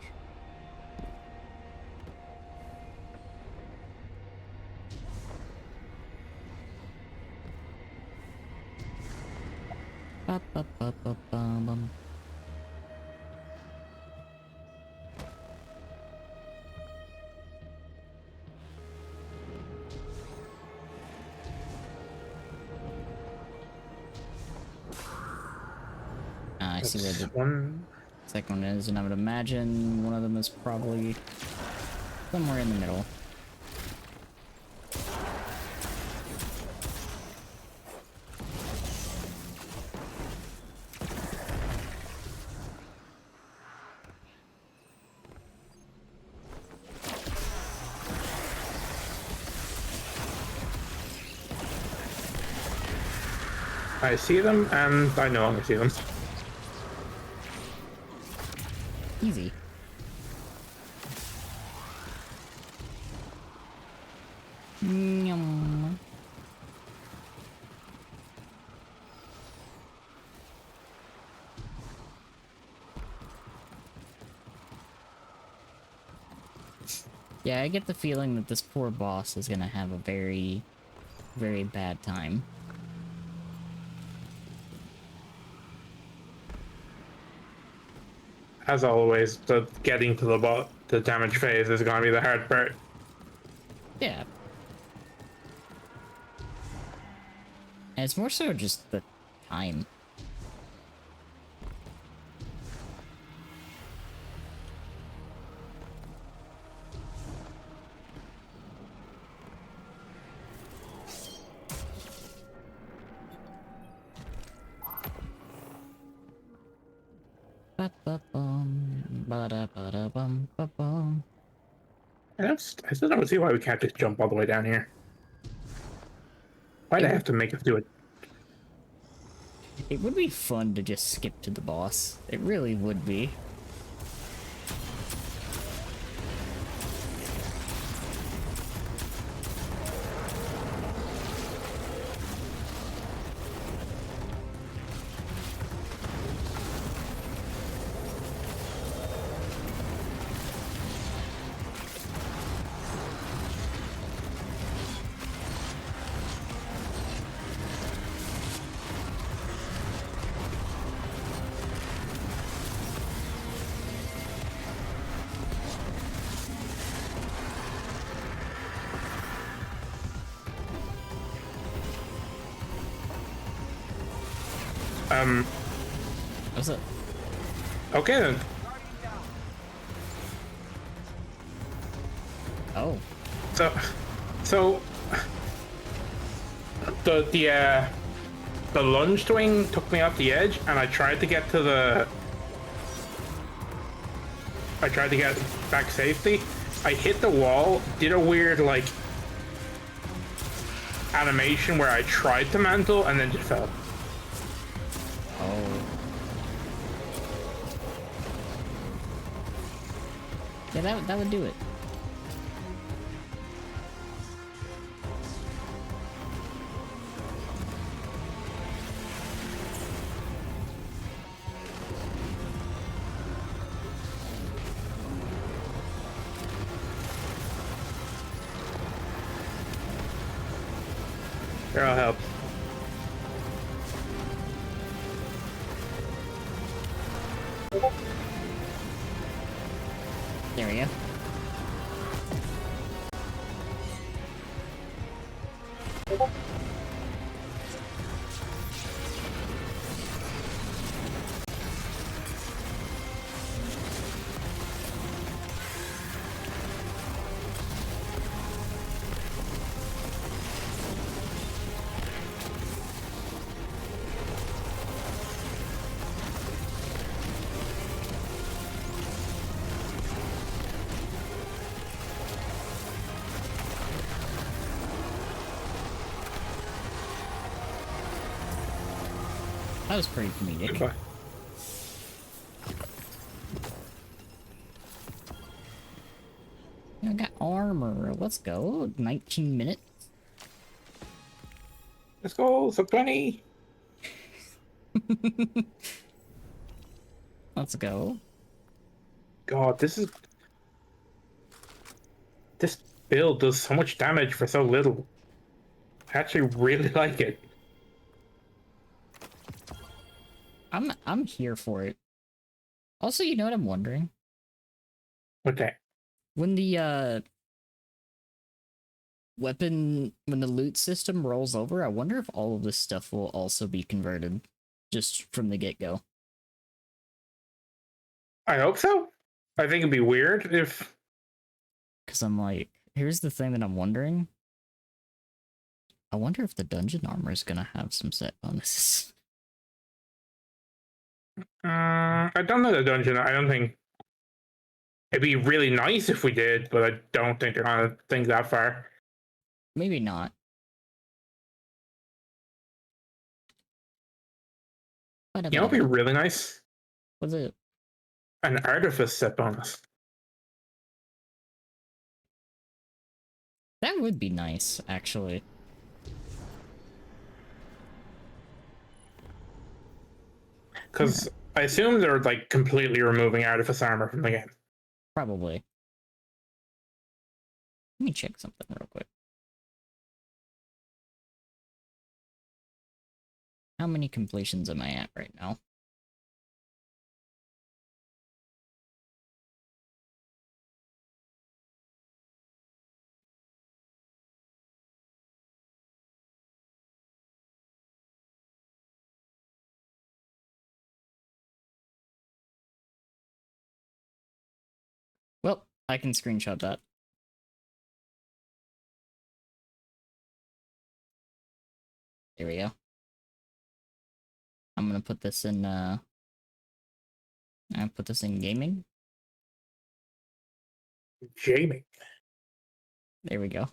Ba, ba, ba, ba, ba, bum. I see where the One. second one is, and I would imagine one of them is probably somewhere in the middle. I see them, and I know I see them. Easy. Yum. Yeah, I get the feeling that this poor boss is gonna have a very, very bad time. As always, the getting to the damage phase is going to be the hard part. Yeah. And it's more so just the time. Ba-ba-bum, ba-da-ba-da-bum, ba-bum. I still don't see why we can't just jump all the way down here. Why'd I have to make us do it? It would be fun to just skip to the boss. It really would be. What's up? Okay then. Oh. So the lunge swing took me off the edge, and I tried to get back safely. I hit the wall, did a weird like animation where I tried to mantle and then just fell. Oh. Yeah, that would do it. Here, I'll help. There we go. That was pretty comedic. Goodbye. I got armor. Let's go. 19 minutes. Let's go. So 20. Let's go. God, this build does so much damage for so little. I actually really like it. I'm here for it. Also, you know what I'm wondering? Okay. When the when the loot system rolls over, I wonder if all of this stuff will also be converted just from the get-go. I hope so. I think it'd be weird if... Because I'm like, here's the thing that I'm wondering. I wonder if the dungeon armor is gonna have some set bonuses. I don't know the dungeon. I don't think... It'd be really nice if we did, but I don't think they're gonna think that far. Maybe not. You know what'd be really nice? What's it? An artifice set bonus. That would be nice, actually. Because I assume they're like completely removing artifice armor from the game. Probably. Let me check something real quick. How many completions am I at right now? Well, I can screenshot that. There we go. I'm gonna put this in, I'll put this in gaming. Jamie. There we go.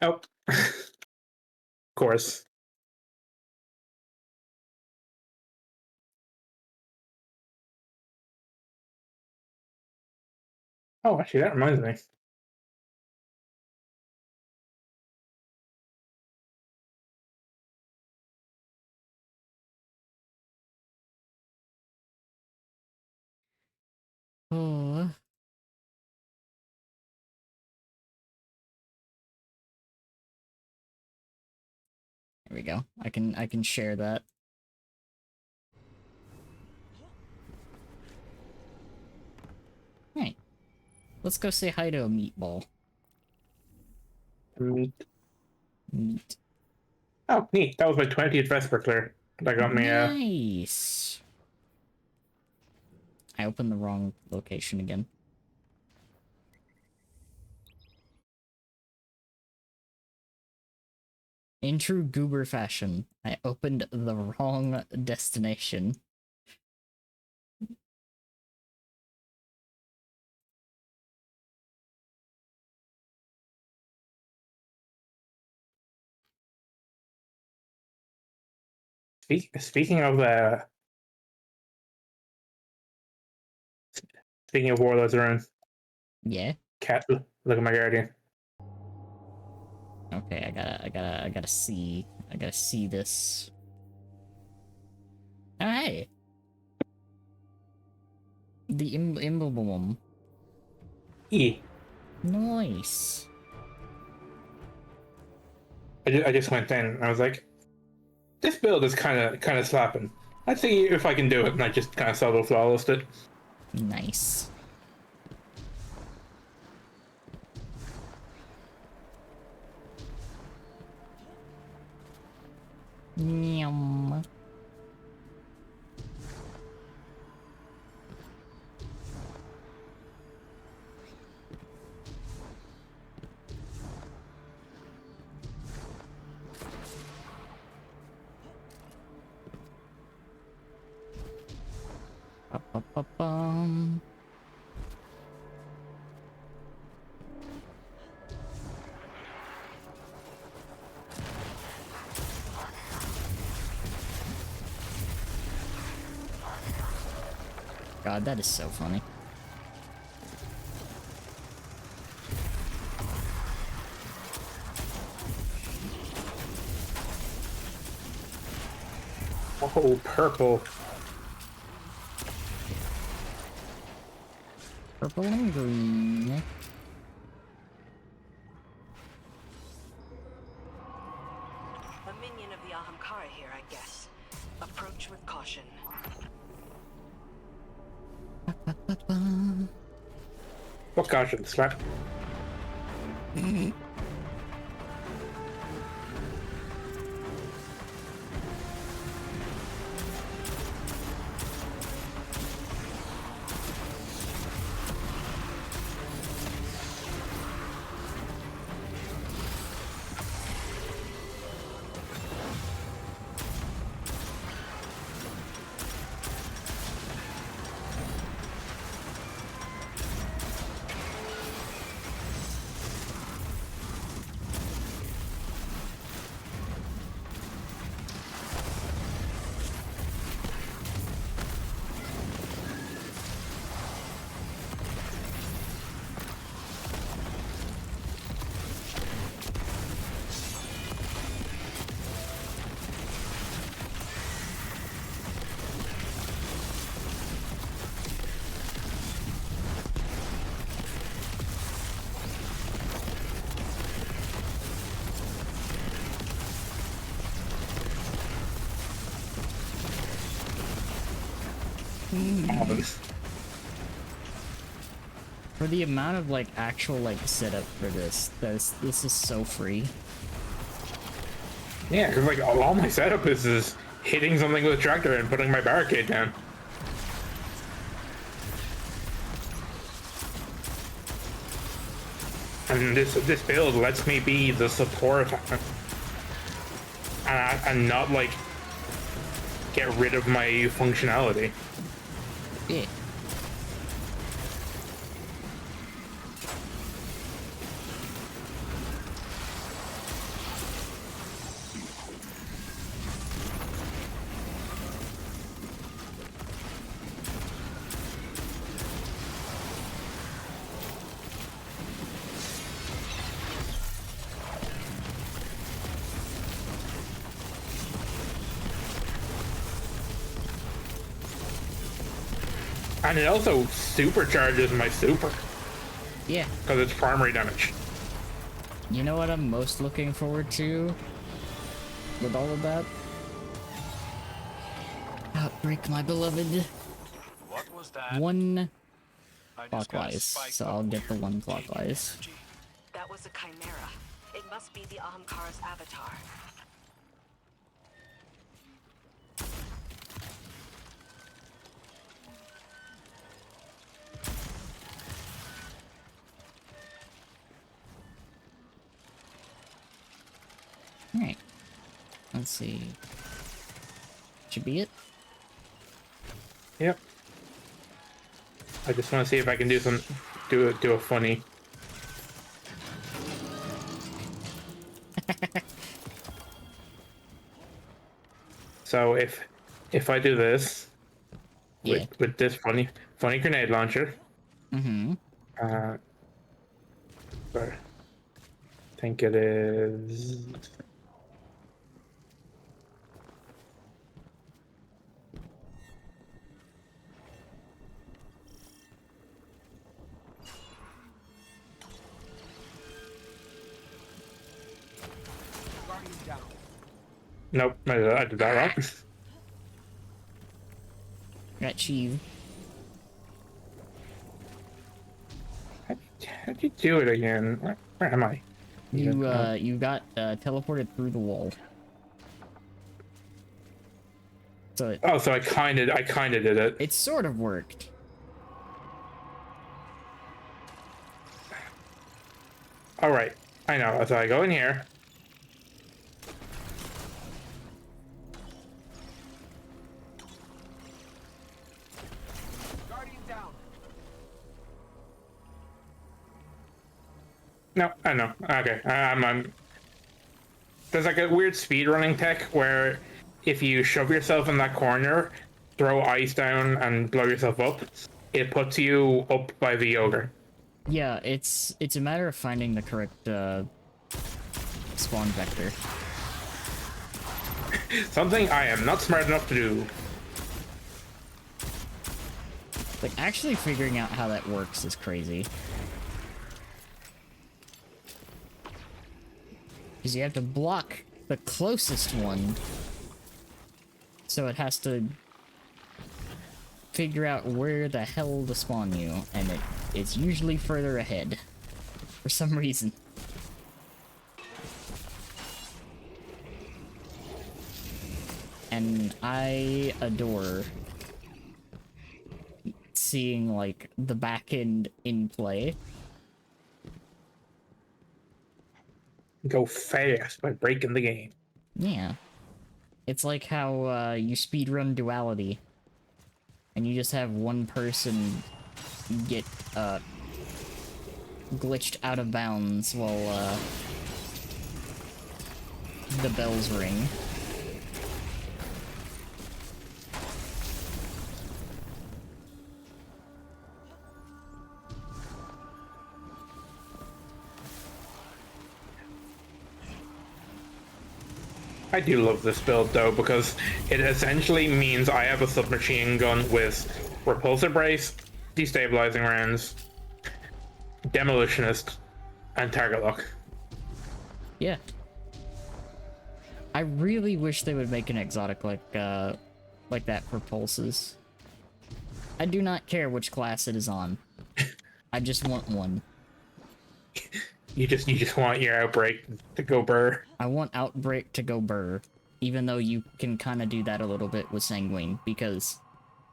Oh. Of course. Oh, actually, that reminds me. Oh. There we go. I can share that. Hey. Let's go say hi to a meatball. Meat. Meat. Oh, neat. That was my 20th Vesper clear. That got me, Nice. I opened the wrong location again. In true Goober fashion, I opened the wrong destination. Speaking of speaking of Warlords Rune, Yeah. cat, look at my guardian. Okay, I gotta see this. Oh, hey! The emblem. E. Nice. I just went in and I was like, this build is kind of slapping. Let's see if I can do it, and I just kind of solo flawlessed it. Nice. Yum. Ba-ba-ba-bum. God, that is so funny. Oh, purple. Purple and green. A minion of the Ahamkara here, I guess. Approach with caution. Ba-ba-bum. What caution? Slap. For the amount of like actual like setup for this is so free. Yeah, because like all my setup is hitting something with a tractor and putting my barricade down. And this build lets me be the support and not like get rid of my functionality. Yeah. And it also supercharges my super Yeah. because it's primary damage. You know what I'm most looking forward to with all of that? Outbreak, my beloved. What was that? One I just got a clockwise, spike so up I'll get here. the one Gaining clockwise. energy. That was a chimera. It must be the Ahamkara's avatar. Alright. Let's see. Should be it. Yep. I just want to see if I can do a funny. So if I do this Yeah. with this funny grenade launcher, Mm-hmm. where I think it is. Guardian down. Nope, I did that wrong. Got Cheeve. How'd you do it again? Where am I? You got teleported through the wall. So So I kind of did it. it sort of worked. All right, I know. So I go in here. Guardian down. No, I know. Okay, I'm. There's like a weird speedrunning tech where if you shove yourself in that corner, throw ice down, and blow yourself up, it puts you up by the ogre. Yeah, it's a matter of finding the correct spawn vector. Something I am not smart enough to do. Like actually figuring out how that works is crazy. Because you have to block the closest one. So it has to figure out where the hell to spawn you, and it's usually further ahead. For some reason. And I adore seeing, like, the back end in play. Go fast by breaking the game. Yeah. It's like how you speedrun Duality. And you just have one person get glitched out of bounds while the bells ring. I do love this build though because it essentially means I have a submachine gun with repulsor brace, destabilizing rounds, demolitionist, and target lock. Yeah. I really wish they would make an exotic like that for pulses. I do not care which class it is on. I just want one. You just want your outbreak to go burr. I want Outbreak to go burr, even though you can kind of do that a little bit with Sanguine, because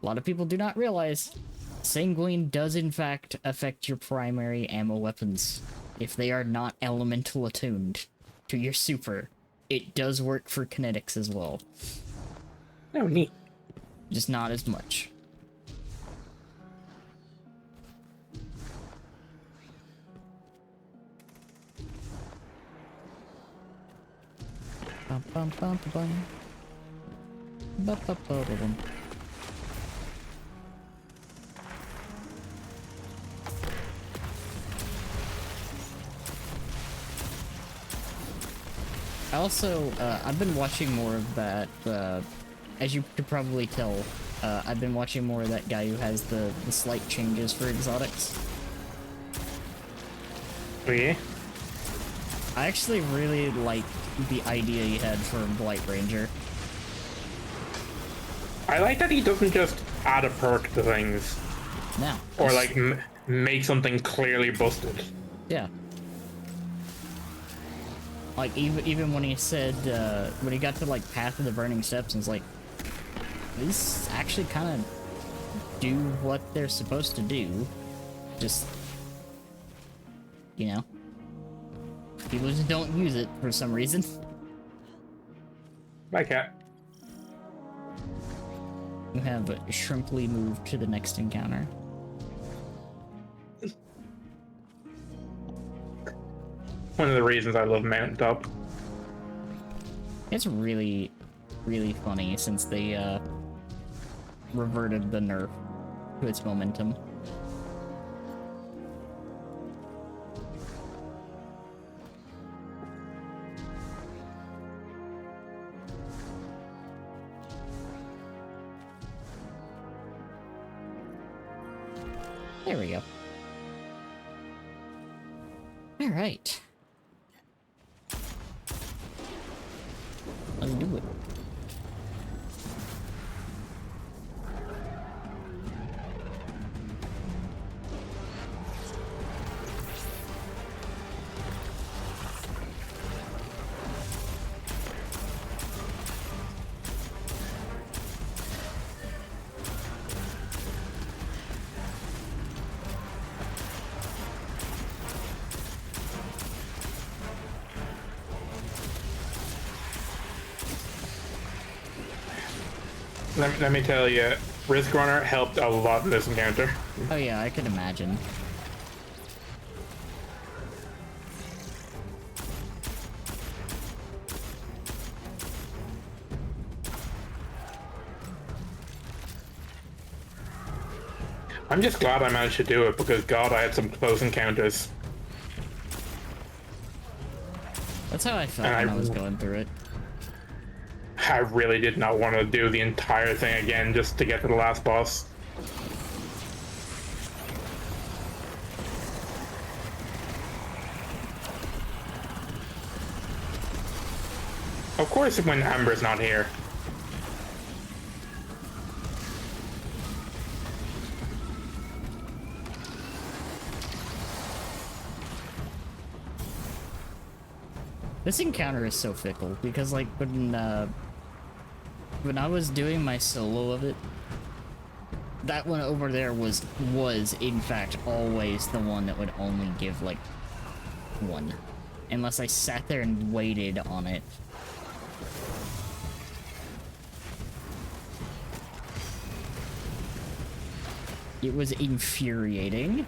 a lot of people do not realize Sanguine does in fact affect your primary ammo weapons. If they are not elemental attuned to your super, it does work for kinetics as well. Oh, neat. Just not as much. Bum, bum, bum, bum. Ba, ba, ba, ba, bum. I also, I've been watching more of that, as you could probably tell, I've been watching more of that guy who has the slight changes for exotics. Oh, yeah? I actually really like the idea he had for Blight Ranger. I like that he doesn't just add a perk to things. Now. Or, like, make something clearly busted. Yeah. Like, even when he said, when he got to, like, Path of the Burning Steps, and it's like, these actually kind of do what they're supposed to do. Just, you know. People just don't use it for some reason. Bye, cat. You have Shrimply move to the next encounter. One of the reasons I love Mountaintop. It's really, really funny since they, reverted the nerf to its momentum. There we go. All right. Let's do it. Let me tell you, Risk Runner helped a lot in this encounter. Oh yeah, I can imagine. I'm just glad I managed to do it because, God, I had some close encounters. That's how I felt And when I was going through it. I really did not want to do the entire thing again just to get to the last boss. Of course, when Amber's not here. This encounter is so fickle because, like, when I was doing my solo of it, that one over there was in fact always the one that would only give like one, unless I sat there and waited on it. It was infuriating.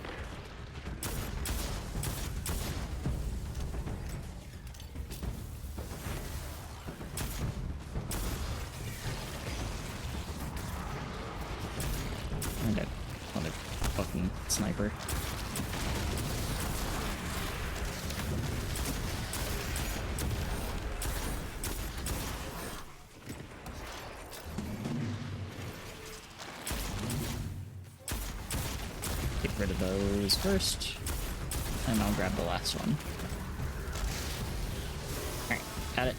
On a fucking sniper. Get rid of those first, and I'll grab the last one. Alright, got it.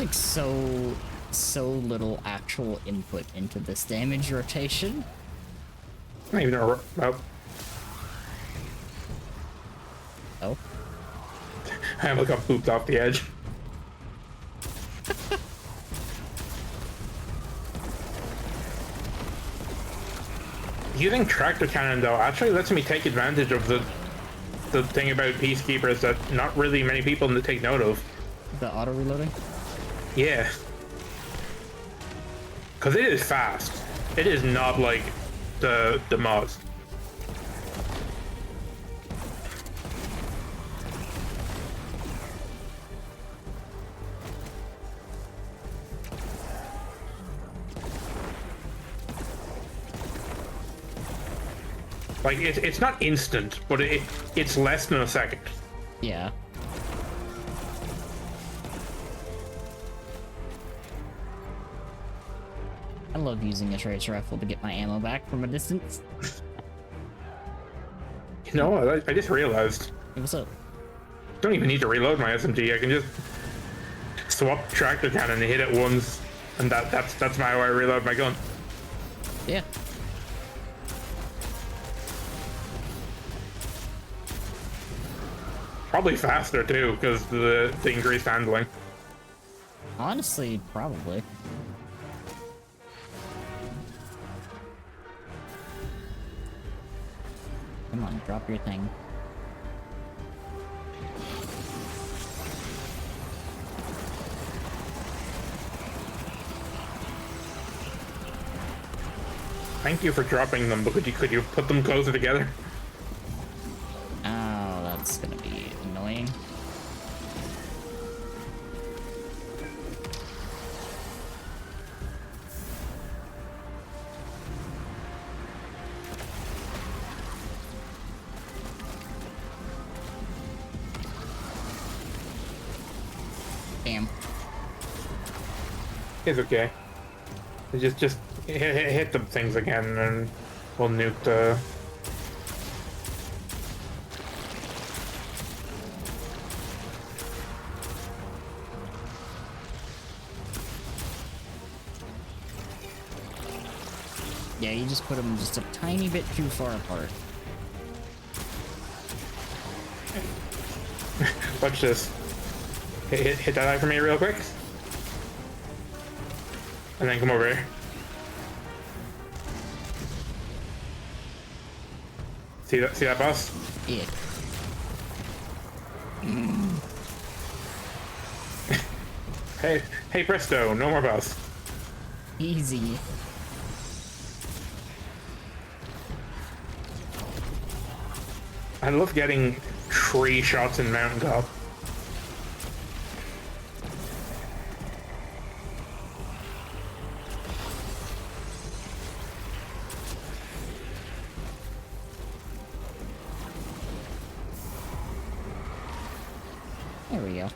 like so little actual input into this damage rotation. I don't even know. Oh, Oh, I almost got booped off the edge. Using tractor cannon though actually lets me take advantage of the thing about peacekeepers that not really many people take note of. the auto reloading. Yeah, because it is fast. It is not like the mods. Like it's not instant, but it's less than a second. Yeah. I love using a tracer rifle to get my ammo back from a distance. You know what? I just realized. Hey, what's up? Don't even need to reload my SMG. I can just swap tractor cannon and hit it once, and that's how I reload my gun. Yeah. Probably faster too, because the increased handling. Honestly, probably. Come on, drop your thing. Thank you for dropping them, but could you put them closer together? Oh, that's gonna be annoying. Damn. It's okay. Just hit the things again, and we'll nuke the. Yeah, you just put them just a tiny bit too far apart. Watch this. Hit that eye for me real quick. And then come over here. See that boss? Yeah. Hey presto, no more boss. Easy. I love getting 3 shots in mountaintop. There we go.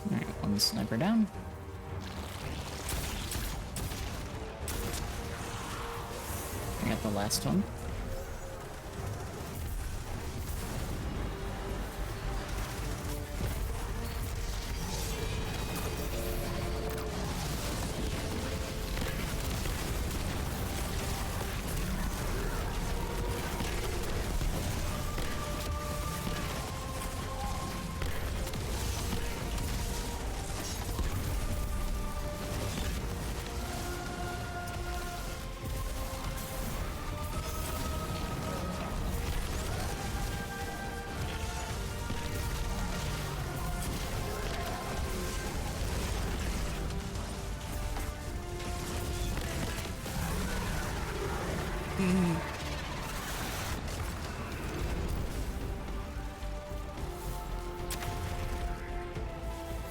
Alright, one sniper down. I got the last one.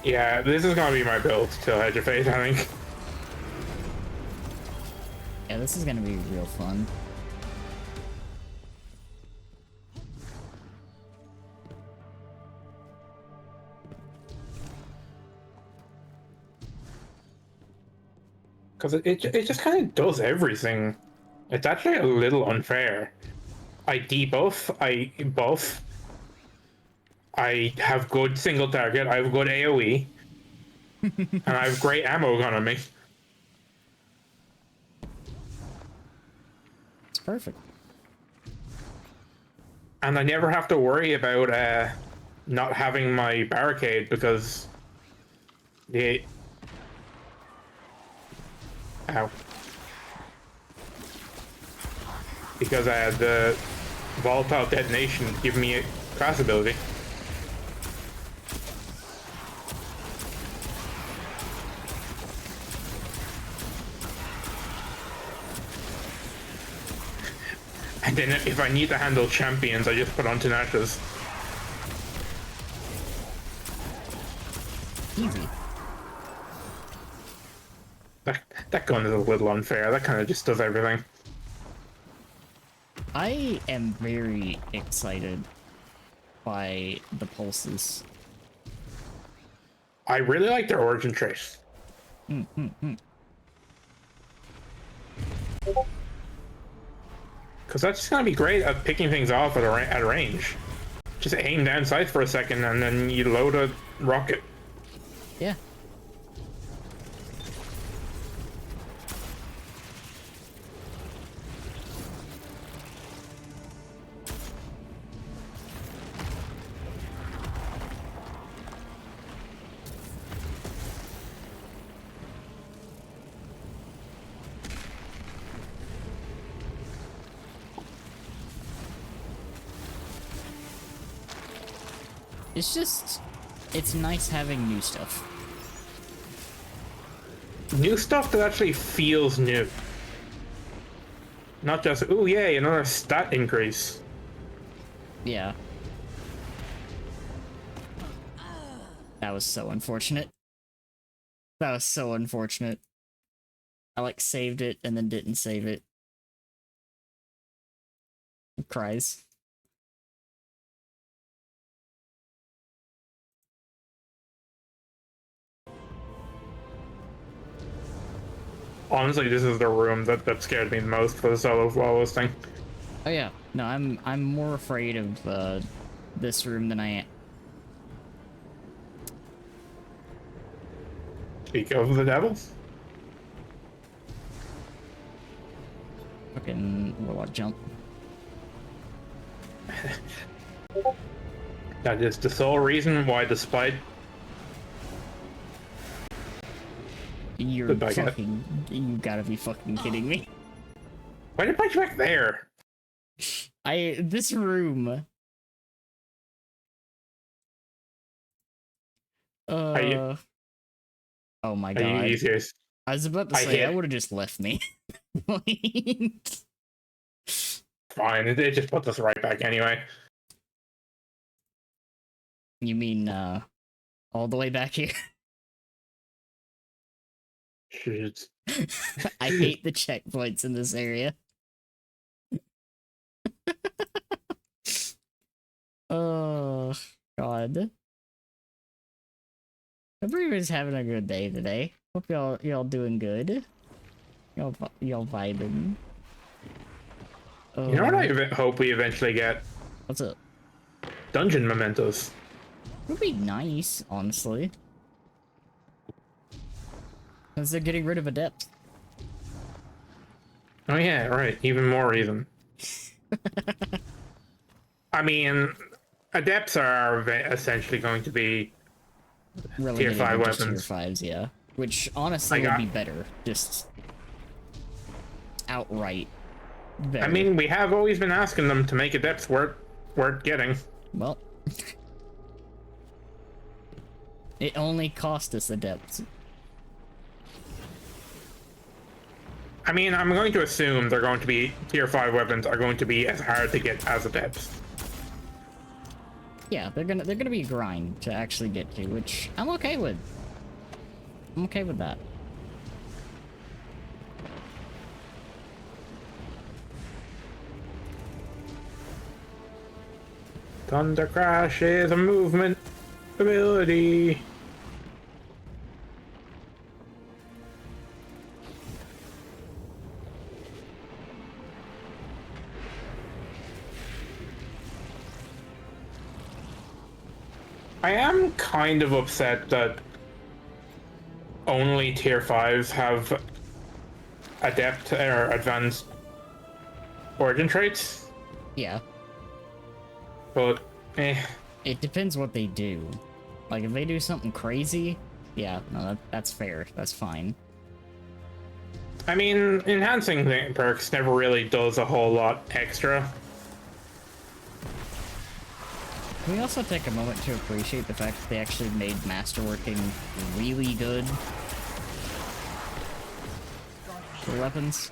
Yeah, this is gonna be my build till Edge of Fate, I think. Yeah, this is gonna be real fun. Because it just kind of does everything. It's actually a little unfair. I debuff, I buff, I have good single target, I have good AoE, and I have great ammo gun on me. It's perfect. And I never have to worry about not having my barricade because the ow. Because the volatile detonation give me a class ability. And then if I need to handle champions, I just put on Tenacious. Easy. That gun is a little unfair. That kind of just does everything. I am very excited by the pulses. I really like their origin trace. Because that's just going to be great at picking things off at a range. Just aim down sight for a second and then you load a rocket. Yeah. It's nice having new stuff. New stuff that actually feels new. Not just, ooh, yay, another stat increase. Yeah. That was so unfortunate. That was so unfortunate. I like saved it and then didn't save it. Cries. Honestly, this is the room that scared me the most for the solo flawless thing. Oh yeah, no, I'm more afraid of this room than I am. Speak of the devil. Fucking warlock jump. That is the sole reason why, despite You're Goodbye, cat. fucking. You gotta be fucking kidding me. why did I put you back there? This room. Are you Oh my are you god. serious? I was about to I say hit. that would have just left me. Fine, it just puts us right back anyway. You mean all the way back here? Shit. I hate the checkpoints in this area. Oh god. Everybody's having a good day today. Hope y'all doing good. Y'all vibing. You know what I hope we eventually get? What's up? Dungeon mementos. Would be nice, honestly. Because they're getting rid of Adept. Oh yeah, right. Even more reason. I mean, adepts are essentially going to be Relegated tier 5 to just weapons. Tier 5s, yeah. Which honestly would be better. Just outright better. I mean, we have always been asking them to make adepts worth getting. Well, it only cost us Adepts. I mean, I'm going to assume they're going to be tier 5 weapons are going to be as hard to get as adepts. Yeah, they're gonna be a grind to actually get to, which I'm okay with. I'm okay with that. Thunder Crash is a movement ability. I am kind of upset that only tier 5s have adept or advanced origin traits, Yeah, but it depends what they do. Like, if they do something crazy, yeah, no, that's fair. That's fine. I mean, enhancing perks never really does a whole lot extra. Can we also take a moment to appreciate the fact that they actually made masterworking really good for weapons?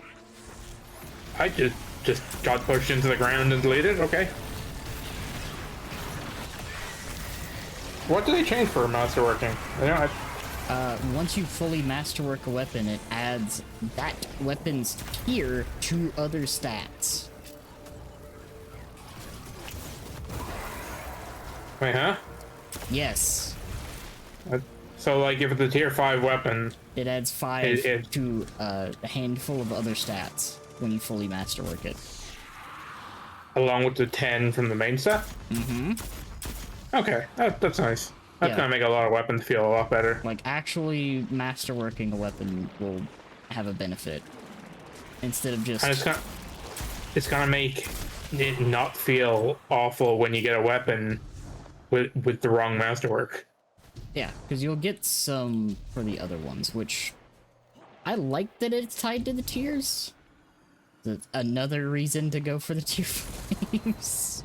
I just got pushed into the ground and deleted. Okay. What do they change for masterworking? I don't. Once you fully masterwork a weapon, it adds that weapon's tier to other stats. Wait, huh? Yes. So, like, if it's a tier 5 weapon, It adds 5 It- to a handful of other stats when you fully masterwork it. along with the 10 from the main set. Mm-hmm. Okay, that's nice. That's Yeah. gonna make a lot of weapons feel a lot better. Like, actually masterworking a weapon will have a benefit. Instead of just... And it's gonna make it not feel awful when you get a weapon with the wrong masterwork. Yeah, because you'll get some for the other ones, which... I like that it's tied to the tiers. That's another reason to go for the tier 5s.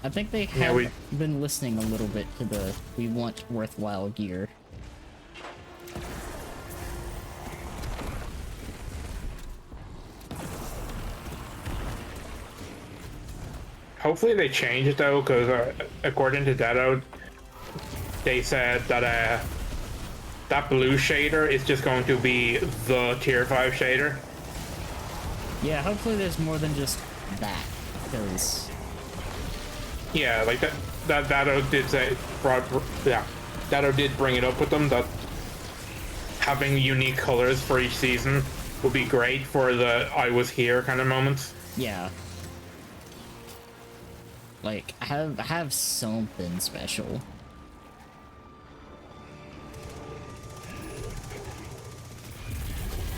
I think they Yeah, have been listening a little bit to the we want worthwhile gear. Hopefully they change it though, because according to Dado, they said that that blue shader is just going to be the tier 5 shader. Yeah, hopefully there's more than just that, because... Yeah, like that Dado did say, yeah, Dado did bring it up with them that having unique colors for each season would be great for the I was here kind of moments. Yeah. Like, have something special.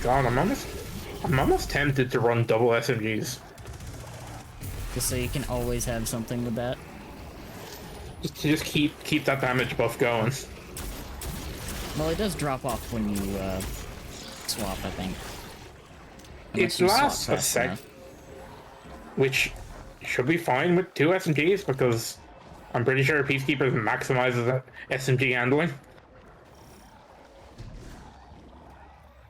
God, I'm almost tempted to run double SMGs. Just so you can always have something with that. Just keep that damage buff going. Well, it does drop off when you swap, I think. Unless It you swap lasts a fast sec, enough. which should be fine with 2 SMGs because I'm pretty sure Peacekeepers maximizes that SMG handling.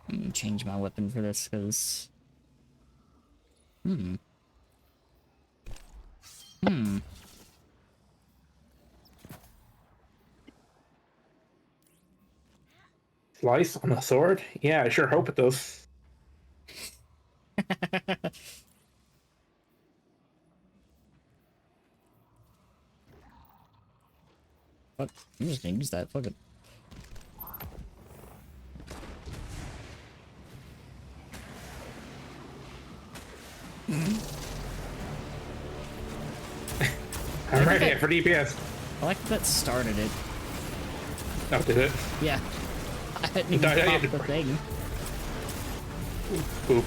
I'm gonna change my weapon for this, because... Slice on a sword? Yeah, I sure hope it does. Fuck, I'm just gonna use that, fuck it. I'm ready for DPS. I like that started it. Oh, did it? Yeah. I didn't even I pop did- the thing. Boop.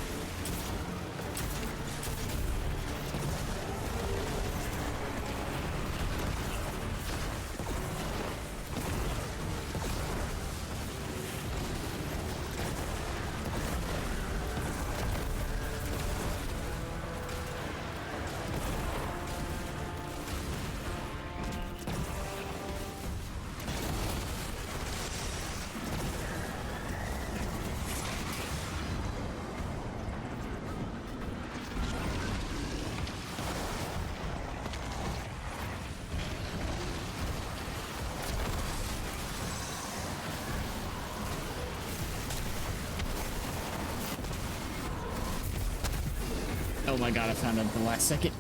Oh my god, I found it at the last second.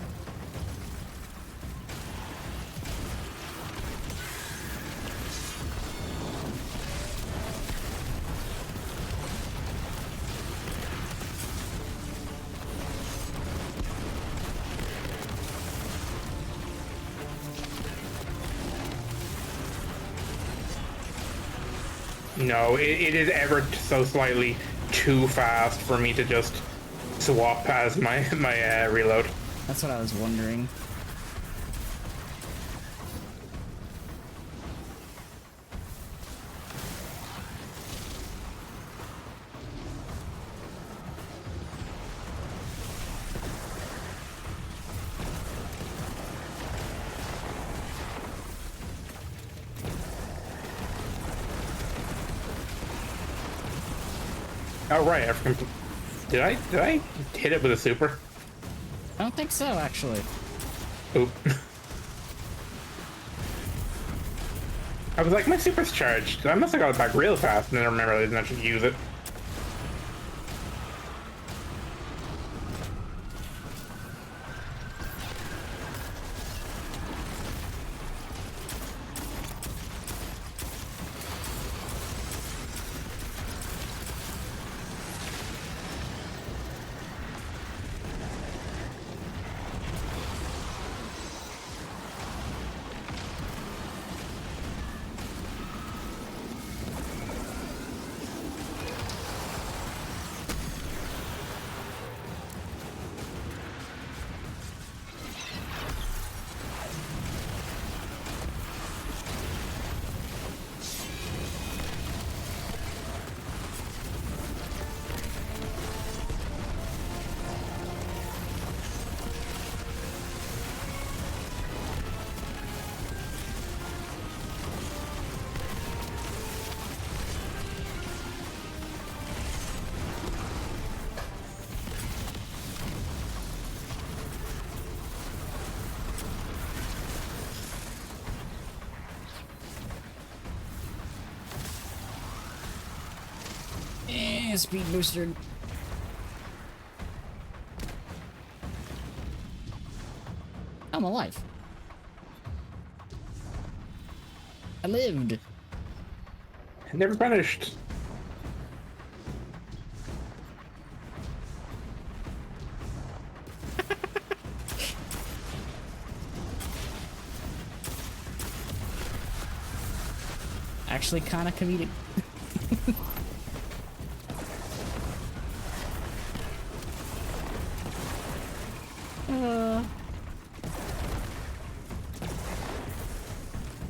No, it is ever so slightly too fast for me to just swap as my reload. That's what I was wondering. Oh right, did I hit it with a super? I don't think so, actually. Oop. I was like, my super's charged. I must have got it back real fast, and then I remember I didn't actually use it. Speed booster. I'm alive. I lived. Never punished. Actually, kind of comedic.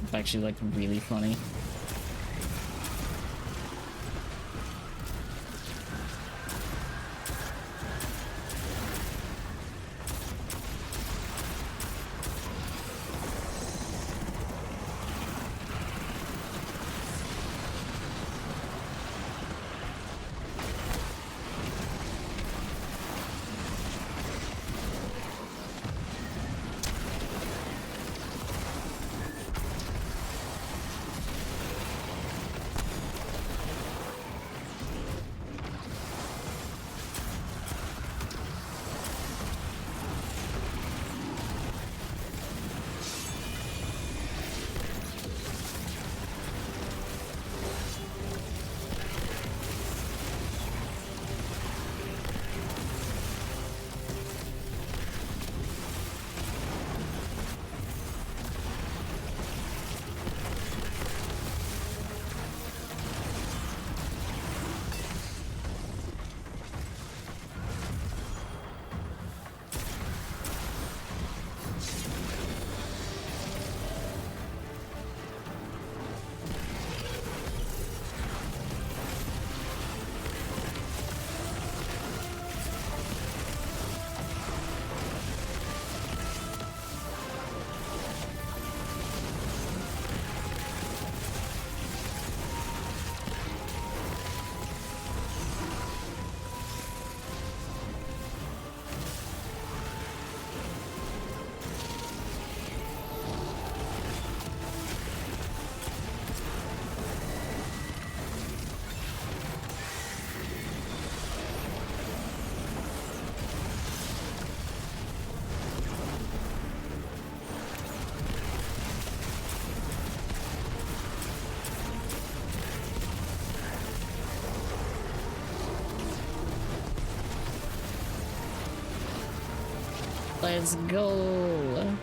It's actually like really funny. Let's go.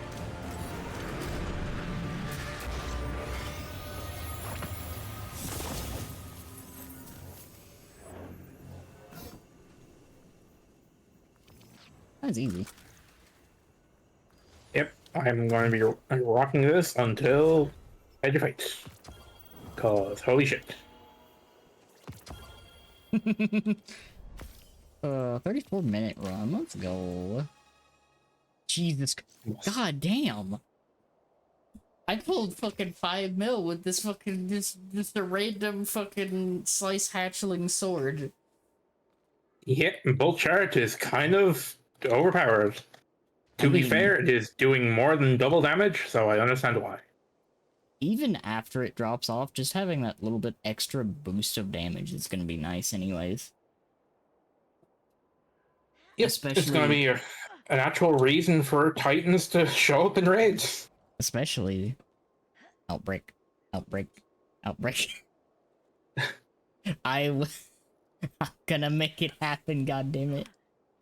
was easy. Yep, I'm going to be rocking this until Edge of Fate. Cause holy shit. 34-minute run. Let's go. Jesus. God damn. I pulled fucking 5 mil with this fucking just a random fucking slice hatchling sword. Yeah, Bolt Charge is kind of overpowered. To be mean, fair, it is doing more than double damage, so I understand why. even after it drops off, just having that little bit extra boost of damage is gonna be nice anyways. Yep, Especially, it's going to be an actual reason for Titans to show up in raids. especially outbreak, outbreak, outbreak. I'm gonna make it happen. God damn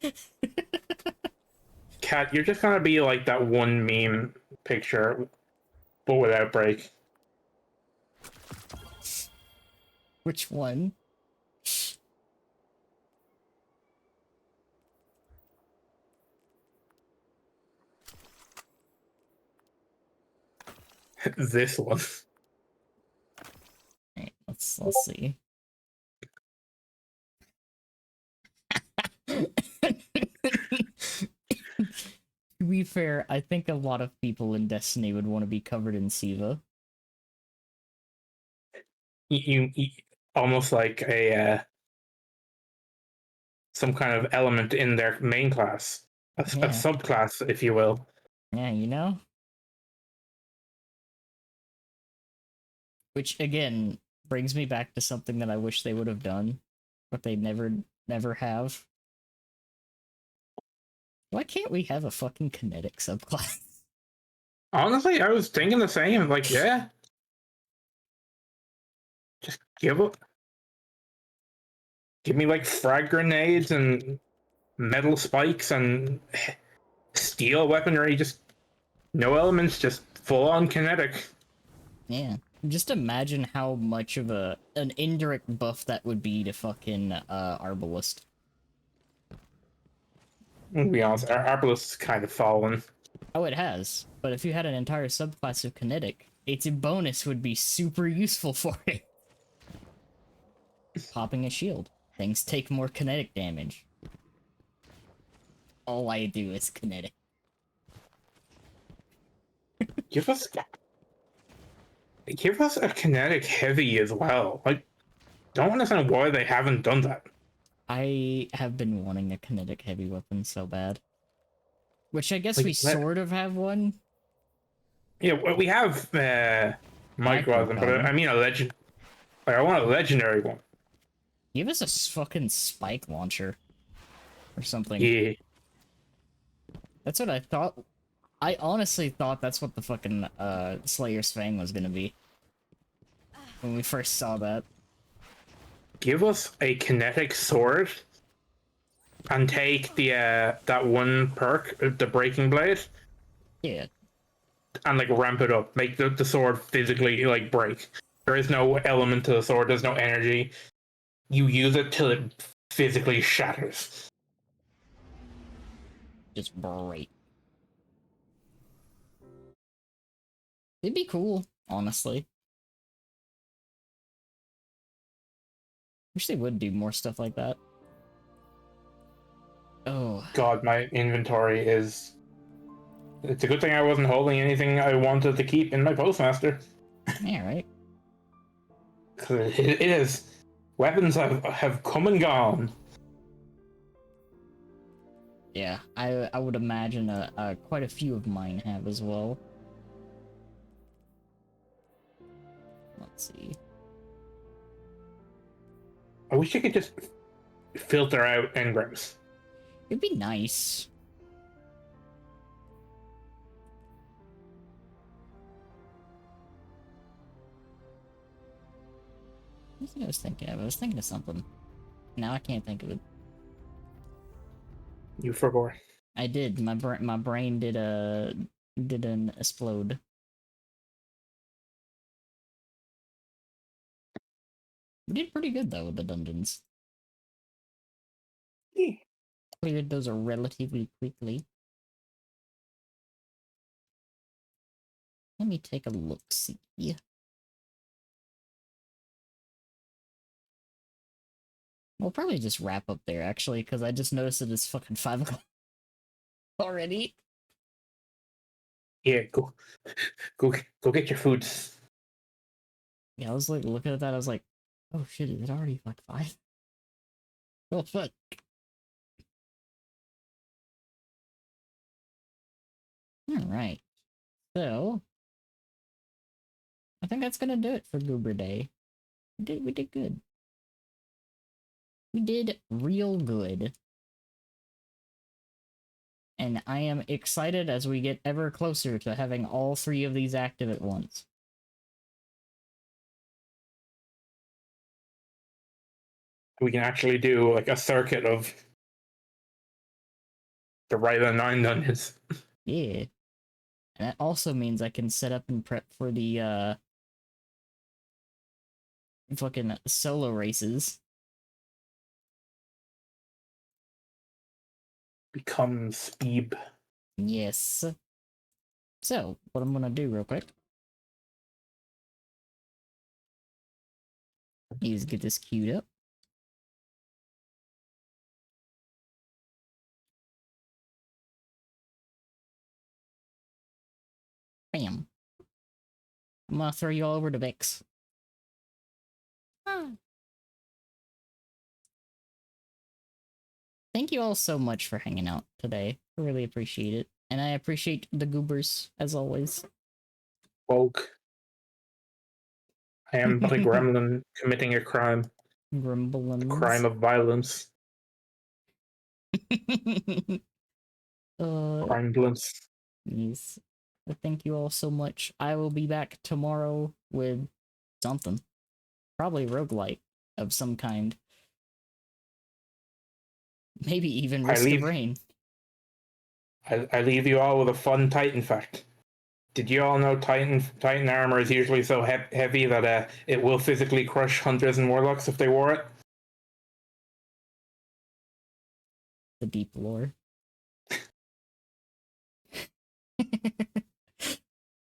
it! Cat, you're just going to be like that one meme picture, but without break. Which one? This one. Right, let's see. To be fair, I think a lot of people in Destiny would want to be covered in Siva. You almost like a some kind of element in their main class, a Yeah. subclass, if you will. Yeah, you know? Which, again, brings me back to something that I wish they would have done, but they never have. Why can't we have a fucking kinetic subclass? Honestly, I was thinking the same. Like, yeah, just give me like frag grenades and metal spikes and steel weaponry. Just no elements, just full on kinetic. Yeah. Just imagine how much of an indirect buff that would be to fucking Arbalist. To be honest, our Arbalest is kind of fallen. Oh, it has. But if you had an entire subclass of kinetic, its bonus would be super useful for it. Popping a shield. Things take more kinetic damage. All I do is kinetic. Give us a kinetic heavy as well. Like, don't understand why they haven't done that. I have been wanting a kinetic heavy weapon so bad. Which I guess Like, we sort of have one. Yeah, well, we have microcosm, but Microcosm. I mean a legend. Like, I want a legendary one. Give us a fucking spike launcher. Or something. Yeah. That's what I thought. I honestly thought that's what the fucking Slayer's Fang was gonna be. When we first saw that. Give us a kinetic sword and take the that one perk, the breaking blade, Yeah. and like ramp it up. Make the sword physically like break. There is no element to the sword, there's no energy. You use it till it physically shatters. Just break. It'd be cool, honestly. Wish they would do more stuff like that. Oh. God, my inventory is. It's a good thing I wasn't holding anything I wanted to keep in my postmaster. Yeah, right? Cause it is. Weapons have come and gone. Yeah, I would imagine quite a few of mine have as well. Let's see. I wish you could just filter out engrams. It'd be nice. What was I thinking of? I was thinking of something. Now I can't think of it. You forbore. I did. My brain did an explode. We did pretty good though with the dungeons. Yeah. cleared those relatively quickly. Let me take a look, see. We'll probably just wrap up there, actually, because I just noticed that it's fucking 5 o'clock already. Yeah, go get your food. Yeah, I was like looking at that, I was like, oh shit, is it already like 5? Oh fuck. Alright. So I think that's gonna do it for Goober Day. We did good. We did real good. And I am excited as we get ever closer to having all 3 of these active at once. We can actually do like a circuit of the Ryla 9 dungeons. Yeah. And that also means I can set up and prep for the fucking solo races. Becomes Ebe. Yes. So, what I'm gonna do real quick is get this queued up. Bam. I'm gonna throw you all over to Vix. Thank you all so much for hanging out today. I really appreciate it. And I appreciate the Goobers, as always. Woke. I am but a gremlin committing a crime. Grumblins. The crime of violence. Crime blunts. Yes. But thank you all so much. I will be back tomorrow with something. Probably roguelike of some kind. Maybe even Risk of Rain. I leave you all with a fun Titan fact. Did you all know Titan armor is usually so heavy that it will physically crush hunters and warlocks if they wore it? The deep lore.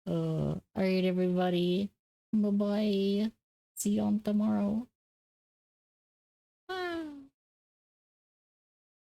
Alright, everybody. Bye bye. See you on tomorrow.